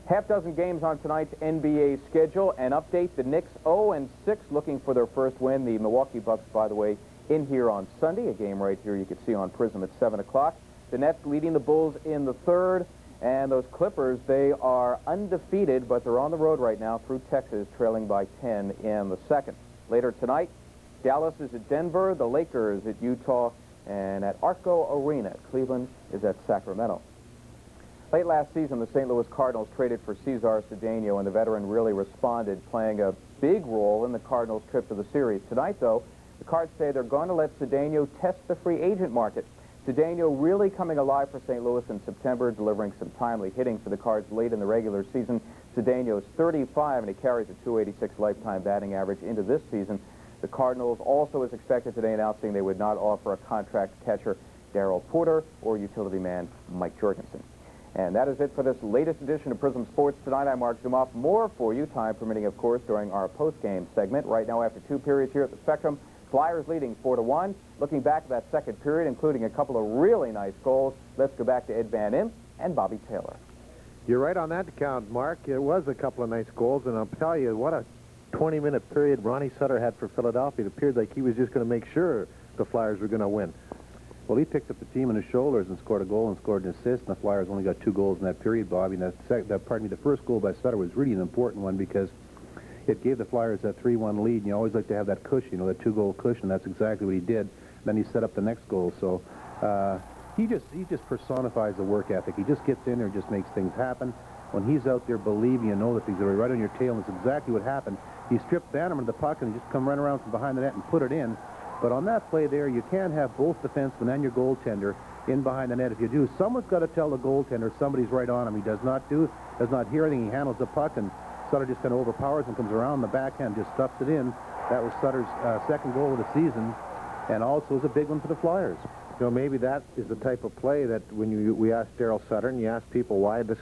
Speaker 10: Half dozen games on tonight's NBA schedule. An update, the Knicks 0-6 looking for their first win. The Milwaukee Bucks, by the way, in here on Sunday. A game right here you can see on Prism at 7 o'clock. The Nets leading the Bulls in the third. And those Clippers, they are undefeated, but they're on the road right now through Texas, trailing by 10 in the second. Later tonight, Dallas is at Denver, the Lakers at Utah, and at Arco Arena, Cleveland is at Sacramento. Late last season, the St. Louis Cardinals traded for Cesar Cedeno, and the veteran really responded, playing a big role in the Cardinals' trip to the series. Tonight, though, the Cards say they're going to let Cedeno test the free agent market. Cedeno really coming alive for St. Louis in September, delivering some timely hitting for the Cards late in the regular season. Cedeno's 35, and he carries a .286 lifetime batting average into this season. The Cardinals also, as expected today, announcing they would not offer a contract catcher Darryl Porter or utility man Mike Jorgensen. And that is it for this latest edition of Prism Sports Tonight. I'm Mark Zumoff. More for you, time permitting, of course, during our post-game segment. Right now, after 2 periods here at the Spectrum, Flyers leading 4-1. Looking back at that second period, including a couple of really nice goals, let's go back to Ed Van Impe and Bobby Taylor.
Speaker 1: You're right on that count, Mark. It was a couple of nice goals, and I'll tell you, what a 20-minute period Ronnie Sutter had for Philadelphia. It appeared like he was just going to make sure the Flyers were going to win.
Speaker 19: Well, he picked up the team on his shoulders and scored a goal and scored an assist, and the Flyers only got 2 goals in that period, Bobby. And the first goal by Sutter was really an important one because it gave the Flyers that 3-1 lead, and you always like to have that cushion, you know, that 2-goal cushion. That's exactly what he did. Then he set up the next goal. So he just personifies the work ethic. He just gets in there and just makes things happen. When he's out there believing, you know that things are right on your tail, and that's exactly what happened. He stripped Bannerman of the puck and just come run around from behind the net and put it in. But on that play there, you can't have both defensemen and your goaltender in behind the net. If you do, someone's got to tell the goaltender somebody's right on him. He does not hear anything. He handles the puck, and Sutter just kind of overpowers and comes around the backhand, just stuffs it in. That was Sutter's second goal of the season, and also is a big one for the Flyers.
Speaker 20: You know, maybe that is the type of play that when we asked Daryl Sutter and you ask people why this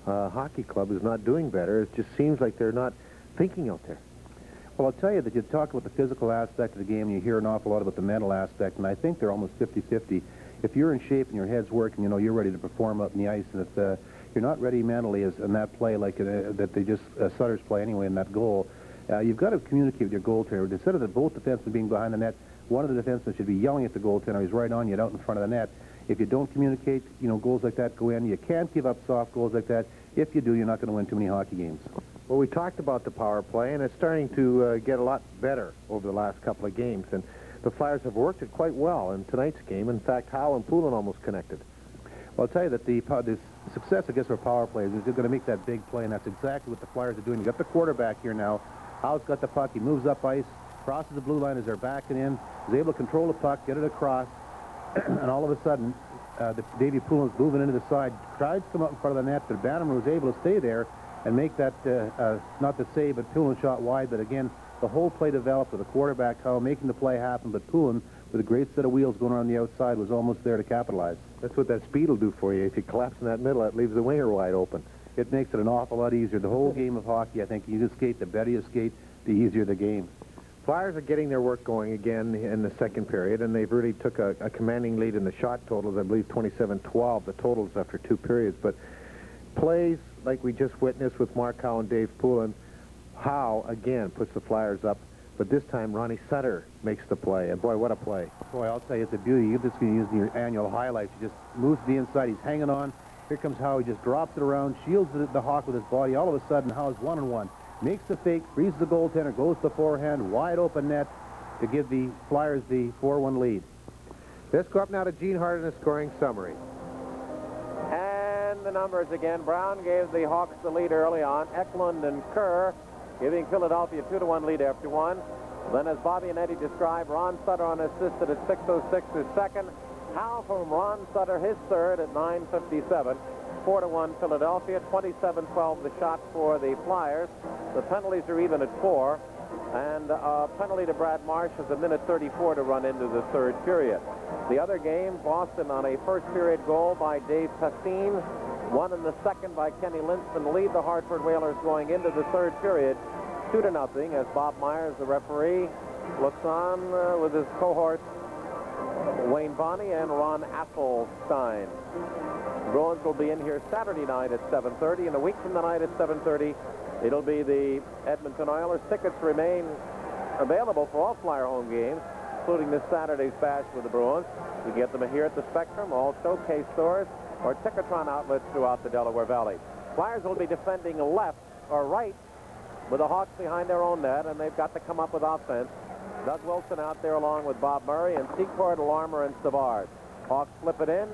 Speaker 20: hockey club is not doing better, it just seems like they're not thinking out there.
Speaker 19: Well, I'll tell you that you talk about the physical aspect of the game, and you hear an awful lot about the mental aspect, and I think they're almost 50-50. If you're in shape and your head's working, you know, you're ready to perform out in the ice, and if you're not ready mentally as in that play like that they just Sutter's play anyway in that goal, you've got to communicate with your goaltender. Instead of both defensemen being behind the net, one of the defensemen should be yelling at the goaltender. He's right on you, out in front of the net. If you don't communicate, you know, goals like that go in. You can't give up soft goals like that. If you do, you're not going to win too many hockey games.
Speaker 20: Well, we talked about the power play, and it's starting to get a lot better over the last couple of games, and the Flyers have worked it quite well in tonight's game. In fact, Howe and Poulin almost connected.
Speaker 19: Well, I'll tell you that the success, I guess, for power play is they're going to make that big play, and that's exactly what the Flyers are doing. You got the quarterback here now. Howe's got the puck. He moves up ice, crosses the blue line as they're backing in, is able to control the puck, get it across, and all of a sudden, Davey Poulin's moving into the side, tries to come up in front of the net, but Bannerman was able to stay there and make that, not the save, but Poulin shot wide. But again, the whole play developed with the quarterback, Howe, making the play happen, but Poulin, with a great set of wheels going around the outside, was almost there to capitalize.
Speaker 20: That's what that speed will do for you. If you collapse in that middle, that leaves the winger wide open.
Speaker 19: It makes it an awful lot easier. The whole game of hockey, I think, you skate, the better you skate, the easier the game.
Speaker 20: Flyers are getting their work going again in the second period, and they've really took a commanding lead in the shot totals. I believe 27-12, the totals after 2 periods. But plays like we just witnessed with Mark Howe and Dave Poulin, Howe, again, puts the Flyers up. But this time, Ronnie Sutter makes the play. And, boy, what a play.
Speaker 19: Boy, I'll tell you, it's a beauty. You're just going to use in your annual highlights. He just moves to the inside. He's hanging on. Here comes Howe. He just drops it around, shields the Hawk with his body. All of a sudden, Howe's 1-on-1. Makes the fake, freezes the goaltender, goes to the forehand, wide open net to give the Flyers the 4-1 lead.
Speaker 20: Let's go up now to Gene Hart in a scoring summary.
Speaker 3: And the numbers again. Brown gave the Hawks the lead early on. Eklund and Kerr giving Philadelphia 2-1 lead after 1. Then, as Bobby and Eddie described, Ron Sutter on assisted at 6:06 his second. Howe from Ron Sutter his third at 9:57. 4-1 Philadelphia, 27-12 the shot for the Flyers. The penalties are even at 4, and a penalty to Brad Marsh is 1:34 to run into the third period. The other game, Boston on a first period goal by Dave Pastine, one in the second by Kenny Linsman, lead the Hartford Whalers going into the third period 2-0 as Bob Myers, the referee, looks on with his cohorts Wayne Bonney and Ron Asselstein. Bruins will be in here Saturday night at 7:30, and a week from tonight at 7:30, it'll be the Edmonton Oilers. Tickets remain available for all Flyer home games, including this Saturday's bash with the Bruins. You can get them here at the Spectrum, all showcase stores, or Ticketron outlets throughout the Delaware Valley. Flyers will be defending left or right with the Hawks behind their own net, and they've got to come up with offense. Doug Wilson out there along with Bob Murray and Secord, Larmer, and Savard. Hawks flip it in.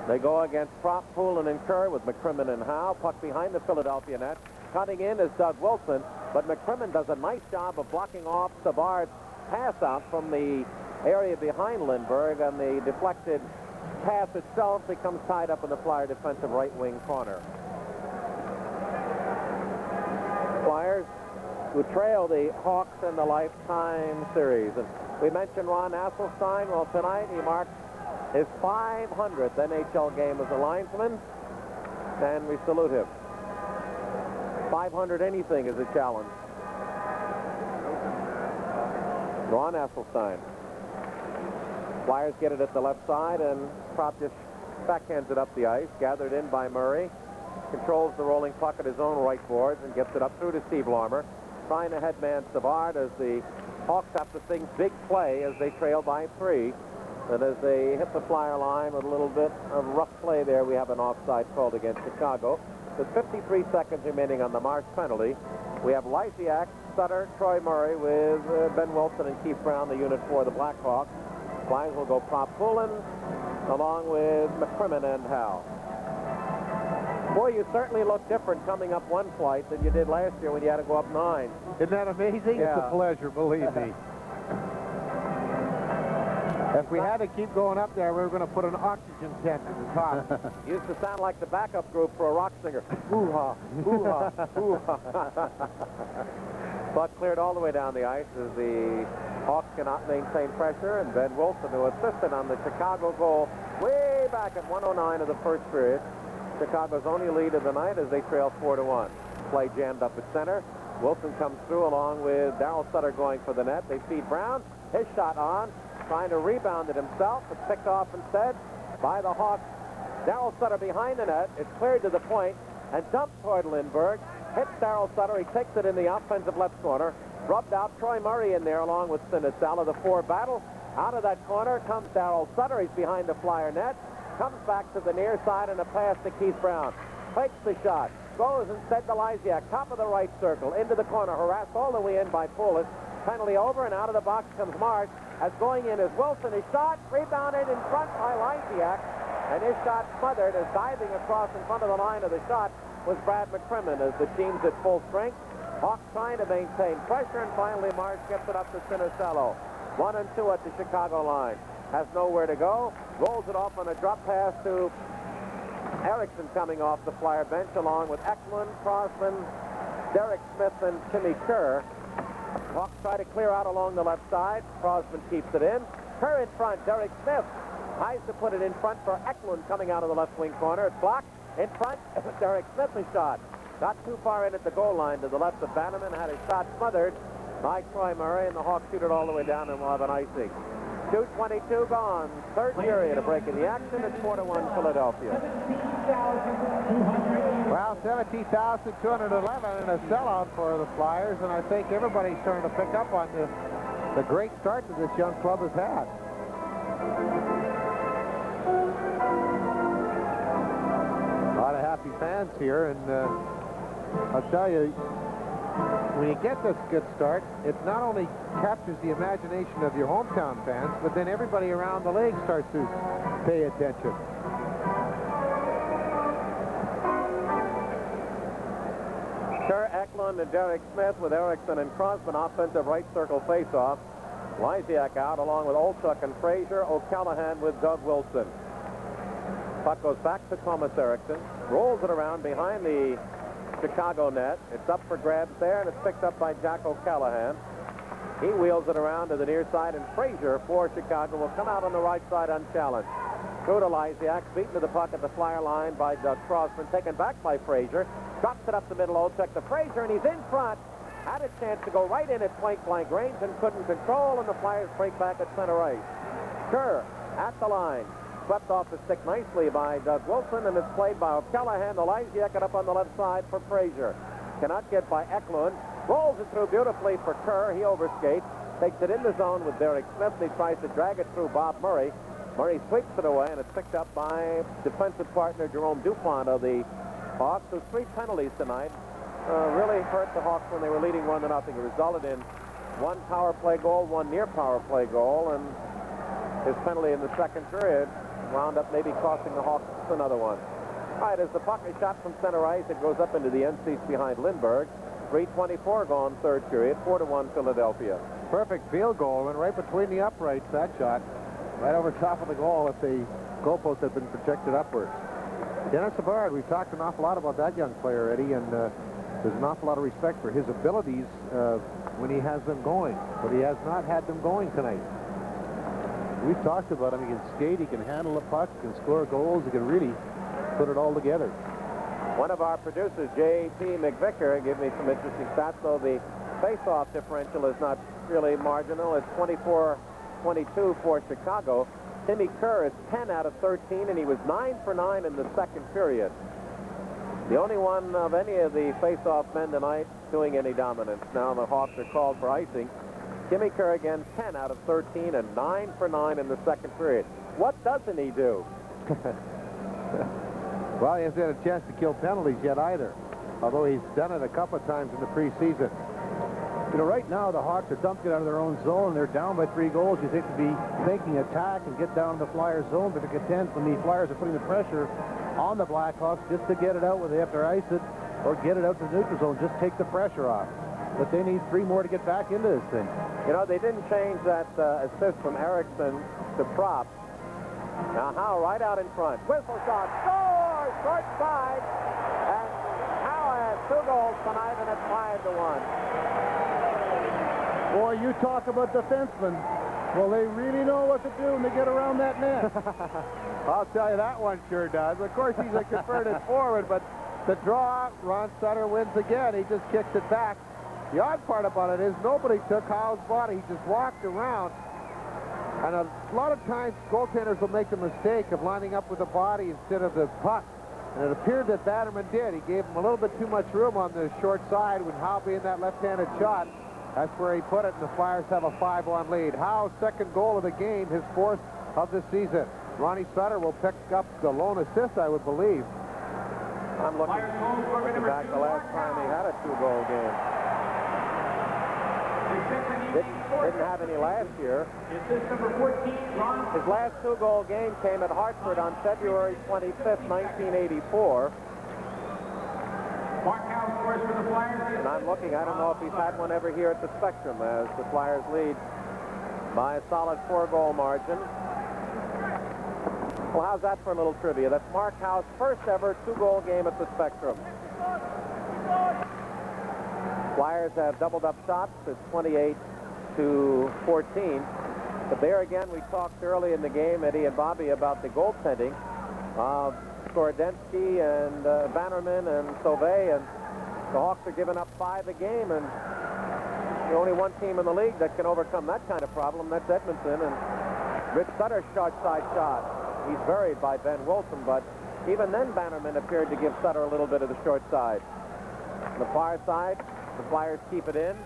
Speaker 3: They go against Propp, Poulin, and Kerr with McCrimmon and Howe. Puck behind the Philadelphia net. Cutting in is Doug Wilson, but McCrimmon does a nice job of blocking off Savard's pass out from the area behind Lindbergh, and the deflected pass itself becomes tied up in the Flyer defensive right wing corner. Flyers who trail the Hawks in the Lifetime Series. And we mentioned Ron Asselstein. Well, tonight he marks his 500th NHL game as a linesman, and we salute him. 500 anything is a challenge. Ron Asselstein. Flyers get it at the left side, and Propp just backhands it up the ice, gathered in by Murray. Controls the rolling puck at his own right boards and gets it up through to Steve Larmer. Trying to headman Savard as the Hawks have to sing big play as they trail by 3. that as they hit the flyer line with a little bit of rough play there, we have an offside called against Chicago. With 53 seconds remaining on the Marsh penalty, we have Lysiak, Sutter, Troy Murray with Ben Wilson and Keith Brown, the unit for the Blackhawks. Flyers will go Prop Poulin along with McCrimmon and Howe. Boy, you certainly look different coming up one flight than you did last year when you had to go up 9.
Speaker 1: Isn't that amazing?
Speaker 3: Yeah.
Speaker 1: It's a pleasure, believe me. If we had to keep going up there, we were going to put an oxygen tent at the top.
Speaker 3: Used to sound like the backup group for a rock singer. Hoo-ha, hoo-ha, hoo-ha. But cleared all the way down the ice as the Hawks cannot maintain pressure, and Ben Wilson, who assisted on the Chicago goal way back at 1:09 of the first period. Chicago's only lead of the night as they trail 4-1. Play jammed up at center. Wilson comes through along with Darryl Sutter going for the net. They feed Brown. His shot on. Trying to rebound it himself, but picked off instead by the Hawks. Darryl Sutter behind the net. It's cleared to the point and dumped toward Lindbergh. Hits Darryl Sutter. He takes it in the offensive left corner. Rubbed out Troy Murray in there along with Sinisala. The four battle. Out of that corner comes Darryl Sutter. He's behind the Flyer net. Comes back to the near side and a pass to Keith Brown. Fakes the shot. Goes instead to Lysiak. Top of the right circle. Into the corner. Harassed all the way in by Poulos. Penalty over, and out of the box comes Marsh. As going in is Wilson. His shot rebounded in front by Lysiak. And his shot smothered as diving across in front of the line of the shot was Brad McCrimmon as the team's at full strength. Hawks trying to maintain pressure, and finally Marsh gets it up to Sinisalo. 1 and 2 at the Chicago line. Has nowhere to go. Rolls it off on a drop pass to Erickson coming off the Flyer bench along with Eklund, Crossman, Derek Smith, and Timmy Kerr. Hawks try to clear out along the left side. Crossman keeps it in. Kerr in front. Derek Smith tries to put it in front for Eklund coming out of the left wing corner. It's blocked. In front, Derek Smith a shot. Not too far in at the goal line to the left of Bannerman. Had his shot smothered by Troy Murray, and the Hawks shoot it all the way down and will have an icing. 2:22 gone. Third period, a break in the action. It's 4-1 Philadelphia.
Speaker 1: Well, 17,211 and a sellout for the Flyers, and I think everybody's starting to pick up on the great start that this young club has had. A lot of happy fans here, and I'll tell you, when you get this good start, it not only captures the imagination of your hometown fans, but then everybody around the league starts to pay attention.
Speaker 3: Kerr, Eklund, and Derek Smith with Erickson and Crossman offensive right circle faceoff. Lysiak out along with Olchuk and Frazier. O'Callahan with Doug Wilson. Puck goes back to Thomas Erickson. Rolls it around behind the Chicago net. It's up for grabs there, and it's picked up by Jack O'Callahan. He wheels it around to the near side, and Frazier for Chicago will come out on the right side unchallenged. Through to Lysiak, beaten to the puck at the Flyer line by Doug Crossman, taken back by Frazier. Drops it up the middle, Olchuk to Frazier, and he's in front. Had a chance to go right in at point-blank range and couldn't control, and the Flyers break back at center ice. Kerr at the line. Swept off the stick nicely by Doug Wilson, and it's played by O'Callahan. The Lysiak it up on the left side for Frazier. Cannot get by Eklund. Rolls it through beautifully for Kerr. He overskates. Takes it in the zone with Derek Smith. He tries to drag it through Bob Murray. Murray sweeps it away, and it's picked up by defensive partner Jerome Dupont of the Hawks. So 3 penalties tonight. Really hurt the Hawks when they were leading 1-0. It resulted in 1 power play goal, 1 near power play goal, and his penalty in the second period wound up maybe costing the Hawks another one. All right, as the puck is shot from center ice, it goes up into the end seats behind Lindbergh. 3:24 gone, third period, 4-1 Philadelphia.
Speaker 1: Perfect field goal, went right between the uprights, that shot. Right over top of the goal if the goalpost had been projected upwards. Dennis Savard, we've talked an awful lot about that young player, Eddie, and there's an awful lot of respect for his abilities when he has them going, but he has not had them going tonight. We've talked about him. He can skate, he can handle the puck, he can score goals, he can really put it all together.
Speaker 3: One of our producers, J.P. McVicker, gave me some interesting stats, though the face-off differential is not really marginal. It's 24-22 for Chicago. Timmy Kerr is 10 out of 13, and he was 9 for 9 in the second period. The only one of any of the face-off men tonight doing any dominance. Now the Hawks are called for icing. Jimmy Kerrigan, 10 out of 13 and 9 for 9 in the second period. What doesn't he do?
Speaker 1: Well, he hasn't had a chance to kill penalties yet either, although he's done it a couple of times in the preseason.
Speaker 2: You know, right now the Hawks are dumping it out of their own zone. They're down by 3 goals. You think to be thinking attack and get down to the Flyers' zone, but they're content when the Flyers are putting the pressure on the Blackhawks just to get it out where they have to ice it or get it out to the neutral zone. Just take the pressure off. But they need 3 more to get back into this thing.
Speaker 3: You know, they didn't change that assist from Erickson to Prop. Now Howe right out in front. Whistle shot. Scores! Short side. And Howe has 2 goals tonight, and it's 5-1.
Speaker 2: Boy, you talk about defensemen. Well, they really know what to do when they get around that net.
Speaker 1: I'll tell you, that one sure does. Of course, he's a converted forward, but the draw, Ron Sutter wins again. He just kicks it back. The odd part about it is nobody took Howe's body. He just walked around. And a lot of times, goaltenders will make the mistake of lining up with the body instead of the puck. And it appeared that Batterman did. He gave him a little bit too much room on the short side with Howe being that left-handed shot. That's where he put it, and the Flyers have a 5-1 lead. Howe's second goal of the game, his 4th of the season. Ronnie Sutter will pick up the lone assist, I would believe.
Speaker 3: I'm looking back the last time he had a 2-goal game. Didn't have any last year. His last 2-goal game came at Hartford on February 25th, 1984. And I'm looking, I don't know if he's had one ever here at the Spectrum as the Flyers lead by a solid 4-goal margin. Well, how's that for a little trivia? That's Mark Howe's first ever 2-goal game at the Spectrum. Flyers have doubled up shots. It's 28-14. But there again, we talked early in the game, Eddie and Bobby, about the goaltending of Skordensky and Bannerman and Sauvé, and the Hawks are giving up 5 a game, and the only one team in the league that can overcome that kind of problem, that's Edmonton. And Rich Sutter's short side shot, he's buried by Ben Wilson, but even then Bannerman appeared to give Sutter a little bit of the short side. On the far side, the Flyers keep it in.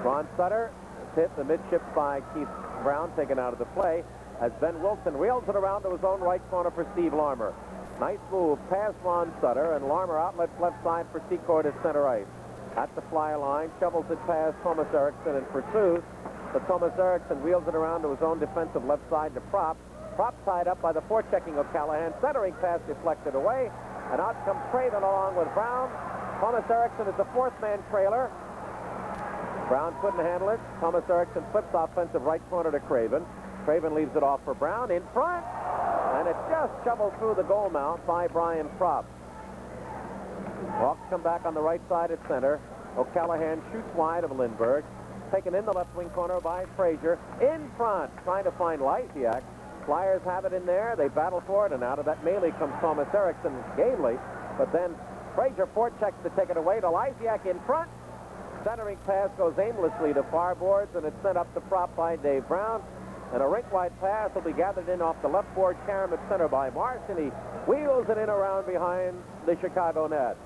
Speaker 3: Ron Sutter is hit the midship by Keith Brown, taken out of the play, as Ben Wilson reels it around to his own right corner for Steve Larmer. Nice move past Ron Sutter, and Larmer outlets left side for Secor to center ice. At the fly line, shovels it past Thomas Eriksson and pursues, but Thomas Eriksson wheels it around to his own defensive left side to Prop. Prop tied up by the forechecking of Callahan. Centering pass deflected away, and out comes Craven along with Brown. Thomas Eriksson is the 4th-man trailer. Brown couldn't handle it. Thomas Eriksson flips offensive right corner to Craven. Craven leaves it off for Brown in front, and it just shoveled through the goal mount by Brian Prop. Hawks come back on the right side at center. O'Callahan shoots wide of Lindbergh. Taken in the left wing corner by Frazier. In front, trying to find Lysiak. Flyers have it in there. They battle for it, and out of that melee comes Thomas Eriksson gamely. But then Frazier forechecks to take it away to Lysiak in front. Centering pass goes aimlessly to far boards, and it's sent up the Prop by Dave Brown. And a rink-wide pass will be gathered in off the left board, carom at center by Marsh, and he wheels it in around behind the Chicago net.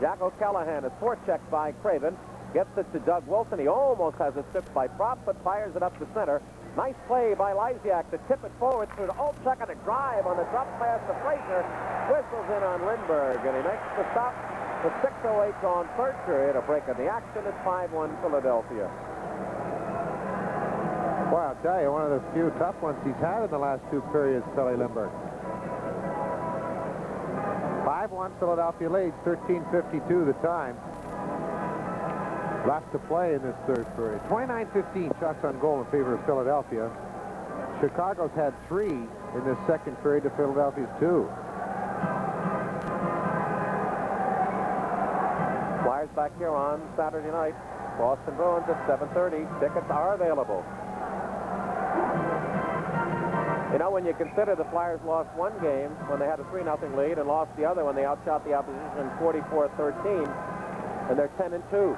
Speaker 3: Jack O'Callahan is forechecked by Craven. Gets it to Doug Wilson. He almost has it stripped by Prop, but fires it up the center. Nice play by Lysiak to tip it forward through to Olchek on a drive on the drop pass to Frazier. Whistles in on Lindbergh, and he makes the stop. The 6:08 on third period. A break in the action at 5-1 Philadelphia.
Speaker 1: Boy, I'll tell you, one of the few tough ones he's had in the last 2 periods, Pelle Lindbergh. 5-1 Philadelphia leads, 13:52 the time. Left to play in this third period. 29-15 shots on goal in favor of Philadelphia. Chicago's had 3 in this second period to Philadelphia's 2.
Speaker 3: Flyers back here on Saturday night. Boston Bruins at 7:30. Tickets are available. You know, when you consider the Flyers lost one game when they had a 3-0 lead and lost the other when they outshot the opposition 44-13, and they're 10-2.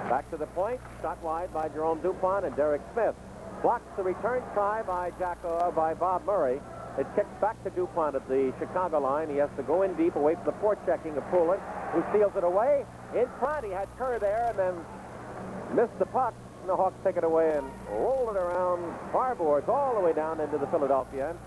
Speaker 3: Back to the point, shot wide by Jerome Dupont, and Derek Smith blocks the return try by Bob Murray. It kicks back to Dupont at the Chicago line. He has to go in deep away from the forechecking of Poulin, who steals it away. In front, he had Kerr there and then missed the puck. and the Hawks take it away and roll it around far boards all the way down into the Philadelphia end.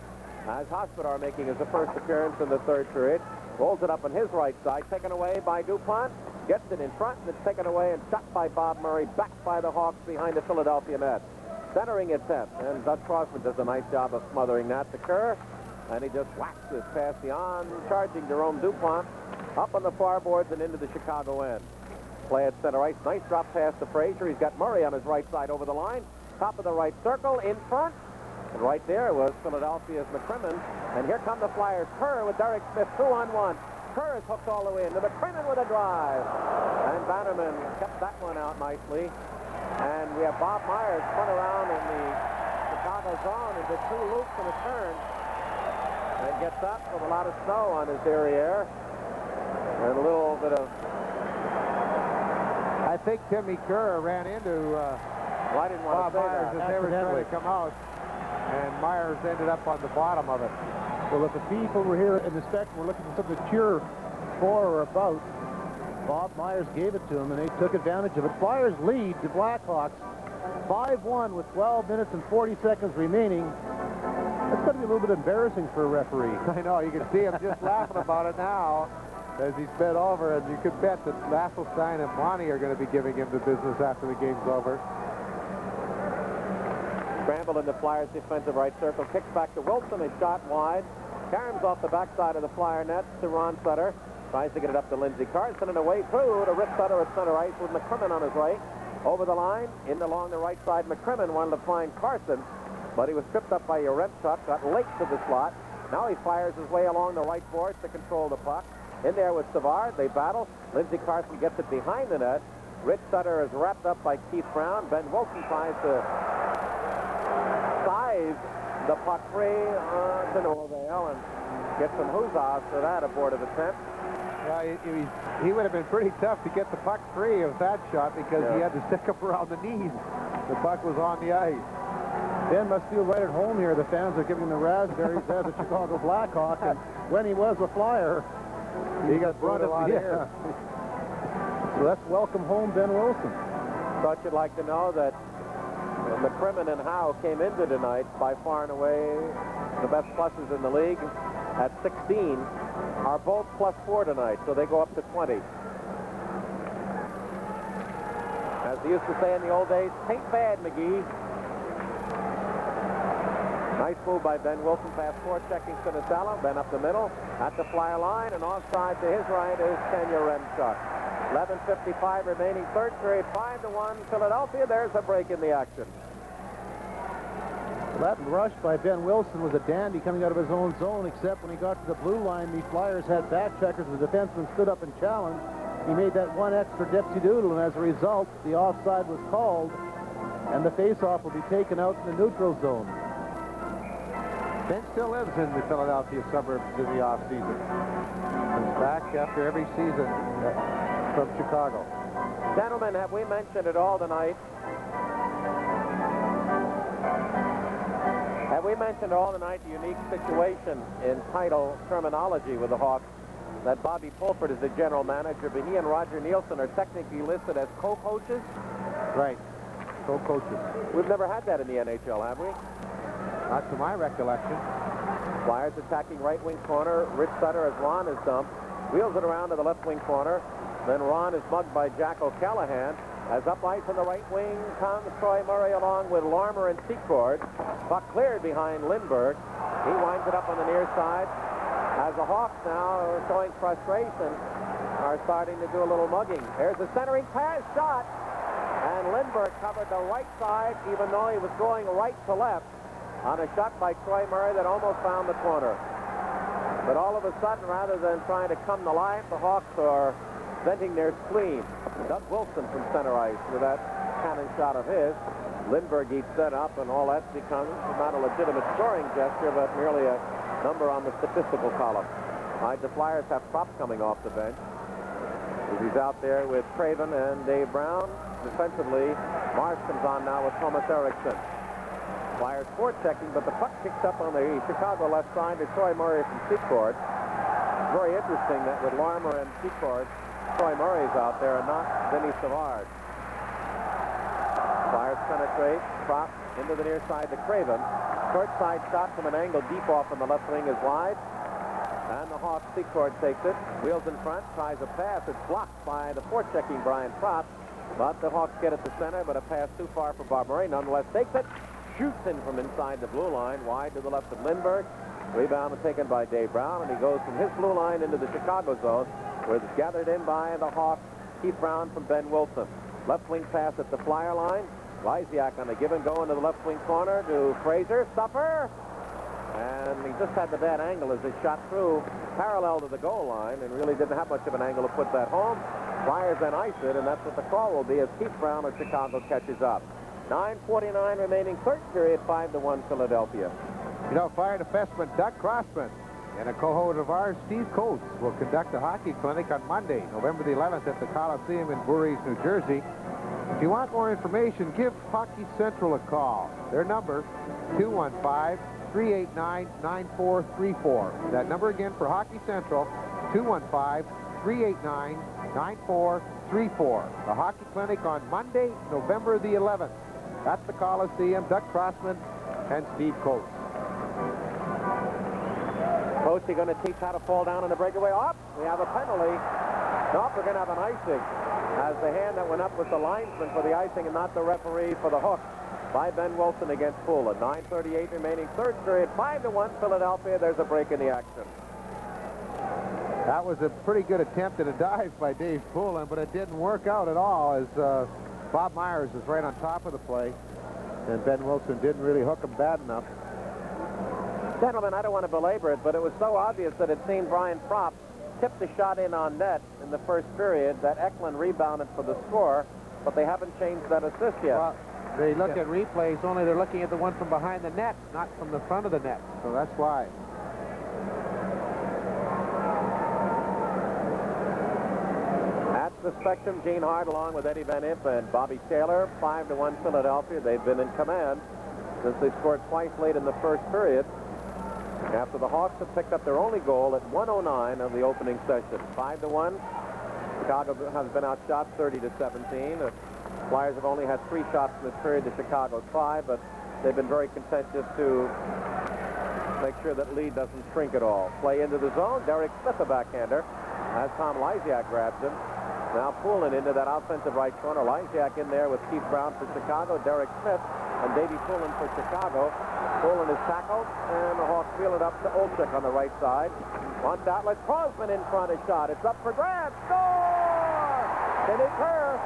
Speaker 3: As Hospodar making his first appearance in the third period. Rolls it up on his right side, taken away by DuPont. Gets it in front, and it's taken away and shot by Bob Murray, back by the Hawks behind the Philadelphia net. Centering it set, and Doug Crossman does a nice job of smothering that to Kerr. And he just whacks this past the on-charging Jerome DuPont up on the far boards and into the Chicago end. Play at center ice. Nice drop pass to Frazier. He's got Murray on his right side over the line. Top of the right circle, in front. And right there was Philadelphia's McCrimmon. And here come the Flyers. Kerr with Derek Smith, 2-on-1. Kerr is hooked all the way in to McCrimmon with a drive. And Bannerman kept that one out nicely. And we have Bob Myers spun around in the Chicago zone into 2 loops and a turn. And gets up with a lot of snow on his derriere. And a little bit of...
Speaker 1: I think Timmy Kerr ran into
Speaker 3: I didn't want
Speaker 1: Bob
Speaker 3: to say
Speaker 1: Myers
Speaker 3: that.
Speaker 1: as they were trying to come out. And Myers ended up on the bottom of it.
Speaker 2: Well, if the people were here in the spectrum were looking for something to cheer for or about, Bob Myers gave it to them, and they took advantage of it. Flyers lead the Blackhawks 5-1 with 12 minutes and 40 seconds remaining. That's got to be a little bit embarrassing for a referee.
Speaker 1: I know, you can see him just laughing about it now as he's bent over, and you could bet that Vasselstein and Monty are going to be giving him the business after the game's over.
Speaker 3: Scramble in the Flyers' defensive right circle. Kicks back to Wilson. A shot wide. Caroms off the backside of the Flyer net to Ron Sutter. Tries to get it up to Lindsey Carson and away through to Rip Sutter at center ice with McCrimmon on his right. Over the line, in along the right side, McCrimmon wanted to find Carson, but he was tripped up by Yaremchuk, got late to the slot. Now he fires his way along the right boards to control the puck. In there with Savard, they battle. Lindsey Carson gets it behind the net. Rich Sutter is wrapped up by Keith Brown. Ben Wilson tries to size the puck free to no avail and get some huzzas for that abortive attempt.
Speaker 1: Yeah, he would have been pretty tough to get the puck free of that shot because he had to stick up around the knees. The puck was on the ice.
Speaker 2: Ben must feel right at home here. The fans are giving him the raspberries as a Chicago Blackhawk, and when he was a Flyer,
Speaker 1: he got brought a lot here.
Speaker 2: So let's welcome home Ben Wilson.
Speaker 3: Thought you'd like to know that McCrimmon and Howe came into tonight by far and away the best pluses in the league at 16. Are both +4 tonight, so they go up to 20. As they used to say in the old days, tain't bad, McGee. Nice move by Ben Wilson, past checking Sinisalo. Ben up the middle, at the Flyer line, and offside to his right is Kenya Remchuk. 11:55 remaining, third period, 5-1 Philadelphia. There's a break in the action.
Speaker 2: That rush by Ben Wilson was a dandy coming out of his own zone, except when he got to the blue line, the Flyers had back checkers. The defenseman stood up and challenged. He made that one extra dipsy-doodle, and as a result, the offside was called, and the face-off will be taken out in the neutral zone.
Speaker 1: Ben still lives in the Philadelphia suburbs in the off-season. Comes back after every season from Chicago.
Speaker 3: Gentlemen, have we mentioned it all tonight? Have we mentioned all tonight the unique situation in title terminology with the Hawks? That Bobby Pulford is the general manager, but he and Roger Nielsen are technically listed as co-coaches?
Speaker 1: Right, co-coaches.
Speaker 3: We've never had that in the NHL, have we?
Speaker 1: Not to my recollection.
Speaker 3: Flyers attacking right wing corner. Rich Sutter as Ron is dumped. Wheels it around to the left wing corner. Then Ron is mugged by Jack O'Callahan. As up ice on the right wing comes Troy Murray along with Larmer and Secord. Puck cleared behind Lindbergh. He winds it up on the near side. As the Hawks now are showing frustration, are starting to do a little mugging. There's a centering pass shot. And Lindbergh covered the right side, even though he was going right to left, on a shot by Troy Murray that almost found the corner. But all of a sudden, rather than trying to come to life, the Hawks are venting their spleen. Doug Wilson from center ice with that cannon shot of his. Lindbergh eats that up, and all that becomes not a legitimate scoring gesture, but merely a number on the statistical column. The Flyers have Propp coming off the bench. He's out there with Craven and Dave Brown. Defensively, Marsh comes on now with Thomas Eriksson. Flyers forechecking, but the puck kicks up on the Chicago left side to Troy Murray from Secord. Very interesting that with Larmer and Secord, Troy Murray's out there and not Denis Savard. Flyers penetrate. Prop into the near side to Craven. Short side shot from an angle deep off in the left wing is wide. And the Hawks Secord takes it. Wheels in front. Tries a pass. It's blocked by the forechecking Brian Prop. But the Hawks get it to center, but a pass too far for Bob Murray. Nonetheless takes it. Shoots in from inside the blue line. Wide to the left of Lindbergh. Rebound taken by Dave Brown. And he goes from his blue line into the Chicago zone, where it's gathered in by the Hawks. Keith Brown from Ben Wilson. Left wing pass at the Flyer line. Lysiak on the give and go into the left wing corner to Fraser. Stuffer. And he just had the bad angle as he shot through parallel to the goal line and really didn't have much of an angle to put that home. Flyers then ice it, and that's what the call will be as Keith Brown of Chicago catches up. 9:49 remaining, third period, 5-1 Philadelphia.
Speaker 1: You know, Flyer defenseman Doug Crossman and a cohort of ours, Steve Coates, will conduct a hockey clinic on Monday, November the 11th at the Coliseum in Voorhees, New Jersey. If you want more information, give Hockey Central a call. Their number, 215-389-9434. That number again for Hockey Central, 215-389-9434. The hockey clinic on Monday, November the 11th. At the Coliseum, Doug Crossman and Steve Coates.
Speaker 3: Coates, going to teach how to fall down in the breakaway. Up, we have a penalty. Nope, we're going to have an icing. As the hand that went up was the linesman for the icing and not the referee for the hook by Ben Wilson against Poulin. 9:38 remaining, third period, 5-1 Philadelphia. There's a break in the action.
Speaker 1: That was a pretty good attempt at a dive by Dave Poulin, but it didn't work out at all as Bob Myers was right on top of the play, and Ben Wilson didn't really hook him bad enough.
Speaker 3: Gentlemen, I don't want to belabor it, but it was so obvious that it seemed Brian Prop tipped the shot in on net in the first period that Eklund rebounded for the score, but they haven't changed that assist yet.
Speaker 1: Well, they look at replays, only they're looking at the one from behind the net, not from the front of the net, so that's why.
Speaker 3: At the Spectrum, Gene Hart along with Eddie Van Impe and Bobby Taylor, 5-1 Philadelphia. They've been in command since they scored twice late in the first period, after the Hawks have picked up their only goal at 1:09 of the opening session. 5-1. Chicago has been outshot 30-17. The Flyers have only had 3 shots in this period to Chicago's 5, but they've been very content just to make sure that lead doesn't shrink at all. Play into the zone. Derek Smith, a backhander, as Tom Lysiak grabs him. Now Poulin into that offensive right corner. Lysiak in there with Keith Brown for Chicago, Derek Smith, and Davey Poulin for Chicago. Poulin is tackled, and the Hawks wheel it up to Olczyk on the right side. Wants outlet. Crosman in front, a shot. It's up for grabs. Score! Timmy Kerr.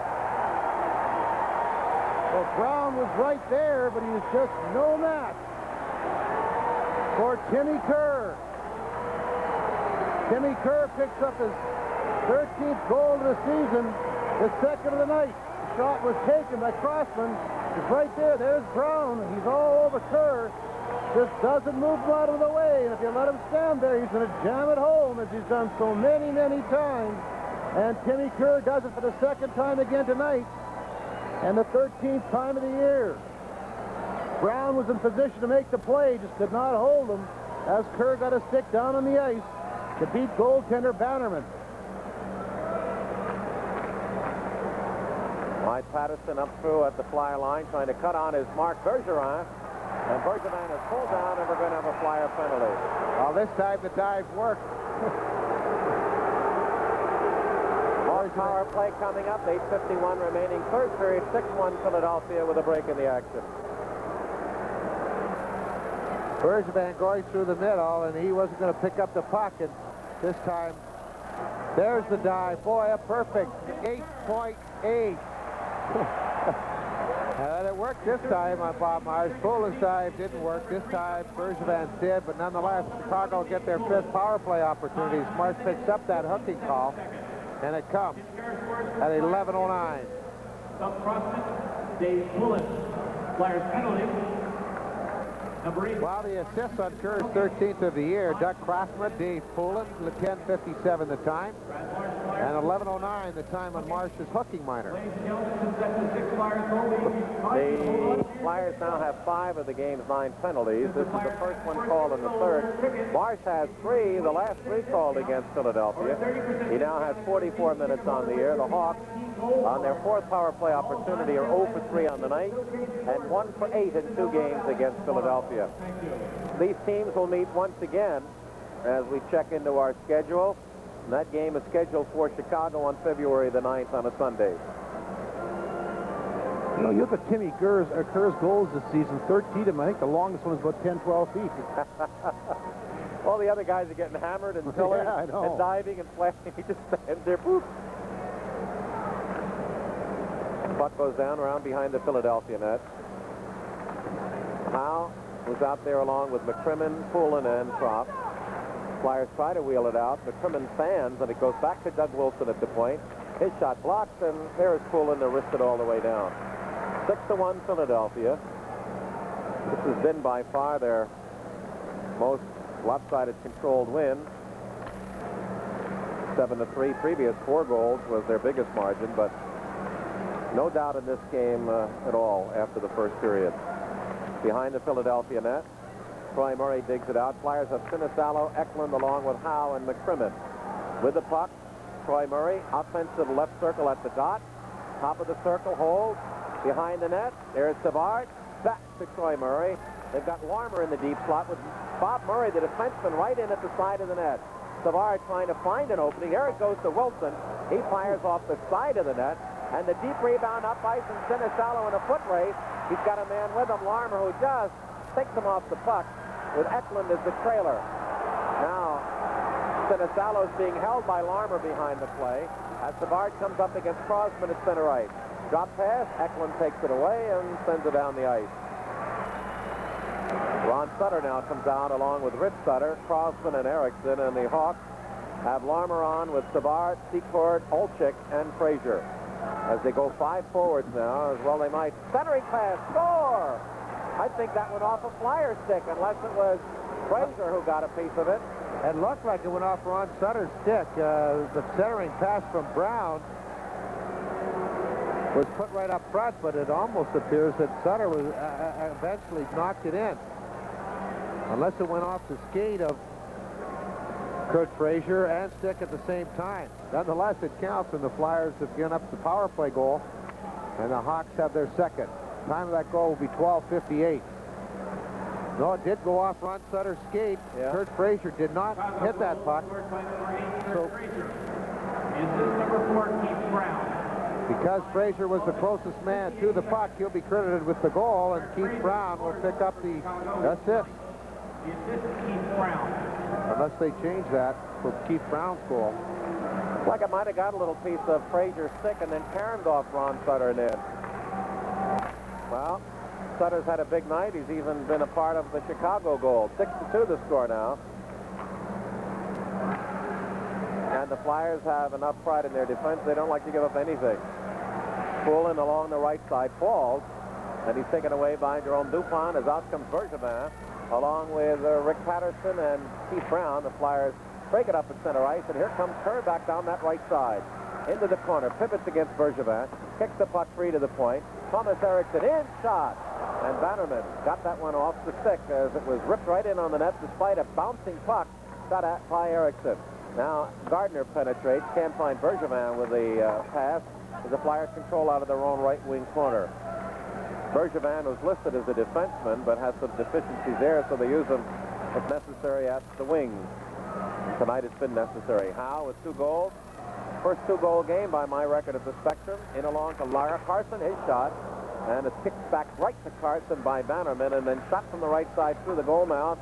Speaker 2: Well, Brown was right there, but he was just no match for Timmy Kerr. Timmy Kerr picks up his 13th goal of the season, the second of the night. The shot was taken by Crossman. He's right there. There's Brown. He's all over Kerr. Just doesn't move him out of the way. And if you let him stand there, he's going to jam it home, as he's done so many, many times. And Timmy Kerr does it for the second time again tonight, and the 13th time of the year. Brown was in position to make the play, just could not hold him, as Kerr got a stick down on the ice to beat goaltender Bannerman.
Speaker 3: Mike Patterson up through at the Flyer line, trying to cut on his Mark Bergeron. And Bergeron is pulled down, and we're going to have a Flyer penalty.
Speaker 1: Well, this time the dive worked.
Speaker 3: More power play coming up. 8:51 remaining, third period, 6-1 Philadelphia with a break in the action.
Speaker 1: Bergevin going through the middle, and he wasn't going to pick up the puck, and this time, there's the dive. Boy, a perfect 8.8. And it worked this time on Bob Myers. Poulin's dive didn't work this time. Bergevin's did, but nonetheless, Chicago get their 5th power play opportunity. Smart picks up that hooking call, and it comes at 11:09.
Speaker 4: Doug Crossman, Dave Poulin. Flyers penalty. Number 8.
Speaker 1: While the assists on Kerr's 13th of the year, Doug Crossman, Dave Poulin, 10:57 the time. And 11:09, the time on Marsh's hooking minor.
Speaker 3: The Flyers now have 5 of the game's 9 penalties. This is the first one called in the third. Marsh has 3, the last 3 called against Philadelphia. He now has 44 minutes on the air. The Hawks, on their 4th power play opportunity, are 0 for 3 on the night and 1 for 8 in 2 games against Philadelphia. These teams will meet once again as we check into our schedule. And that game is scheduled for Chicago on February the 9th on a Sunday.
Speaker 2: You know, you look at Timmy Kerr's goals this season, 13 to make. The longest one is about 10, 12 feet.
Speaker 3: All the other guys are getting hammered and pillared and diving and flashing. He just stands there, boop. Puck goes down around behind the Philadelphia net. Howe was out there along with McCrimmon, Poulin, and Croft. Flyers try to wheel it out. McCrimmon fans, and it goes back to Doug Wilson at the point. His shot blocked, and there's Poulin to wrist it all the way down. 6-1 Philadelphia. This has been by far their most lopsided controlled win. 7-3. Previous 4 goals was their biggest margin, but no doubt in this game at all after the first period. Behind the Philadelphia net, Troy Murray digs it out. Flyers have Sinisalo, Eklund, along with Howe and McCrimmon. With the puck, Troy Murray, offensive left circle at the dot. Top of the circle, hold. Behind the net, there's Savard. Back to Troy Murray. They've got Larmer in the deep slot with Bob Murray, the defenseman, right in at the side of the net. Savard trying to find an opening. There it goes to Wilson. He fires off the side of the net. And the deep rebound up ice, and Sinisalo in a foot race. He's got a man with him, Larmer, who just takes him off the puck with Eklund as the trailer. Now, Sinisalo is being held by Larmer behind the play as Savard comes up against Crosman at center ice. Drop pass, Eklund takes it away and sends it down the ice. Ron Sutter now comes out along with Rich Sutter, Crosman, and Erickson, and the Hawks have Larmer on with Savard, Secord, Olczyk, and Frazier. As they go 5 forwards now, as well they might. Centering pass, score! I think that went off a Flyer stick, unless it was Frazier who got a piece of it.
Speaker 1: It looked like it went off Ron Sutter's stick. The centering pass from Brown was put right up front, but it almost appears that Sutter was eventually knocked it in. Unless it went off the skate of Kurt Frazier and stick at the same time. Nonetheless, it counts, and the Flyers have given up the power play goal, and the Hawks have their second. Time of that goal will be 12:58. No, it did go off Ron Sutter's skate. Yeah. Kurt Frazier did not hit that puck. So, because Frazier was the closest man to the puck, he'll be credited with the goal, and Keith Brown will pick up the assist. Unless they change that for Keith Brown's goal.
Speaker 3: Like it might have got a little piece of Frazier's stick and then caromed off Ron Sutter and in. Well, Sutter's had a big night. He's even been a part of the Chicago goal. 6-2 the score now. And the Flyers have enough pride in their defense. They don't like to give up anything. Poulin along the right side falls, and he's taken away by Jerome Dupont as out comes Bergevin, along with Rick Patterson and Keith Brown. The Flyers break it up at center ice, and here comes Kerr back down that right side. Into the corner, pivots against Bergevin, kicks the puck free to the point. Thomas Erickson in, shot, and Bannerman got that one off the stick as it was ripped right in on the net despite a bouncing puck shot at by Erickson. Now Gardner penetrates, can't find Bergevin with the pass as the Flyers control out of their own right wing corner. Bergevin was listed as a defenseman, but has some deficiencies there, so they use him if necessary at the wings. Tonight it's been necessary. Howe with 2 goals. First 2-goal game by my record at the Spectrum. In along to Lara Carson, his shot, and it's kicked back right to Carson by Bannerman, and then shot from the right side through the goal mouth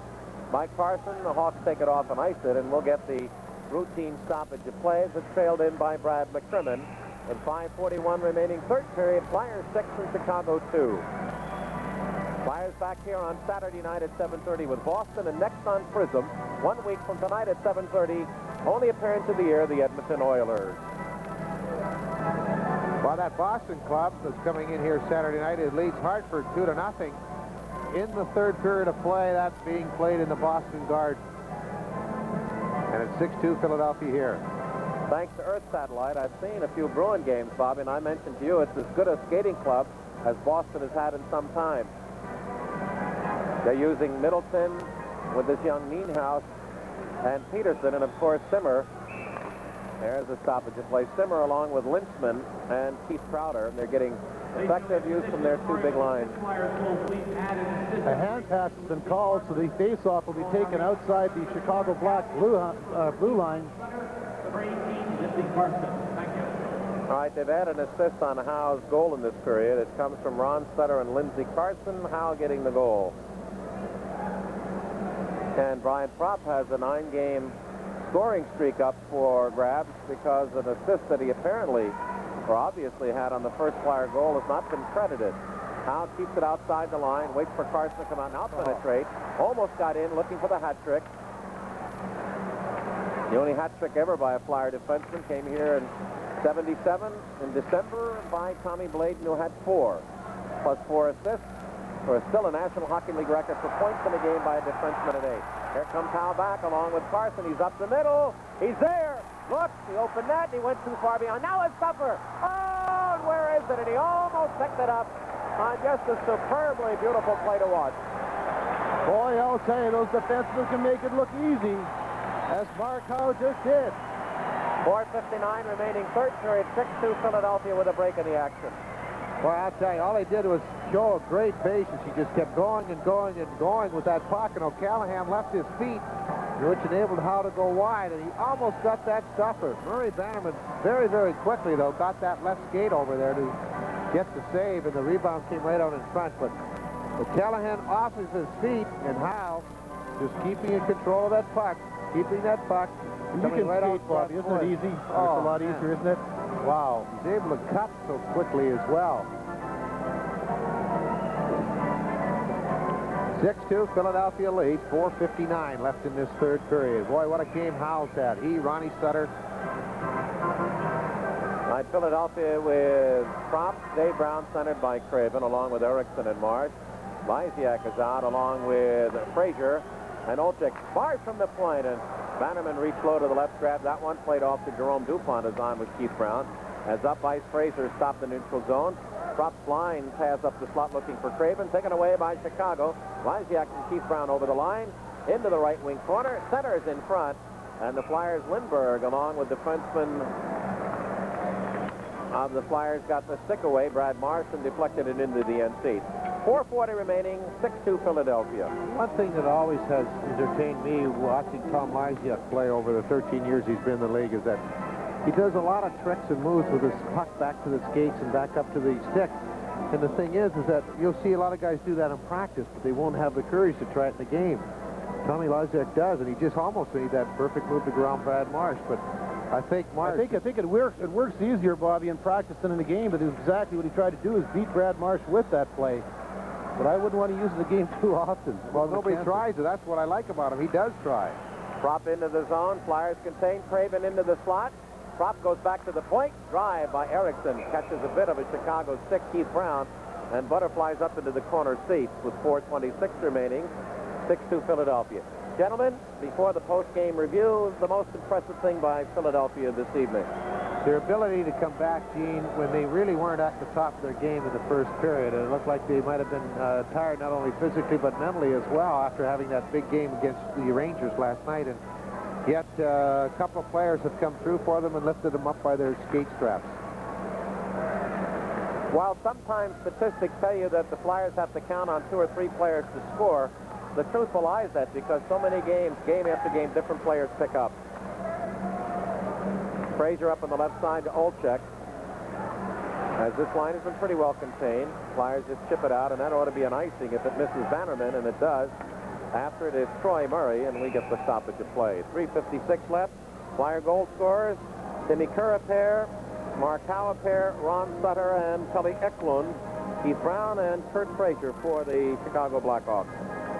Speaker 3: by Carson. The Hawks take it off and ice it, and we'll get the routine stoppage of play as it's trailed in by Brad McCrimmon. With 5:41 remaining third period, Flyers 6 and Chicago 2. Flyers back here on Saturday night at 7:30 with Boston, and next on Prism, 1 week from tonight at 7:30, only appearance of the year, the Edmonton Oilers.
Speaker 1: Well, that Boston club that's coming in here Saturday night, it leads Hartford 2-0 in the third period of play. That's being played in the Boston Garden. And it's 6-2 Philadelphia here.
Speaker 3: Thanks to Earth Satellite, I've seen a few Bruin games, Bobby, and I mentioned to you it's as good a skating club as Boston has had in some time. They're using Middleton with this young Nienhuis and Peterson, and of course Simmer. There's a stoppage of play. Simmer along with Lintzman and Keith Crowder. They're getting effective use from their two big lines.
Speaker 2: A hand pass has been called, so the face-off will be taken outside the Chicago blue line.
Speaker 3: All right, they've had an assist on Howe's goal in this period. It comes from Ron Sutter and Lindsey Carson. Howe getting the goal. And Brian Propp has a 9-game scoring streak up for grabs because an assist that he apparently, or obviously, had on the first Flyer goal has not been credited. Howe keeps it outside the line, waits for Carson to come out, now penetrate. Almost got in, looking for the hat trick. The only hat trick ever by a Flyer defenseman came here in '77 in December by Tommy Bladen, who had 4, plus 4 assists, for still a National Hockey League record for points in a game by a defenseman at 8. Here comes Howe back along with Carson. He's up the middle. He's there. Look, the open net. He went too far behind. Now it's Suffer. Oh, and where is it? And he almost picked it up on just a superbly beautiful play to watch.
Speaker 2: Boy, I'll tell you, those defensemen can make it look easy, as Mark Howe just did.
Speaker 3: 4:59 remaining, third period, 6-2 Philadelphia with a break in the action.
Speaker 1: Well, I'll tell you, all he did was show a great patience. He just kept going and going and going with that puck, and O'Callahan left his feet, which enabled Howe to go wide, and he almost got that Stuffer. Murray Bannerman very, very quickly, though, got that left skate over there to get the save, and the rebound came right out in front. But O'Callahan off his feet, and Howe just keeping in control of that puck, keeping that puck.
Speaker 2: And you can
Speaker 1: right
Speaker 2: skate, Bobby. Isn't it easy?
Speaker 1: Oh,
Speaker 2: it's a lot easier, isn't it?
Speaker 1: Wow. He's able to cut so quickly as well. 6-2, Philadelphia leads. 4:59 left in this third period. Boy, what a game Howe's had. He, Ronnie Sutter.
Speaker 3: Right, Philadelphia with Propp, Dave Brown centered by Craven, along with Erickson and Marsh. Lysiak is out, along with Frazier and Olczyk. Marsh from the point, and Bannerman reached low to the left, grabbed that one, played off to Jerome Dupont, is on with Keith Brown. As up ice, Frazier stopped the neutral zone. Propp's line pass up the slot looking for Craven, taken away by Chicago. Lysiak and Keith Brown over the line, into the right wing corner. Center is in front, and the Flyers' Lindbergh, along with defenseman of the Flyers, got the stick away. Brad Marsh, and deflected it into the end seat. 4:40 remaining, 6-2 Philadelphia.
Speaker 1: One thing that always has entertained me watching Tom Lysiak play over the 13 years he's been in the league is that he does a lot of tricks and moves with his puck back to the skates and back up to the stick. And the thing is that you'll see a lot of guys do that in practice, but they won't have the courage to try it in the game. Tommy Lysiak does, and he just almost made that perfect move to go around Brad Marsh. But I think Marsh...
Speaker 2: I think it works easier, Bobby, in practice than in the game, but exactly what he tried to do is beat Brad Marsh with that play. But I wouldn't want to use it in the game too often.
Speaker 1: Well, nobody tries it. That's what I like about him. He does try.
Speaker 3: Propp into the zone. Flyers contain Craven into the slot. Propp goes back to the point. Drive by Erickson. Catches a bit of a Chicago stick, Keith Brown, and butterflies up into the corner seats with 4:26 remaining. 6-2 Philadelphia. Gentlemen, before the post-game review, the most impressive thing by Philadelphia this evening.
Speaker 1: Their ability to come back, Gene, when they really weren't at the top of their game in the first period. And it looked like they might have been tired not only physically but mentally as well after having that big game against the Rangers last night. And yet a couple of players have come through for them and lifted them up by their skate straps.
Speaker 3: While sometimes statistics tell you that the Flyers have to count on 2 or 3 players to score, the truth belies that because so many games, game after game, different players pick up. Frazier up on the left side to Olczyk. As this line has been pretty well contained, Flyers just chip it out, and that ought to be an icing if it misses Bannerman, and it does. After it is Troy Murray, and we get the stoppage of play. 3:56 left. Flyer goal scorers, Timmy Kerr a pair, Mark Howe a pair, Ron Sutter and Tully Eklund, Keith Brown and Kurt Frazier for the Chicago Blackhawks.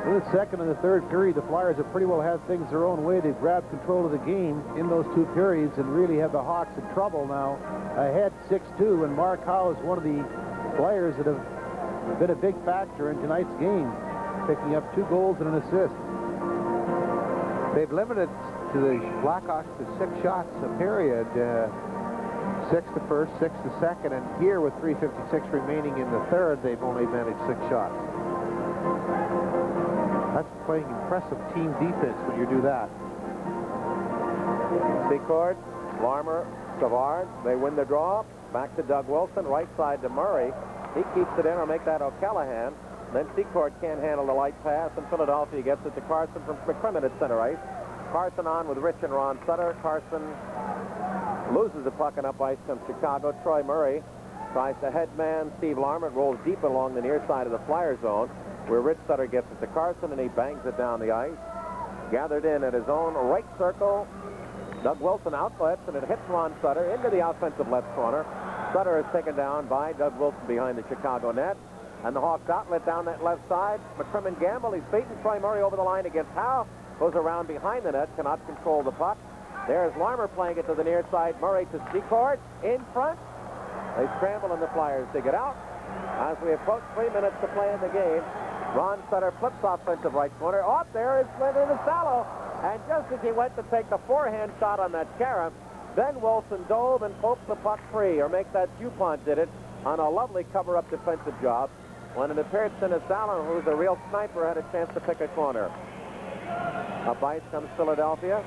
Speaker 2: In the second and the third period, the Flyers have pretty well had things their own way. They've grabbed control of the game in those 2 periods and really have the Hawks in trouble now. Ahead 6-2, and Mark Howe is one of the players that have been a big factor in tonight's game, picking up 2 goals and an assist.
Speaker 1: They've limited to the Blackhawks to 6 shots a period. 6 to first, 6 to second, and here with 3:56 remaining in the third, they've only managed 6 shots. That's playing impressive team defense when you do that.
Speaker 3: Secord, Larmer, Savard, they win the draw. Back to Doug Wilson, right side to Murray. He keeps it in, or make that O'Callahan. Then Secord can't handle the light pass, and Philadelphia gets it to Carson from McCrimmon at center ice. Carson on with Rich and Ron Sutter. Carson loses the puck, and up ice comes Chicago. Troy Murray tries to headman Steve Larmer. It rolls deep along the near side of the Flyer zone, where Rich Sutter gets it to Carson, and he bangs it down the ice. Gathered in at his own right circle. Doug Wilson outlets, and it hits Ron Sutter into the offensive left corner. Sutter is taken down by Doug Wilson behind the Chicago net. And the Hawks outlet down that left side. McCrimmon gamble. He's beaten Troy Murray over the line against Howe. Goes around behind the net. Cannot control the puck. There's Larmer playing it to the near side. Murray to Secord in front. They scramble, and the Flyers dig it out. As we approach 3 minutes to play in the game, Ron Sutter flips offensive right corner. Off there is Flint in the shallow. And just as he went to take the forehand shot on that carom, Ben Wilson dove and poked the puck free, or make that Dupont did it on a lovely cover-up defensive job. When it appeared Sinisalo, who's a real sniper, had a chance to pick a corner. Up ice comes Philadelphia.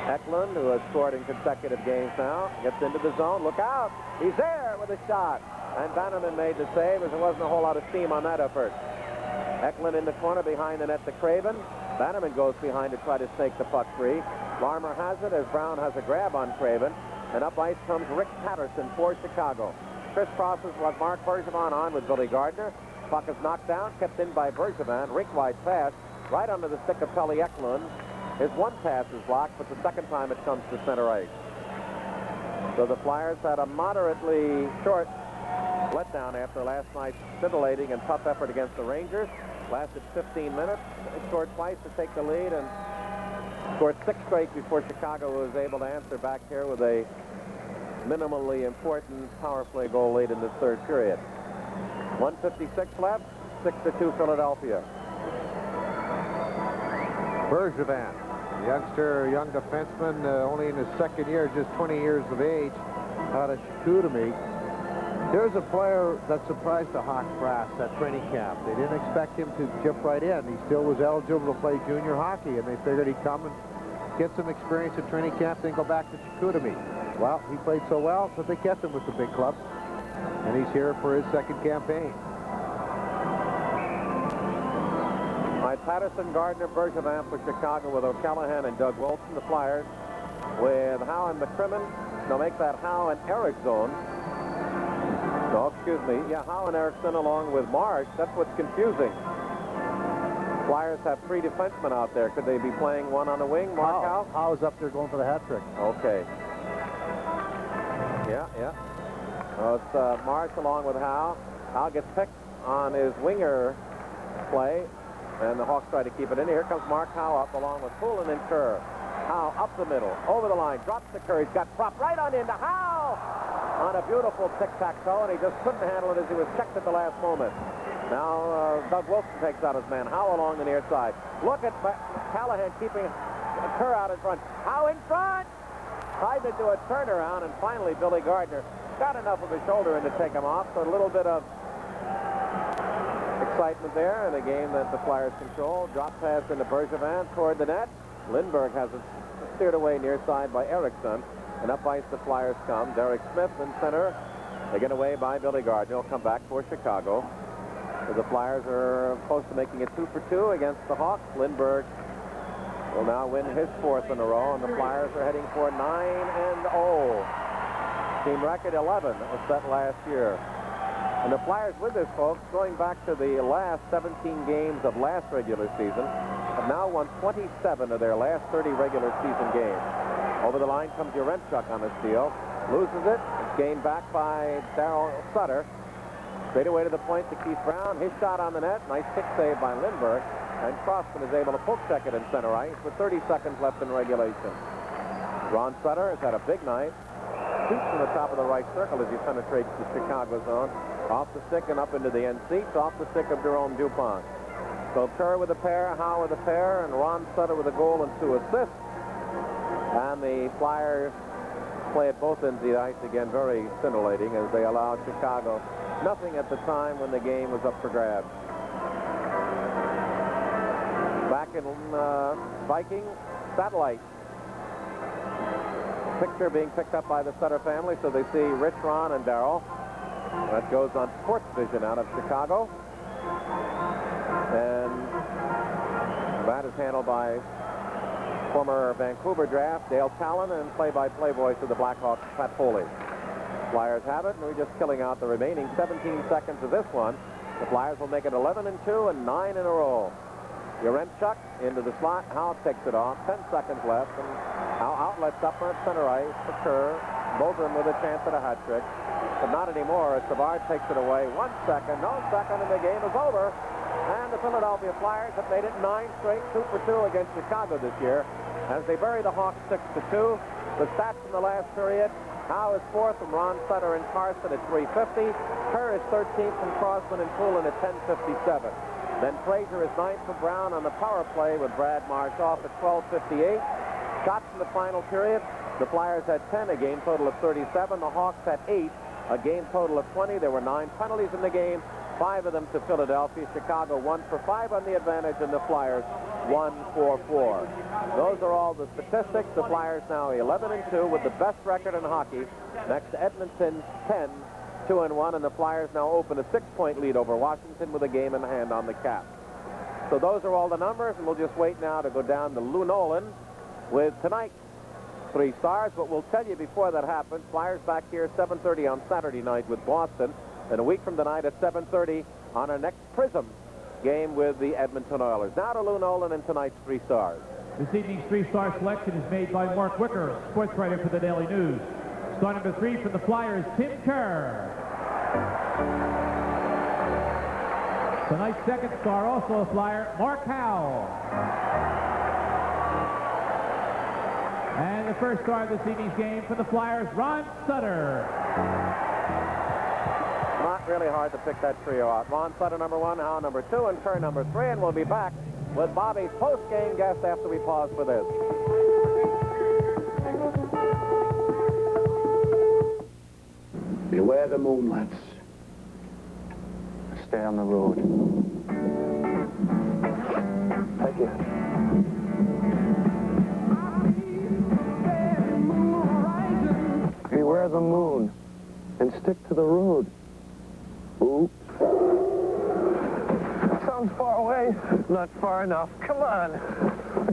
Speaker 3: Eklund, who has scored in consecutive games now, gets into the zone. Look out! He's there with a shot. And Bannerman made the save, as there wasn't a whole lot of steam on that effort. Eklund in the corner behind the net to Craven. Bannerman goes behind to try to snake the puck free. Larmer has it as Brown has a grab on Craven. And up ice comes Rick Patterson for Chicago. Crisscrosses was Mark Bergevin on with Billy Gardner. Puck is knocked down, kept in by Bergevin. Rink-wide pass right under the stick of Pelle Eklund. His one pass is blocked, but the second time it comes to center ice. So the Flyers had a moderately short letdown after last night's scintillating and tough effort against the Rangers. Lasted 15 minutes. They scored twice to take the lead and scored 6 straight before Chicago was able to answer back here with a minimally important power play goal late in the third period. 1:56 left, 6-2 Philadelphia.
Speaker 1: Bergevin, young defenseman, only in his second year, just 20 years of age, out of Chicoutimi. Here's a player that surprised the Hawk brass at training camp. They didn't expect him to jump right in. He still was eligible to play junior hockey, and they figured he'd come and get some experience at training camp, then go back to Chicoutimi. Well, he played so well that they kept him with the big club, and he's here for his second campaign.
Speaker 3: All right, Patterson, Gardner, Bergevin for Chicago with O'Callahan and Doug Wilson. The Flyers with Howe and McCrimmon. They'll make that Howe and Erickson. No, excuse me. Yeah, Howe and Erickson along with Marsh. That's what's confusing. Flyers have 3 defensemen out there. Could they be playing one on the wing? Mark Howe?
Speaker 1: Howe's up there going for the hat trick.
Speaker 3: Okay. Yeah. Well, it's Marsh along with Howe. Howe gets picked on his winger play, and the Hawks try to keep it in. Here comes Mark Howe up along with Poulin and Kerr. Howe up the middle, over the line, drops the Kerr. He's got propped right on into Howe on a beautiful tic-tac-toe, and he just couldn't handle it as he was checked at the last moment. Now Doug Wilson takes out his man. Howe along the near side. Look at Callahan keeping Kerr out in front. Howe in front! Tried to do a turnaround, and finally Billy Gardner got enough of his shoulder in to take him off. So a little bit of excitement there in a game that the Flyers control. Drop pass into Bergevin toward the net. Lindbergh has it steered away near side by Erickson. And up ice the Flyers come. Derek Smith in center. They get away by Billy Gardner. He'll come back for Chicago. So the Flyers are close to making it 2 for 2 against the Hawks. Lindbergh will now win his 4th in a row, and the Flyers are heading for 9-0. Team record 11 was set last year. And the Flyers with this, folks, going back to the last 17 games of last regular season, have now won 27 of their last 30 regular season games. Over the line comes Urenchuk on the steal. Loses it. It's gained back by Darryl Sutter. Straight away to the point to Keith Brown. His shot on the net. Nice kick save by Lindbergh. And Crossman is able to poke check it in center ice with 30 seconds left in regulation. Ron Sutter has had a big night. Shoots from the top of the right circle as he penetrates the Chicago zone. Off the stick and up into the end seats. Off the stick of Jerome Dupont. So Kerr with a pair, Howe with a pair, and Ron Sutter with a goal and 2 assists. And the Flyers play at both ends of the ice again, very scintillating, as they allowed Chicago nothing at the time when the game was up for grabs. Back in Viking satellite. Picture being picked up by the Sutter family, so they see Rich, Ron, and Darrell. That goes on Sports Vision out of Chicago. And that is handled by former Vancouver draft Dale Talon and play-by-play voice of the Blackhawks, Pat Foley. Flyers have it, and we're just killing out the remaining 17 seconds of this one. The Flyers will make it 11-2 and 9 in a row. Yaremchuk into the slot. Howe takes it off. 10 seconds left, and Howe outlets up on center ice for Kerr. Bogren with a chance at a hat trick, but not anymore as Savard takes it away. 1 second, no second, and the game is over. And the Philadelphia Flyers have made it 9 straight 2 for 2 against Chicago this year as they bury the Hawks 6-2. The stats from the last period: Howe is 4th from Ron Sutter and Carson at 350. Kerr is 13th from Crossman and Poulin at 1057. Then Fraser is 9th from Brown on the power play with Brad Marsh off at 12:58. Shots in the final period: the Flyers had 10, a game total of 37. The Hawks had 8, a game total of 20. There were 9 penalties in the game, 5 of them to Philadelphia. Chicago 1 for 5 on the advantage, and the Flyers 1 for 4. Those are all the statistics. The Flyers now 11-2 with the best record in hockey. Next to Edmonton, 10-2-1, and the Flyers now open a 6-point lead over Washington with a game in hand on the Caps. So those are all the numbers, and we'll just wait now to go down to Lou Nolan with tonight's 3 stars. But we'll tell you before that happens, Flyers back here 7:30 on Saturday night with Boston, and a week from tonight at 7:30 on our next Prism game with the Edmonton Oilers. Now to Lou Nolan and tonight's 3 stars.
Speaker 4: This evening's 3-star selection is made by Mark Wicker, sports writer for the Daily News. Star number 3 for the Flyers, Tim Kerr. Tonight's 2nd star, also a Flyer, Mark Howe. And the 1st star of this evening's game for the Flyers, Ron Sutter.
Speaker 3: Not really hard to pick that trio out. Ron Sutter number 1, Howe number 2, and Kerr number 3, and we'll be back with Bobby's post-game guest after we pause for this.
Speaker 7: Beware the moonlights.
Speaker 16: Stay on the road. Thank you. Beware the moon and stick to the road. Oops. Sounds far away. Not far enough. Come on.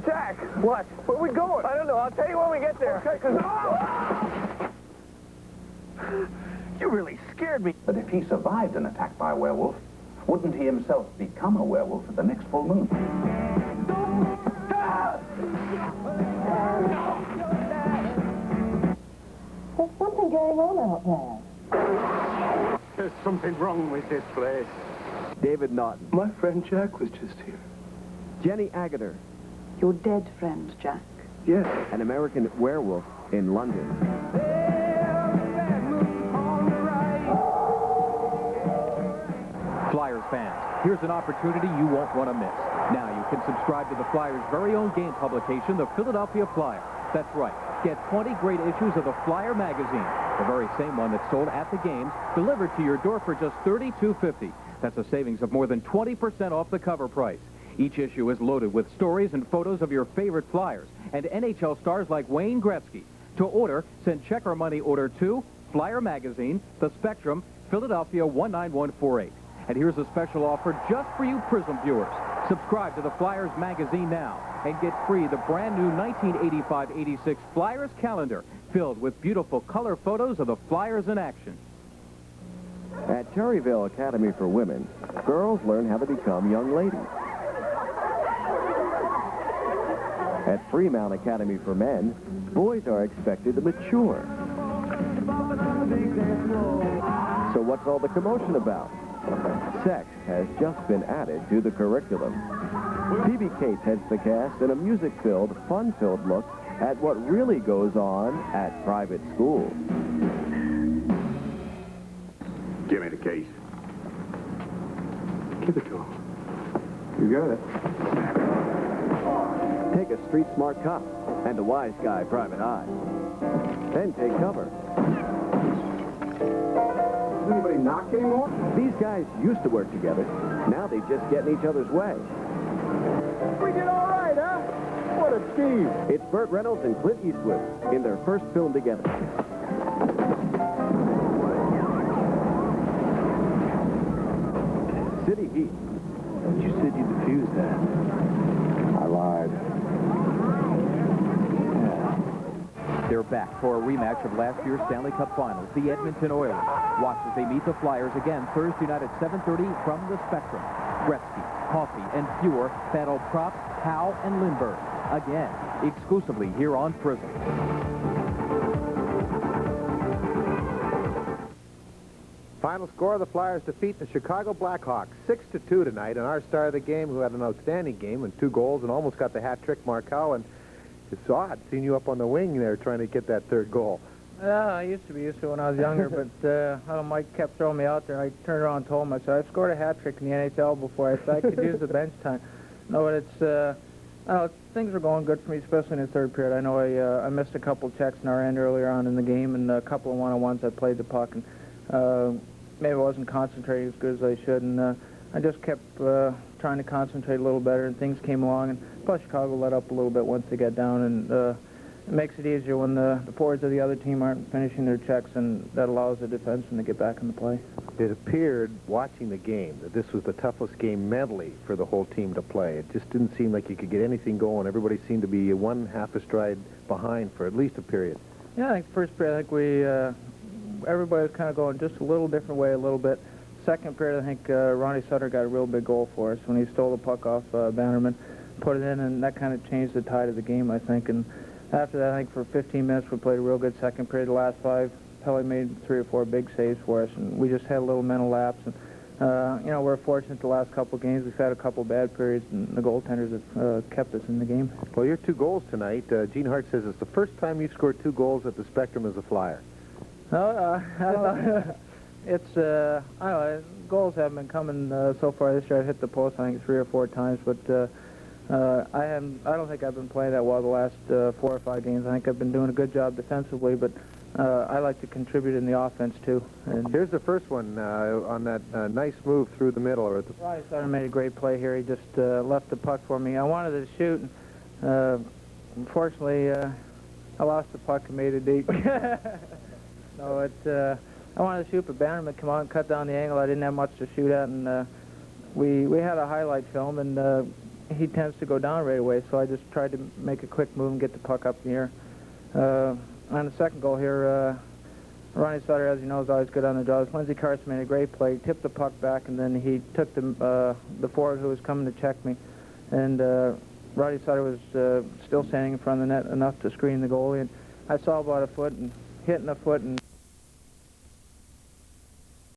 Speaker 16: Jack. What? Where are we going? I don't know. I'll tell you when we get there. Okay, 'cause...
Speaker 7: You really scared me. But if he survived an attack by a werewolf, wouldn't he himself become a werewolf at the next full moon?
Speaker 17: There's something going on out there.
Speaker 7: There's something wrong with this place.
Speaker 16: David Naughton.
Speaker 7: My friend Jack was just here.
Speaker 16: Jenny Agutter.
Speaker 21: Your dead friend, Jack.
Speaker 7: Yes.
Speaker 16: An American werewolf in London.
Speaker 9: Flyers fans, here's an opportunity you won't want to miss. Now you can subscribe to the Flyers' very own game publication, the Philadelphia Flyer. That's right. Get 20 great issues of the Flyer magazine, the very same one that's sold at the games, delivered to your door for just $32.50. That's a savings of more than 20% off the cover price. Each issue is loaded with stories and photos of your favorite Flyers and NHL stars like Wayne Gretzky. To order, send check or money order to Flyer Magazine, The Spectrum, Philadelphia 19148. And here's a special offer just for you Prism viewers. Subscribe to the Flyers magazine now and get free the brand new 1985-86 Flyers calendar filled with beautiful color photos of the Flyers in action.
Speaker 16: At Cherryville Academy for Women, girls learn how to become young ladies. At Fremount Academy for Men, boys are expected to mature. So what's all the commotion about? Sex has just been added to the curriculum. Phoebe Cates heads the cast in a music-filled, fun-filled look at what really goes on at private schools.
Speaker 7: Give me the case. Give it to him.
Speaker 19: You got it.
Speaker 16: Take a street-smart cop and a wise guy private eye. Then take cover.
Speaker 3: Does anybody knock anymore?
Speaker 16: These guys used to work together. Now they just get in each other's way.
Speaker 3: We did all right, huh? What a team.
Speaker 16: It's Burt Reynolds and Clint Eastwood in their first film together. City Heat.
Speaker 13: You said you defused that.
Speaker 16: I lied.
Speaker 9: They're back for a rematch of last year's Stanley Cup Finals, the Edmonton Oilers. Watch as they meet the Flyers again Thursday night at 7:30 from the Spectrum. Gretzky, Coffey, and Fuhr battle props Howe and Lindbergh. Again, exclusively here on Prism.
Speaker 20: Final score, the Flyers defeat the Chicago Blackhawks 6-2 tonight, and our star of the game, who had an outstanding game and 2 goals and almost got the hat trick, Markel, and it's odd seeing you up on the wing there trying to get that 3rd goal.
Speaker 11: Yeah, I used to be used to when I was younger, but Mike kept throwing me out there. I turned around and told him, I said, I've scored a hat trick in the NHL before. I said I could use the bench time. No, but it's, I don't know, things are going good for me, especially in the 3rd period. I know I missed a couple checks in our end earlier on in the game, and a couple of one-on-ones I played the puck, and maybe I wasn't concentrating as good as I should, and I just kept trying to concentrate a little better, and things came along, and plus Chicago let up a little bit once they get down, and it makes it easier when the forwards of the other team aren't finishing their checks, and that allows the defenseman to get back in the play.
Speaker 20: It appeared, watching the game, that this was the toughest game mentally for the whole team to play. It just didn't seem like you could get anything going. Everybody seemed to be one half a stride behind for at least a period.
Speaker 11: Yeah, I think first period, I think everybody was kind of going just a little different way a little bit. Second period, I think Ronnie Sutter got a real big goal for us when he stole the puck off Bannerman, put it in, and that kind of changed the tide of the game, I think. And after that, I think for 15 minutes, we played a real good second period. The last 5, Pelle made 3 or 4 big saves for us, and we just had a little mental lapse. And, you know, we're fortunate the last couple of games. We've had a couple of bad periods, and the goaltenders have kept us in the game.
Speaker 20: Well, your 2 goals tonight, Gene Hart says it's the first time you've scored 2 goals at the Spectrum as a Flyer.
Speaker 11: I don't know. It's, I don't know, goals haven't been coming so far this year. I've hit the post, I think, 3 or 4 times, but I don't think I've been playing that well the last 4 or 5 games. I think I've been doing a good job defensively, but I like to contribute in the offense, too. And
Speaker 20: here's the first one on that nice move through the middle.
Speaker 11: Ronnie Sutter made a great play here. He just left the puck for me. I wanted to shoot, and unfortunately, I lost the puck and made it deep. So I wanted to shoot, but Bannerman come out and cut down the angle. I didn't have much to shoot at, and we had a highlight film, and he tends to go down right away, so I just tried to make a quick move and get the puck up in the air. On the second goal here, Ronnie Sutter, as you know, is always good on the draws. Lindsey Carson made a great play, tipped the puck back, and then he took the forward who was coming to check me, and Ronnie Sutter was still standing in front of the net enough to screen the goalie, and I saw about a foot and hitting a foot and